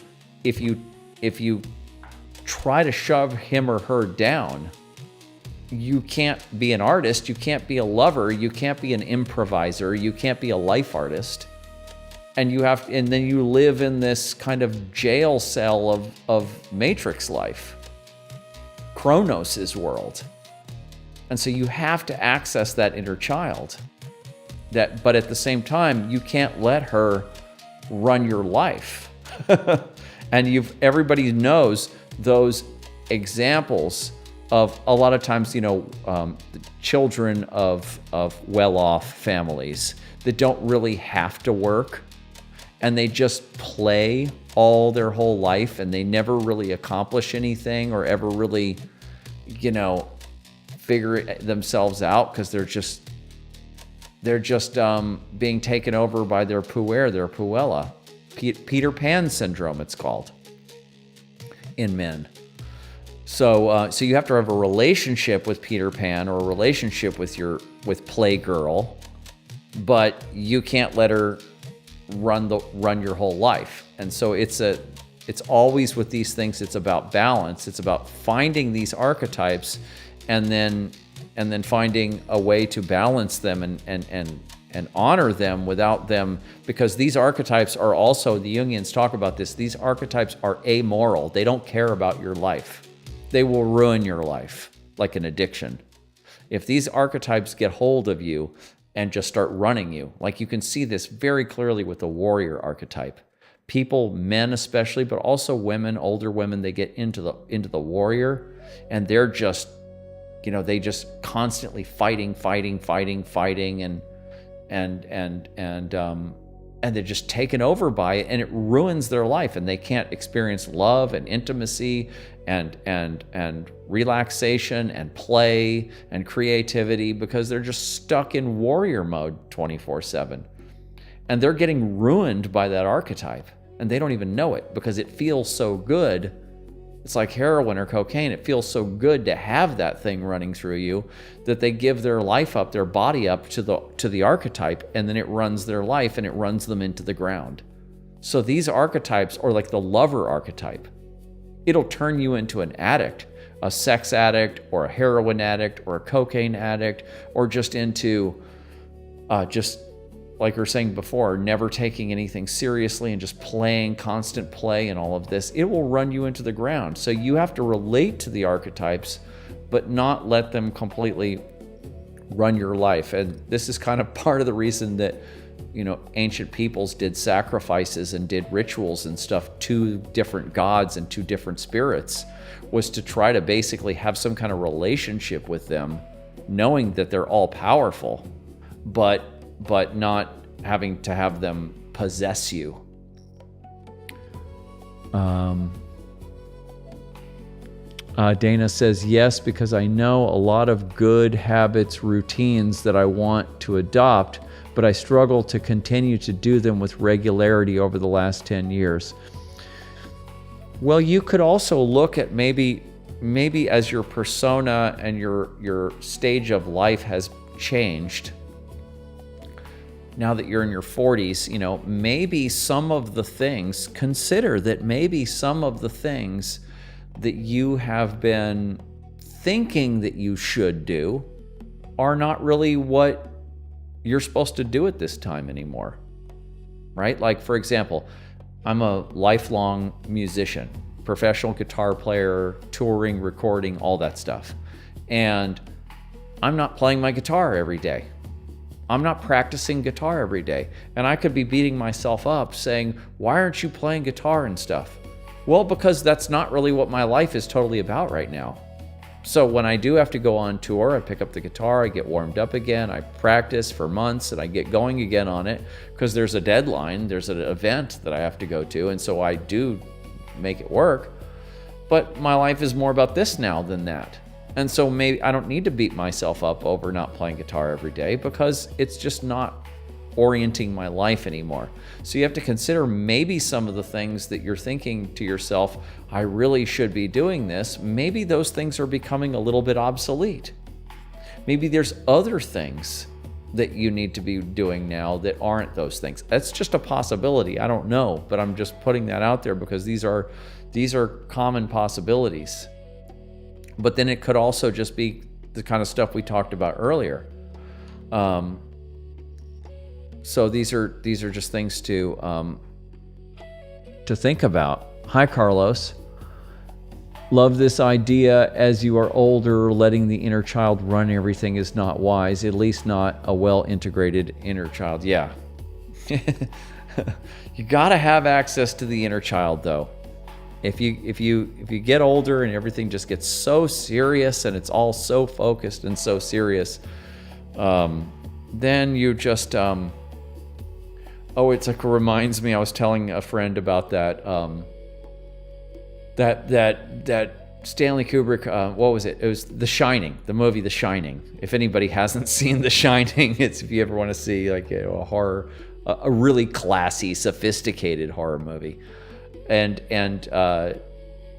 try to shove him or her down, you can't be an artist, you can't be a lover, you can't be an improviser, you can't be a life artist. And then you live in this kind of jail cell of Matrix life, Kronos' world. And so you have to access that inner child. But at the same time, you can't let her run your life. And everybody knows those examples of a lot of times, the children of well-off families that don't really have to work, and they just play all their whole life, and they never really accomplish anything or ever really, figure themselves out, because they're just being taken over by their puer, their puella. Peter Pan syndrome, it's called, in men. So you have to have a relationship with Peter Pan or a relationship with Playgirl, but you can't let her run your whole life. And so it's always with these things, it's about balance. It's about finding these archetypes and then finding a way to balance them and honor them without them, because these archetypes are also, the Jungians talk about this, these archetypes are amoral. They don't care about your life. They will ruin your life, like an addiction. If these archetypes get hold of you and just start running you, like you can see this very clearly with the warrior archetype. People, men especially, but also women, older women, they get into the warrior, and they're just, they just constantly fighting, and they're just taken over by it, and it ruins their life, and they can't experience love and intimacy and relaxation and play and creativity, because they're just stuck in warrior mode 24/7. And they're getting ruined by that archetype, and they don't even know it, because it feels so good. It's like heroin or cocaine. It feels so good to have that thing running through you that they give their life up, their body up to the archetype, and then it runs their life, and it runs them into the ground. So these archetypes, or like the lover archetype, it'll turn you into an addict, a sex addict or a heroin addict or a cocaine addict, or just into just like we were saying before, never taking anything seriously and just playing, constant play and all of this, it will run you into the ground. So you have to relate to the archetypes, but not let them completely run your life. And this is kind of part of the reason that, ancient peoples did sacrifices and did rituals and stuff to different gods and to different spirits, was to try to basically have some kind of relationship with them, knowing that they're all powerful, but not having to have them possess you. Dana says, yes, because I know a lot of good habits, routines that I want to adopt, but I struggle to continue to do them with regularity over the last 10 years. Well, you could also look at maybe as your persona and your stage of life has changed, now that you're in your 40s, maybe some of the things, consider that maybe some of the things that you have been thinking that you should do are not really what you're supposed to do at this time anymore, right? Like, for example, I'm a lifelong musician, professional guitar player, touring, recording, all that stuff. And I'm not playing my guitar every day. I'm not practicing guitar every day. And I could be beating myself up saying, why aren't you playing guitar and stuff? Well, because that's not really what my life is totally about right now. So when I do have to go on tour, I pick up the guitar, I get warmed up again, I practice for months, and I get going again on it because there's a deadline, there's an event that I have to go to, and so I do make it work. But my life is more about this now than that. And so maybe I don't need to beat myself up over not playing guitar every day because it's just not orienting my life anymore. So you have to consider maybe some of the things that you're thinking to yourself, I really should be doing this. Maybe those things are becoming a little bit obsolete. Maybe there's other things that you need to be doing now that aren't those things. That's just a possibility. I don't know, but I'm just putting that out there because these are common possibilities. But then it could also just be the kind of stuff we talked about earlier. So these are just things to think about. Hi, Carlos. Love this idea. As you are older, letting the inner child run everything is not wise. At least not a well-integrated inner child. Yeah. You gotta have access to the inner child, though. If you get older and everything just gets so serious and it's all so focused and so serious, then you just it's like, it reminds me, I was telling a friend about that that Stanley Kubrick, what was it? It was The Shining, the movie The Shining. If anybody hasn't seen The Shining, it's, if you ever want to see like a horror, a really classy, sophisticated horror movie. And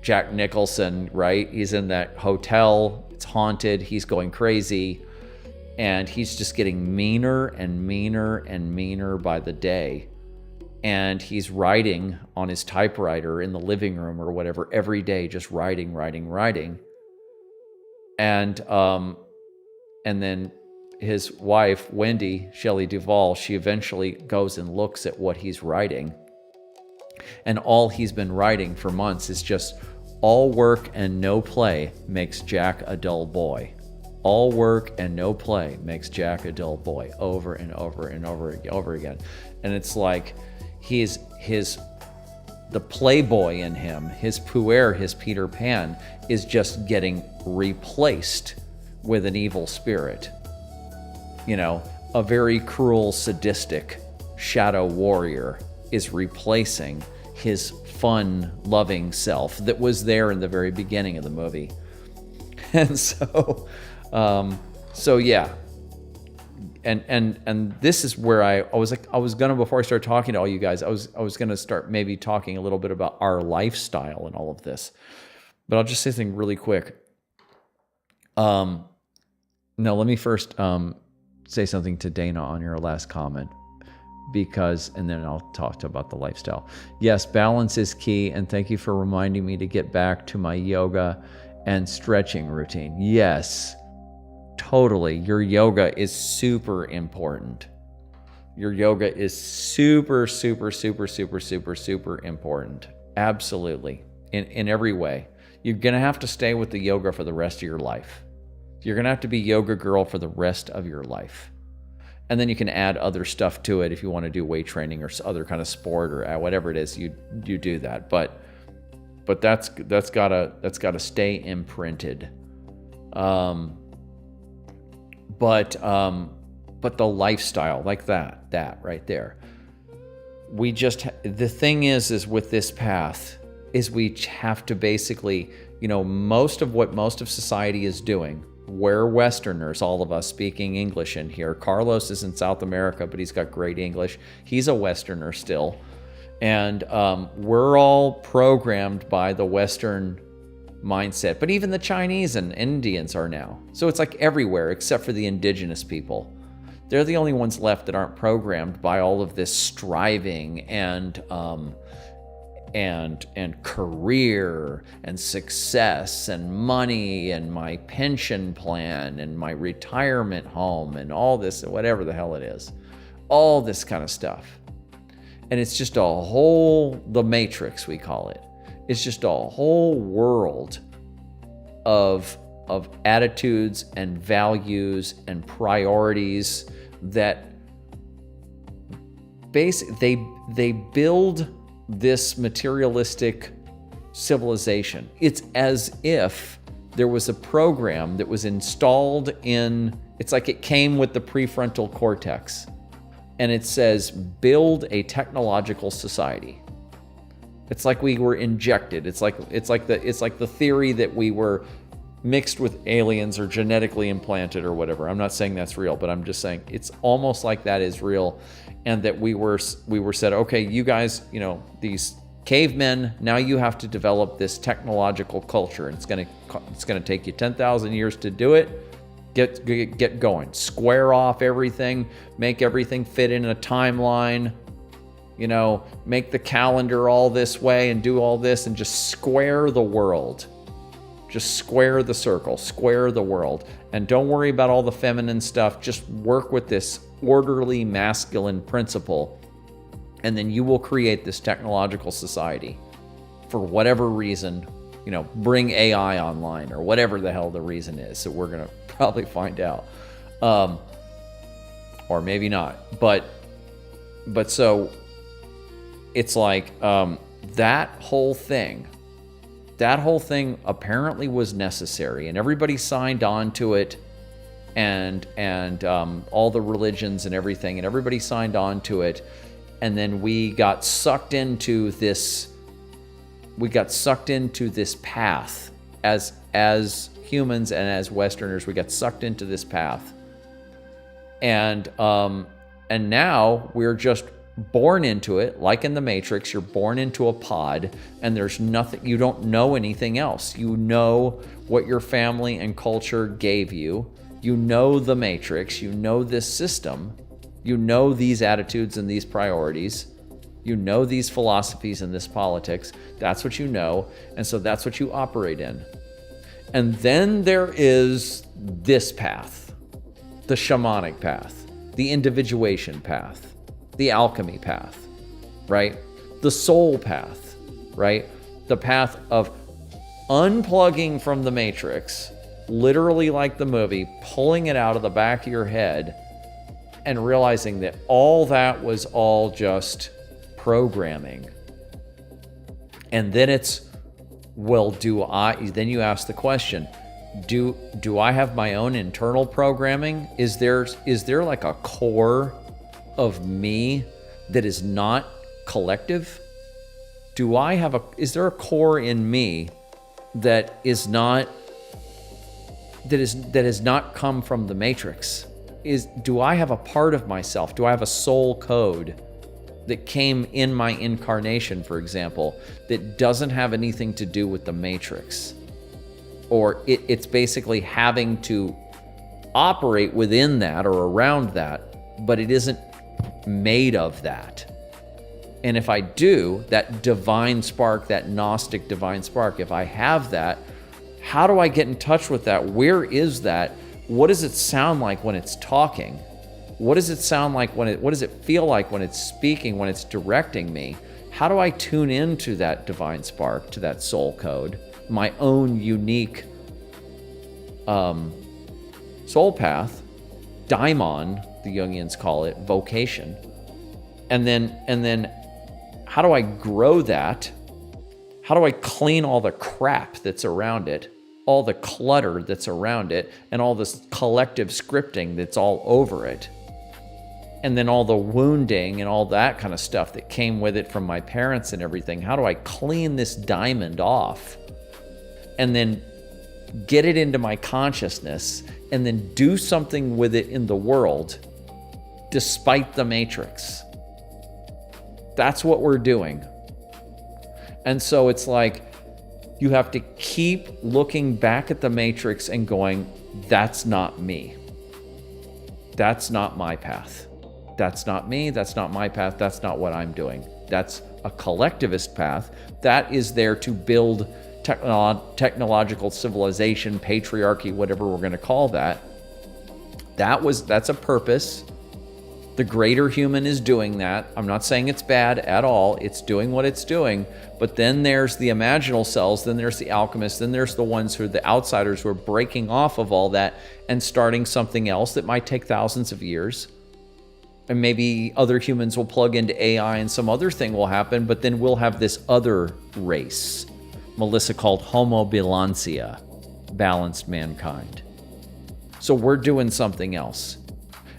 Jack Nicholson, right? He's in that hotel, it's haunted, he's going crazy, and he's just getting meaner and meaner and meaner by the day. And he's writing on his typewriter in the living room or whatever every day, just writing. And then his wife, Wendy Shelley Duvall, she eventually goes and looks at what he's writing. And all he's been writing for months is just, all work and no play makes Jack a dull boy. All work and no play makes Jack a dull boy, over and over and over again. And it's like the playboy in him, his puer, his Peter Pan, is just getting replaced with an evil spirit. You know, a very cruel, sadistic shadow warrior is replacing his fun, loving self that was there in the very beginning of the movie. And so yeah. And this is where I was gonna, before I start talking to all you guys, I was gonna start maybe talking a little bit about our lifestyle and all of this. But I'll just say something really quick. No, let me first say something to Dana on your last comment, and then I'll talk about the lifestyle. Yes, balance is key, and thank you for reminding me to get back to my yoga and stretching routine. Yes, totally. Your yoga is super important. Your yoga is super, super, super, super, super, super important. Absolutely. In every way. You're going to have to stay with the yoga for the rest of your life. You're going to have to be yoga girl for the rest of your life. And then you can add other stuff to it if you want to do weight training or other kind of sport or whatever it is, you do that. But that's gotta stay imprinted. But the lifestyle, like that right there. The thing is with this path is we have to basically, most of society is doing. We're Westerners, all of us speaking English in here. Carlos is in South America, but he's got great English. He's a Westerner still. And we're all programmed by the Western mindset. But even the Chinese and Indians are now. So it's like everywhere except for the indigenous people. They're the only ones left that aren't programmed by all of this striving and career and success and money and my pension plan and my retirement home and all this, whatever the hell it is, all this kind of stuff. And it's just the matrix, we call it. It's just a whole world of attitudes and values and priorities that basically they build this materialistic civilization. It's as if there was a program that was installed it's like it came with the prefrontal cortex, and it says build a technological society. It's like we were injected. It's like the theory that we were mixed with aliens or genetically implanted or whatever. I'm not saying that's real, but I'm just saying it's almost like that is real, and that we were said, okay, you guys, these cavemen, now you have to develop this technological culture, and it's gonna take you 10,000 years to do it. Get going. Square off everything. Make everything fit in a timeline. Make the calendar all this way and do all this and just square the world. Just square the circle, square the world. And don't worry about all the feminine stuff. Just work with this orderly masculine principle. And then you will create this technological society. For whatever reason, bring AI online or whatever the hell the reason is. So we're going to probably find out. Or maybe not. But so it's like that whole thing apparently was necessary, and everybody signed on to it, and all the religions and everything, and everybody signed on to it, and then we got sucked into this path as humans and as Westerners. We got sucked into this path, and now we're just born into it, like in the Matrix. You're born into a pod, and there's nothing, you don't know anything else. You know what your family and culture gave you. You know the Matrix. You know this system. You know these attitudes and these priorities. You know these philosophies and this politics. That's what you know, and so that's what you operate in. And then there is this path, the shamanic path, the individuation path, the alchemy path, right? The soul path, right? The path of unplugging from the Matrix, literally like the movie, pulling it out of the back of your head and realizing that all that was all just programming. And then it's, well, then you ask the question, do I have my own internal programming? Is there like a core of me that is not collective? Is there a core in me that has not come from the Matrix? Do I have a part of myself? Do I have a soul code that came in my incarnation, for example, that doesn't have anything to do with the Matrix? Or it's basically having to operate within that or around that, but it isn't made of that. And if I do, that divine spark, that Gnostic divine spark, if I have that, How do I get in touch with that? Where is that? What does it sound like when it's talking? What does it sound like what does it feel like when it's speaking, when it's directing me? How do I tune into that divine spark, to that soul code, my own unique soul path, daimon, the Jungians call it, vocation. And then how do I grow that? How do I clean all the crap that's around it, all the clutter that's around it, and all this collective scripting that's all over it? And then all the wounding and all that kind of stuff that came with it from my parents and everything. How do I clean this diamond off and then get it into my consciousness and then do something with it in the world despite the matrix? That's what we're doing. And so it's like you have to keep looking back at the matrix and going, that's not me. That's not my path. That's not me. That's not my path. That's not what I'm doing. That's a collectivist path. That is there to build technological civilization, patriarchy, whatever we're going to call that. That's a purpose. The greater human is doing that. I'm not saying it's bad at all. It's doing what it's doing. But then there's the imaginal selves, then there's the alchemists, then there's the ones who are the outsiders who are breaking off of all that and starting something else that might take thousands of years. And maybe other humans will plug into AI and some other thing will happen, but then we'll have this other race, Melissa called Homo Bilancia, balanced mankind. So we're doing something else.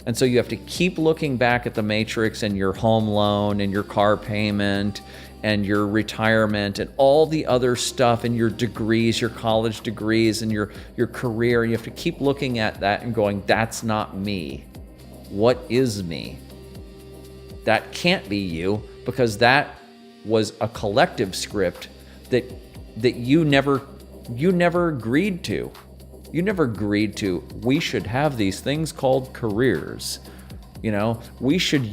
And so you have to keep looking back at the matrix and your home loan and your car payment and your retirement and all the other stuff and your degrees, your college degrees and your career. And you have to keep looking at that and going, that's not me. What is me? That can't be you, because that was a collective script that you never agreed to. You never agreed to, we should have these things called careers. You know, we should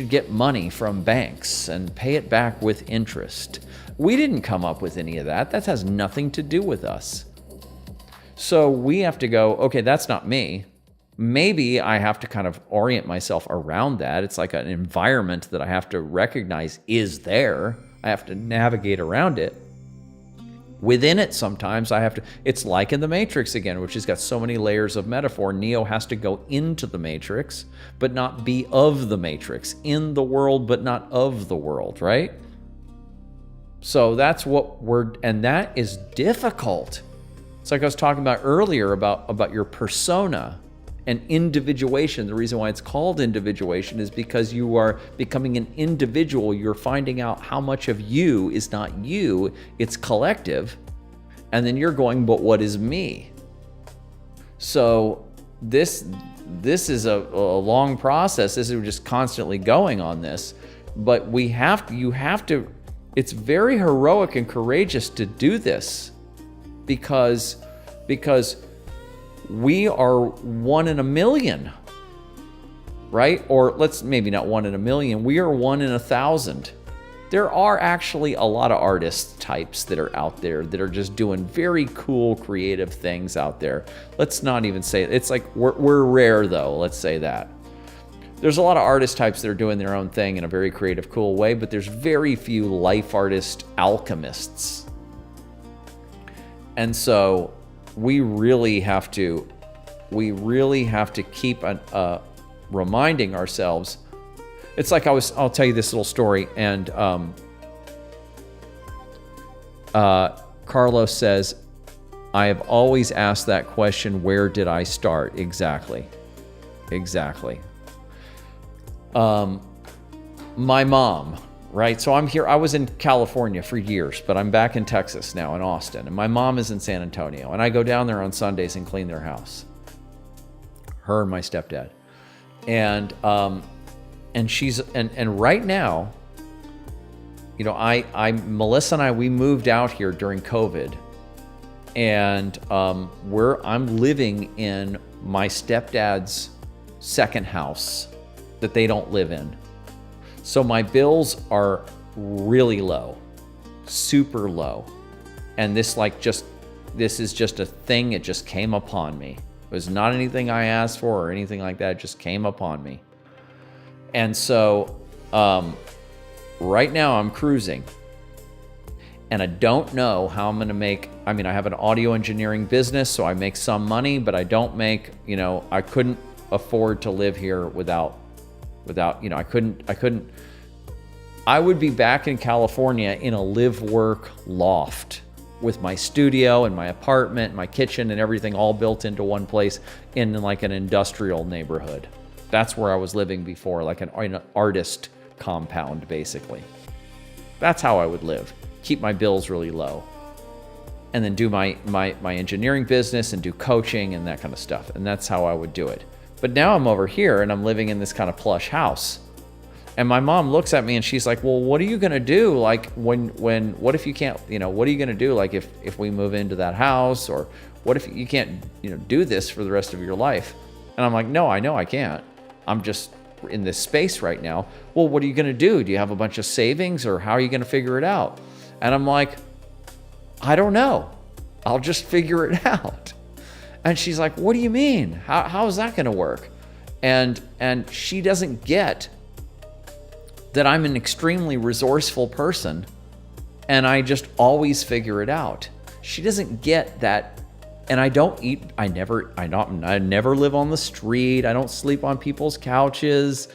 get money from banks and pay it back with interest. We didn't come up with any of that. That has nothing to do with us. So we have to go, okay, that's not me. Maybe I have to kind of orient myself around that. It's like an environment that I have to recognize is there. I have to navigate around it. Within it, sometimes I have to, it's like in the Matrix again, which has got so many layers of metaphor. Neo has to go into the Matrix, but not be of the Matrix. In the world, but not of the world, right? So that's what and that is difficult. It's like I was talking about earlier about your persona and individuation. The reason why it's called individuation is because you are becoming an individual. You're finding out how much of you is not you, it's collective. And then you're going, but what is me? So this is a long process. This is just constantly going on this. But you have to, it's very heroic and courageous to do this because we are 1 in a million, right? Or let's maybe not 1 in a million. We are 1 in 1,000. There are actually a lot of artist types that are out there that are just doing very cool, creative things out there. Let's not even say it's like we're rare though. Let's say that. There's a lot of artist types that are doing their own thing in a very creative, cool way, but there's very few life artist alchemists. And so we really have to keep reminding ourselves. It's like I'll tell you this little story, and Carlos says, I have always asked that question, where did I start? Exactly. My mom, right? So I'm here. I was in California for years, but I'm back in Texas now, in Austin. And my mom is in San Antonio. And I go down there on Sundays and clean their house. Her and my stepdad. And she's, and right now, you know, Melissa and I, we moved out here during COVID. And I'm living in my stepdad's second house that they don't live in. So my bills are really low. super low. And this is just a thing. It just came upon me. It was not anything I asked for or anything like that. It just came upon me. And so right now I'm cruising. And I don't know how I'm going to make. I mean, I have an audio engineering business, so I make some money, but I don't make, I couldn't afford to live here without, I couldn't. I would be back in California in a live-work loft with my studio and my apartment, my kitchen and everything all built into one place in like an industrial neighborhood. That's where I was living before, like an artist compound, basically. That's how I would live. Keep my bills really low. And then do my engineering business and do coaching and that kind of stuff. And that's how I would do it. But now I'm over here and I'm living in this kind of plush house. And my mom looks at me and she's like, well, what are you going to do? Like what if you can't, what are you going to do? Like if we move into that house, or what if you can't, do this for the rest of your life? And I'm like, no, I know I can't. I'm just in this space right now. Well, what are you going to do? Do you have a bunch of savings, or how are you going to figure it out? And I'm like, I don't know. I'll just figure it out. And she's like, what do you mean? How is that going to work? And she doesn't get that I'm an extremely resourceful person and I just always figure it out. She doesn't get that. And I don't eat, I never live on the street. I don't sleep on people's couches.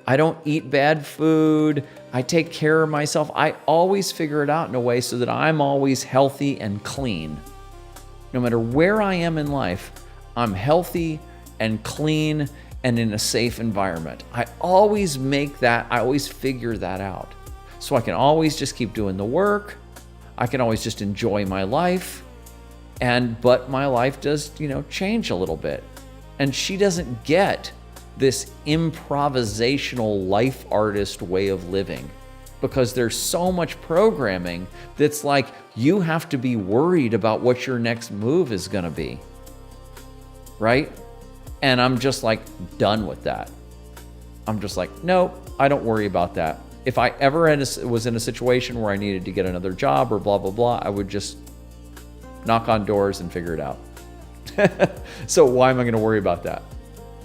I don't eat bad food. I take care of myself. I always figure it out in a way so that I'm always healthy and clean. No matter where I am in life, I'm healthy and clean and in a safe environment. I always figure that out. So I can always just keep doing the work. I can always just enjoy my life. But my life does, change a little bit. And she doesn't get this improvisational life artist way of living, because there's so much programming that's like, you have to be worried about what your next move is going to be. Right? And I'm just like done with that. I'm just like, no, I don't worry about that. If I ever was in a situation where I needed to get another job or blah, blah, blah, I would just knock on doors and figure it out. So why am I going to worry about that?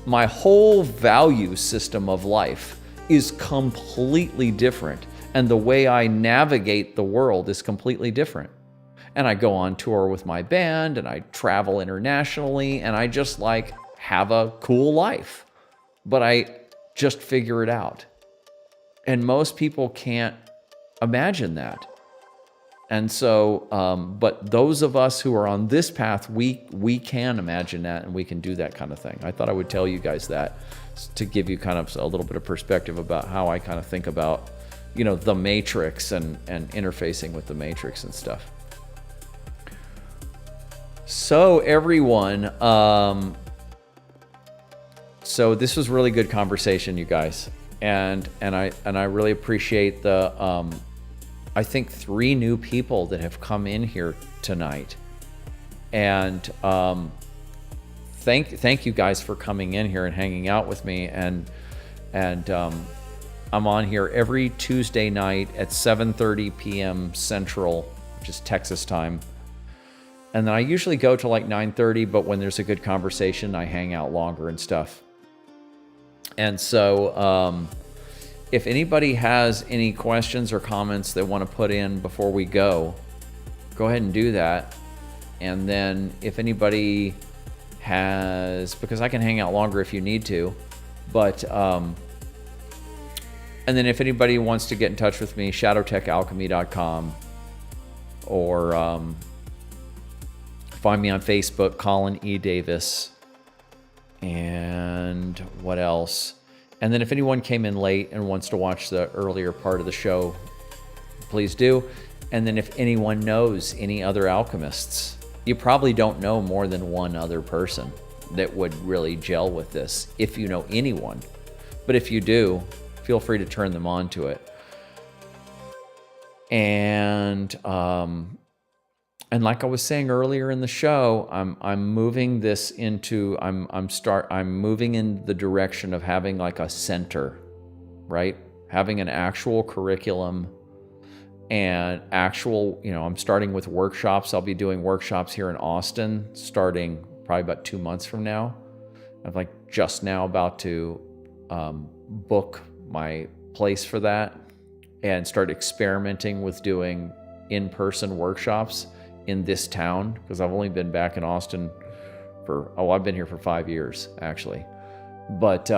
My whole value system of life is completely different. And the way I navigate the world is completely different. And I go on tour with my band and I travel internationally and I just have a cool life. But I just figure it out. And most people can't imagine that. And so, but those of us who are on this path, we can imagine that and we can do that kind of thing. I thought I would tell you guys that to give you kind of a little bit of perspective about how I kind of think about, the matrix and interfacing with the matrix and stuff. So everyone, so this was really good conversation, you guys. And I really appreciate the, I think 3 new people that have come in here tonight. And thank you guys for coming in here and hanging out with me. And I'm on here every Tuesday night at 7:30 p.m. Central, which is Texas time. And then I usually go to 9:30, but when there's a good conversation, I hang out longer and stuff. And so if anybody has any questions or comments they want to put in before we go ahead and do that. And then if anybody has, because I can hang out longer if you need to, but and then if anybody wants to get in touch with me, shadowtechalchemy.com, or find me on Facebook, Colin E. Davis. And what else? And then if anyone came in late and wants to watch the earlier part of the show, please do. And then if anyone knows any other alchemists, you probably don't know more than one other person that would really gel with this, if you know anyone. But if you do, feel free to turn them on to it. And like I was saying earlier in the show, I'm moving this into, I'm moving in the direction of having a center, right? Having an actual curriculum and actual, I'm starting with workshops. I'll be doing workshops here in Austin starting probably about 2 months from now. I'm like just now about to book my place for that and start experimenting with doing in-person workshops in this town, because I've only been back in Austin I've been here for 5 years actually, but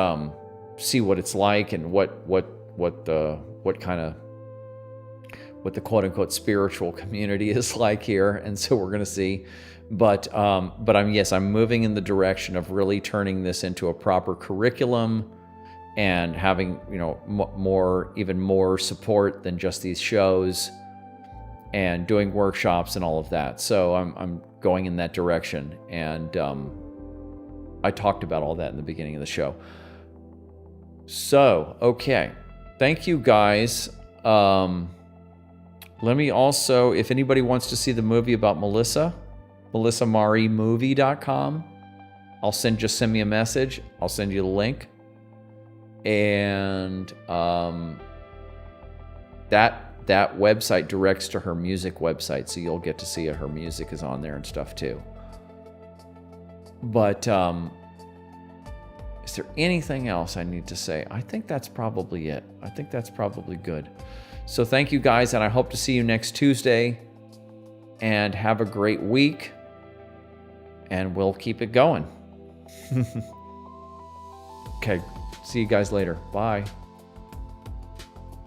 see what it's like and what the quote unquote spiritual community is like here. And so we're going to see, but I'm moving in the direction of really turning this into a proper curriculum and having, even more support than just these shows, and doing workshops and all of that. So I'm going in that direction. And I talked about all that in the beginning of the show. So, okay. Thank you guys. Let me also, if anybody wants to see the movie about Melissa, melissamarimovie.com. Just send me a message. I'll send you the link. And that website directs to her music website, so you'll get to see her music is on there and stuff too. But is there anything else I need to say? I think that's probably it. I think that's probably good. So thank you guys, and I hope to see you next Tuesday. And have a great week, and we'll keep it going. Okay, see you guys later. Bye.